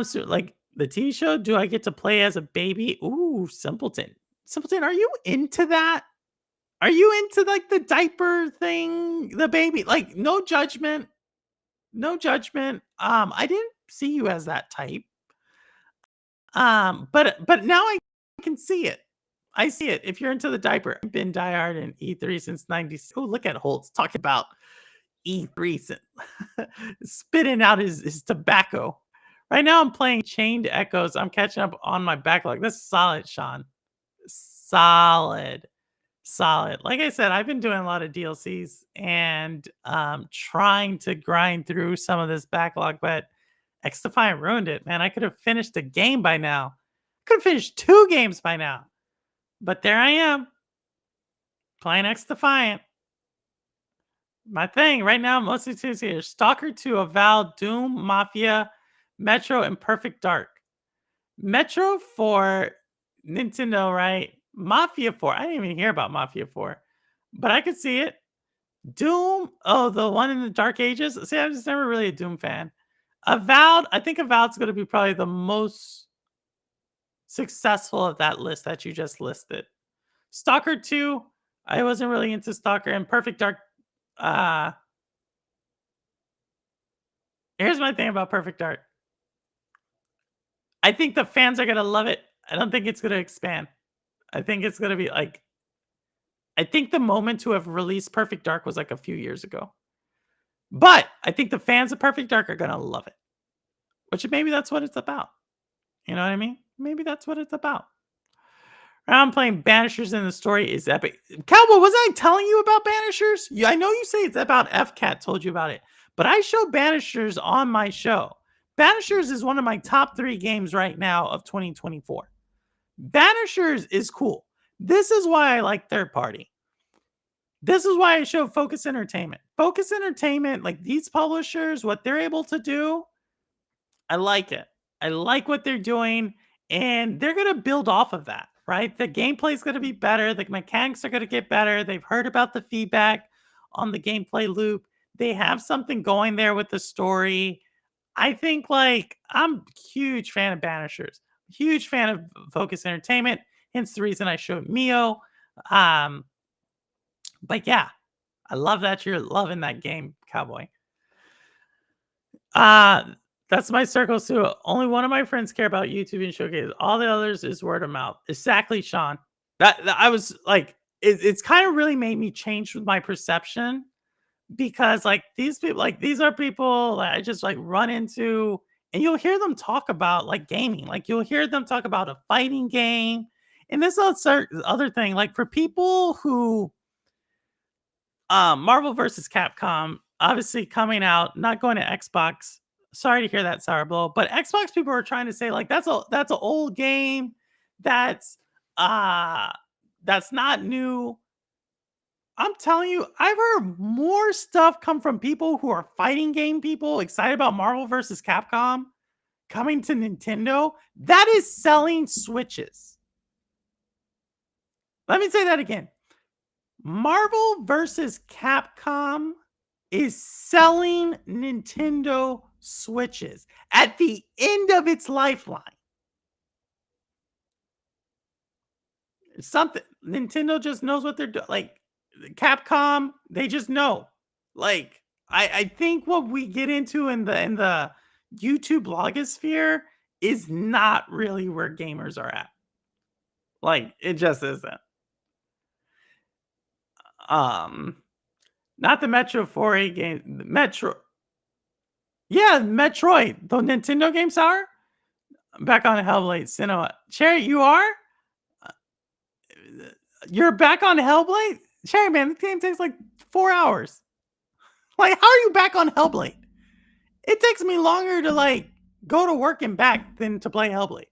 So like the TV show, do I get to play as a baby? Ooh, Simpleton. Simpleton, are you into that? Are you into like the diaper thing, the baby? Like, no judgment, no judgment. I didn't see you as that type. But now I can see it. I see it. If you're into the diaper, I've been diehard in E3 since 90. Oh, look at Holtz talking about E3 spitting out his tobacco. Right now, I'm playing Chained Echoes. I'm catching up on my backlog. That's solid, Sean. Solid, solid. Like I said, I've been doing a lot of DLCs and trying to grind through some of this backlog, but X Defiant ruined it, man. I could have finished a game by now. Could have finished 2 games by now. But there I am, playing X Defiant. My thing right now, mostly 2 here. Stalker 2, Avowed, Doom, Mafia, Metro, and Perfect Dark. Metro for Nintendo, right? Mafia 4. I didn't even hear about Mafia 4. But I could see it. Doom. Oh, the one in the Dark Ages. See, I'm just never really a Doom fan. Avowed. I think Avowed's going to be probably the most successful of that list that you just listed. Stalker 2. I wasn't really into Stalker. And Perfect Dark. Here's my thing about Perfect Dark. I think the fans are gonna love it. I don't think it's gonna expand. I think it's gonna be like. I think the moment to have released Perfect Dark was like a few years ago. But I think the fans of Perfect Dark are gonna love it. Which maybe that's what it's about. You know what I mean? Maybe that's what it's about. Right, I'm playing Banishers and the story is epic. Cowboy, wasn't I telling you about Banishers? Yeah, I know you say it's about FCAT told you about it. But I show Banishers on my show. Banishers is one of my top 3 games right now of 2024. Banishers is cool. This is why I like third party. This is why I show Focus Entertainment. Focus Entertainment, like these publishers, what they're able to do, I like it. I like what they're doing, and they're going to build off of that, right? The gameplay is going to be better. The mechanics are going to get better. They've heard about the feedback on the gameplay loop. They have something going there with the story. I think, like, I'm a huge fan of Banishers. Huge fan of Focus Entertainment. Hence the reason I showed Mio. But yeah, I love that you're loving that game, Cowboy. That's my circles too. Only one of my friends care about YouTube and Showcase. All the others is word of mouth. Exactly, Sean. That I was like, it's kind of really made me change my perception. Because like these people, like these are people that I just like run into, and you'll hear them talk about like gaming. Like you'll hear them talk about a fighting game. And this other thing, like for people who Marvel versus Capcom, obviously coming out, not going to Xbox. Sorry to hear that, Sour Blow. But Xbox people are trying to say, like, that's an old game. That's not new. I'm telling you, I've heard more stuff come from people who are fighting game people excited about Marvel versus Capcom coming to Nintendo. That is selling Switches. Let me say that again. Marvel versus Capcom is selling Nintendo Switches at the end of its lifeline. Something Nintendo just knows what they're doing. Like, Capcom, they just know. Like, I think what we get into in the YouTube blogosphere is not really where gamers are at. Like, it just isn't. Not the Metro 4A game. Metro. Yeah, Metroid. The Nintendo game, Sour? I'm back on Hellblade. Cinema. Cherry, you are? You're back on Hellblade? Cherry, man, the game takes like 4 hours. Like, how are you back on Hellblade? It takes me longer to like go to work and back than to play Hellblade.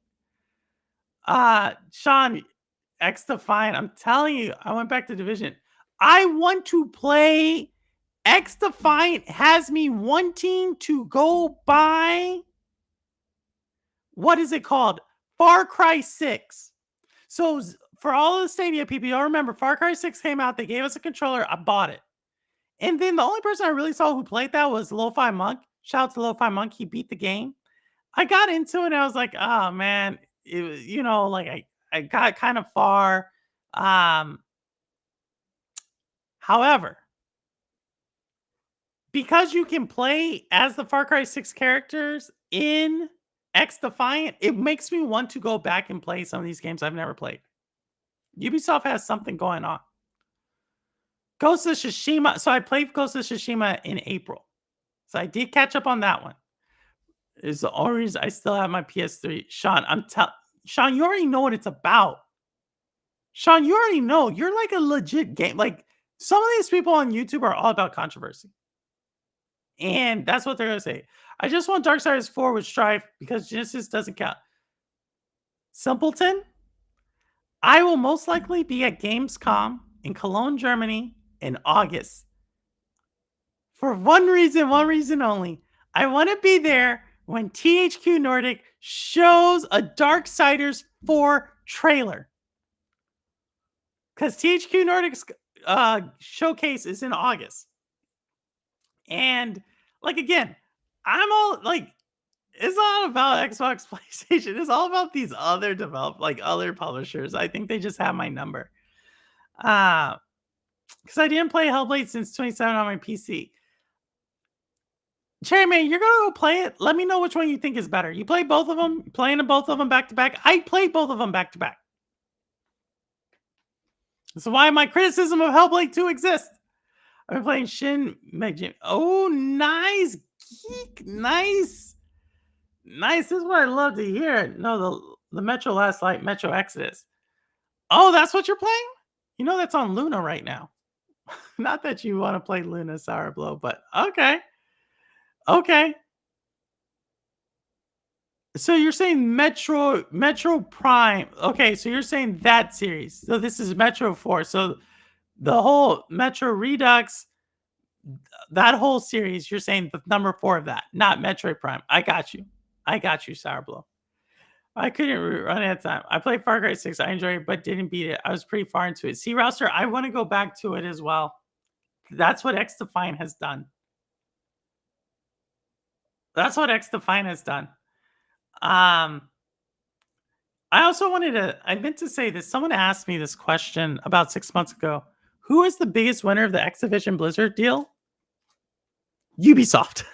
Sean, X Defiant, I'm telling you, I went back to Division. I want to play. X Defiant has me wanting to go buy. What is it called? Far Cry 6. So for all of the Stadia people, y'all remember Far Cry 6 came out. They gave us a controller. I bought it. And then the only person I really saw who played that was Lo-Fi Monk. Shout out to Lo-Fi Monk. He beat the game. I got into it and I was like, oh man, it was, like I got kind of far. However, because you can play as the Far Cry 6 characters in X Defiant, it makes me want to go back and play some of these games I've never played. Ubisoft has something going on. Ghost of Tsushima. So I played Ghost of Tsushima in April. So I did catch up on that one. Is the only reason I still have my PS3. Sean, Sean, you already know what it's about. Sean, you already know. You're like a legit game. Like, some of these people on YouTube are all about controversy. And that's what they're going to say. I just want Darksiders 4 with Strife because Genesis doesn't count. Simpleton, I will most likely be at Gamescom in Cologne, Germany in August. For one reason only. I want to be there when THQ Nordic shows a Darksiders 4 trailer. Because THQ Nordic's showcase is in August. And, like, again, I'm all, like, it's not about Xbox, PlayStation. It's all about these other other publishers. I think they just have my number. Because I didn't play Hellblade since 27 on my PC. Cherryman, you're going to go play it. Let me know which one you think is better. You play both of them? You playing both of them back to back? I played both of them back to back. That's why my criticism of Hellblade 2 exists. I've been playing Shin Megami. Oh, nice. Geek. Nice. Nice. This is what I love to hear. No, the Metro Last Light, Metro Exodus. Oh, that's what you're playing? You know that's on Luna right now. Not that you want to play Luna Sour Blow, but okay. Okay. So you're saying Metro Prime. Okay, so you're saying that series. So this is Metro 4. So the whole Metro Redux, that whole series, you're saying the number 4 of that, not Metroid Prime. I got you. Sour Blow. I couldn't run out of time. I played Far Cry 6. I enjoyed it, but didn't beat it. I was pretty far into it. See, Rouster, I want to go back to it as well. That's what X Defiant has done. I meant to say this. Someone asked me this question about 6 months ago. Who is the biggest winner of the Activision Blizzard deal? Ubisoft.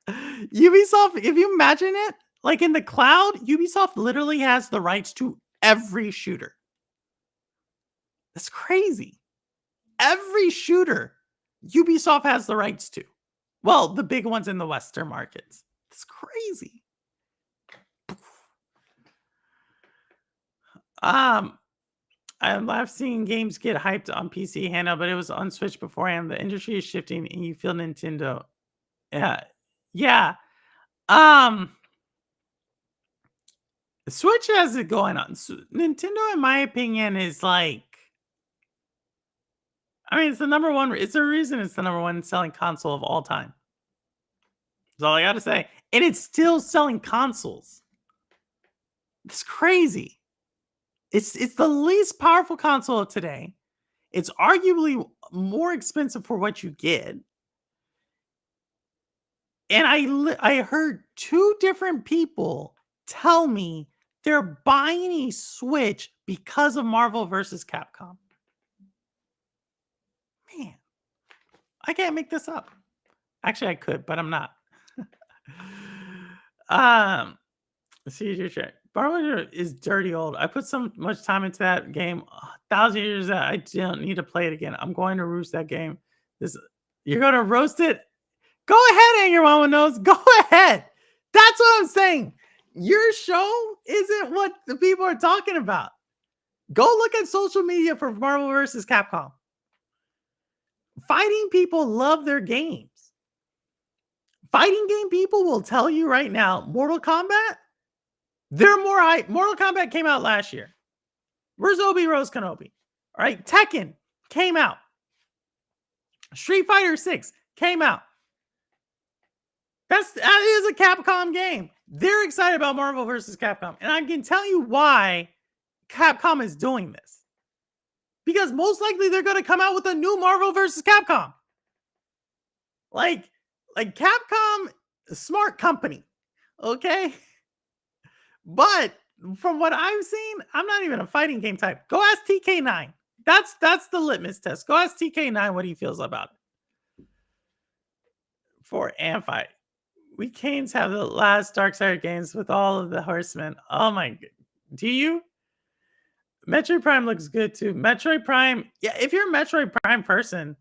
Ubisoft, if you imagine it, like in the cloud, Ubisoft literally has the rights to every shooter. That's crazy. Every shooter Ubisoft has the rights to. Well, the big ones in the Western markets. It's crazy. I've seen games get hyped on PC handheld, but it was on Switch beforehand. The industry is shifting, and you feel Nintendo. Yeah. Switch has it going on. Nintendo, in my opinion, is like, I mean, it's the number one. It's the reason it's the number one selling console of all time. That's all I got to say. And it's still selling consoles. It's crazy. It's the least powerful console of today. It's arguably more expensive for what you get. And I heard 2 different people tell me they're buying a Switch because of Marvel vs. Capcom. Man, I can't make this up. Actually, I could, but I'm not. See your check. Marvel is dirty old. I put so much time into that game. 1,000 years that I don't need to play it again. I'm going to roast that game. You're going to roast it? Go ahead, Anger Mama Knows. Go ahead. That's what I'm saying. Your show isn't what the people are talking about. Go look at social media for Marvel vs. Capcom. Fighting people love their games. Fighting game people will tell you right now, Mortal Kombat, they're more hype. Mortal Kombat came out last year. Where's Obi Rose Kenobi? All right, Tekken came out. Street Fighter 6 came out. That is a Capcom game. They're excited about Marvel vs. Capcom. And I can tell you why Capcom is doing this. Because most likely they're going to come out with a new Marvel vs. Capcom. Like Capcom, a smart company. Okay? But from what I've seen, I'm not even a fighting game type. Go ask TK9. That's the litmus test. Go ask TK9 what he feels about it. For Amphi. We Canes have the last Darksiders games with all of the horsemen. Oh my god. Do you? Metroid Prime looks good too. Metroid Prime, yeah, if you're a Metroid Prime person,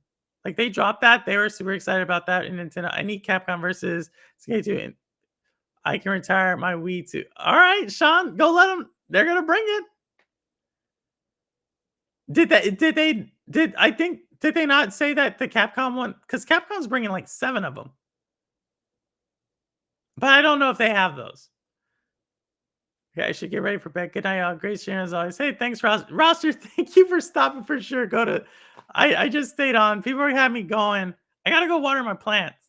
like they dropped that, they were super excited about that in Nintendo. I need Capcom versus SK2, and I can retire my Wii too. All right, Sean, go let them. They're gonna bring it. Did they not say that the Capcom one? Because Capcom's bringing like 7 of them, but I don't know if they have those. Okay, I should get ready for bed. Good night, y'all. Great sharing as always. Hey, thanks, Roster. Thank you for stopping for sure. Go to. I just stayed on. People are having me going. I gotta go water my plants.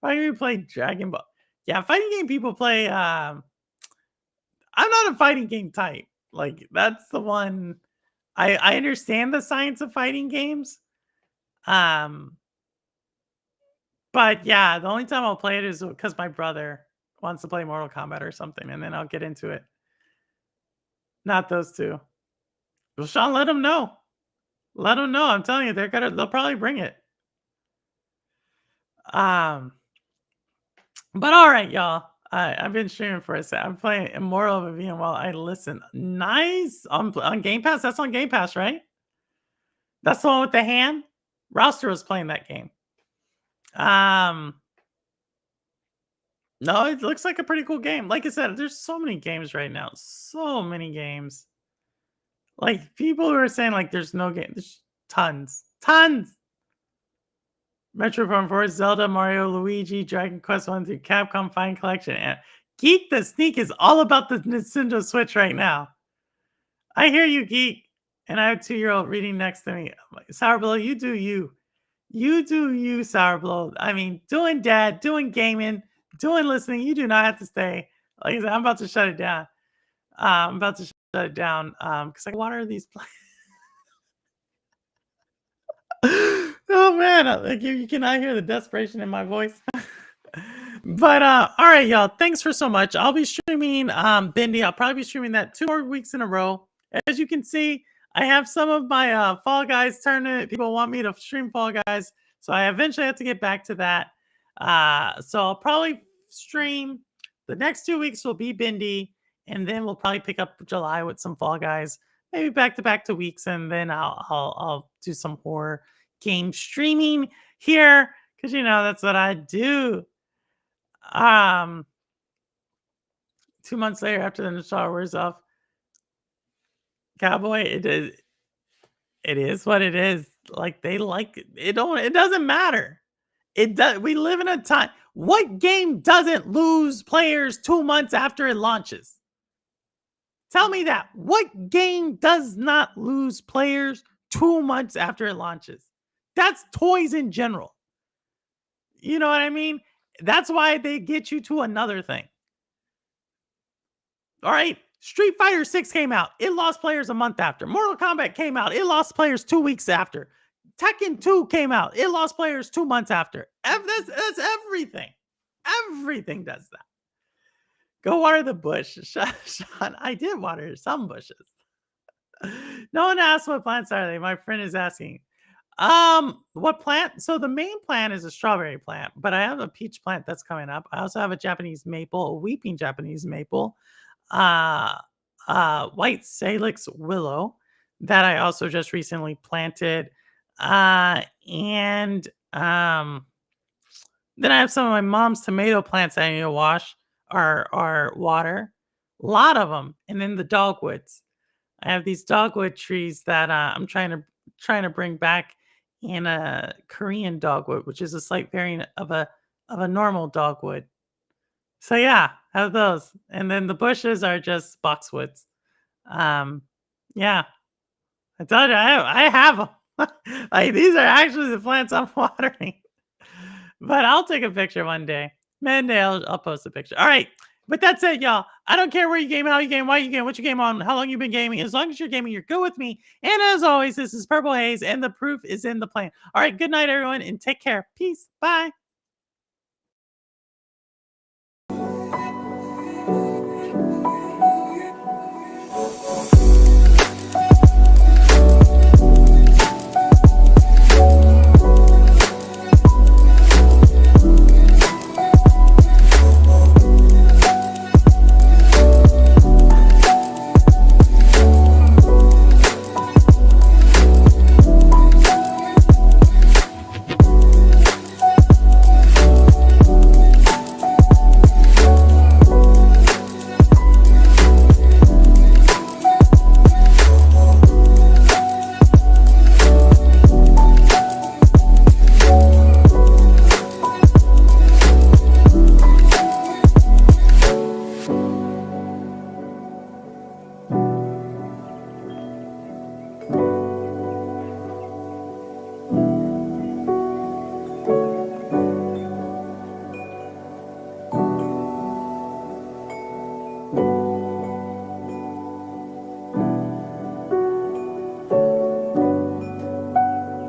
Why do you play Dragon Ball? Yeah, fighting game people play. I'm not a fighting game type. Like that's the one. I understand the science of fighting games. But yeah, the only time I'll play it is because my brother wants to play Mortal Kombat or something, and then I'll get into it. Not those two. Well, Sean, let them know. Let them know. I'm telling you, they'll probably bring it. But all right, y'all. I've been streaming for a sec. I'm playing Immortal Oblivion while I listen. Nice on Game Pass. That's on Game Pass, right? That's the one with the hand. Roster was playing that game. No, it looks like a pretty cool game. Like I said, there's so many games right now. So many games. Like people who are saying like there's no game. There's tons. Metroid Prime 4, Zelda, Mario, Luigi, Dragon Quest 1 through Capcom Fine Collection. And Geek the Sneak is all about the Nintendo Switch right now. I hear you, Geek. And I have a 2-year-old reading next to me. I'm like, Sourblow, you do you. You do you, Sourblow. I mean, doing dad, doing gaming, doing listening. You do not have to stay. Like I said, I'm about to shut it down. Because I water these plants. Oh man, like you cannot hear the desperation in my voice. But all right, y'all. Thanks for so much. I'll be streaming Bendy. I'll probably be streaming that 2 more weeks in a row. As you can see, I have some of my Fall Guys tournament. People want me to stream Fall Guys, so I eventually have to get back to that. So I'll probably stream the next 2 weeks will be Bendy, and then we'll probably pick up July with some Fall Guys, maybe back to back to weeks, and then I'll do some horror game streaming here because that's what I do. 2 months later, after the nostalgia wears off, Cowboy, it is what it is. Like they like it. It doesn't matter. We live in a time. What game doesn't lose players 2 months after it launches? Tell me that. What game does not lose players 2 months after it launches? That's toys in general. You know what I mean? That's why they get you to another thing. All right. Street Fighter 6 came out. It lost players a month after. Mortal Kombat came out. It lost players 2 weeks after. Tekken 2 came out. It lost players 2 months after. That's everything. Everything does that. Go water the bush. Sean, I did water some bushes. No one asked what plants are they. My friend is asking. What plant? So the main plant is a strawberry plant, but I have a peach plant that's coming up. I also have a Japanese maple, a weeping Japanese maple, white salix willow that I also just recently planted. And then I have some of my mom's tomato plants that I need to wash or water. A lot of them. And then the dogwoods. I have these dogwood trees that I'm trying to bring back in a Korean dogwood, which is a slight variant of a normal dogwood. So yeah, I have those. And then the bushes are just boxwoods. Yeah. I told you I have them. Like these are actually the plants I'm watering. But I'll take a picture one day. Monday I'll post a picture. All right. But that's it, y'all. I don't care where you game, how you game, why you game, what you game on, how long you've been gaming. As long as you're gaming, you're good with me. And as always, this is Purple Haze, and the proof is in the plan. All right, good night, everyone, and take care. Peace. Bye.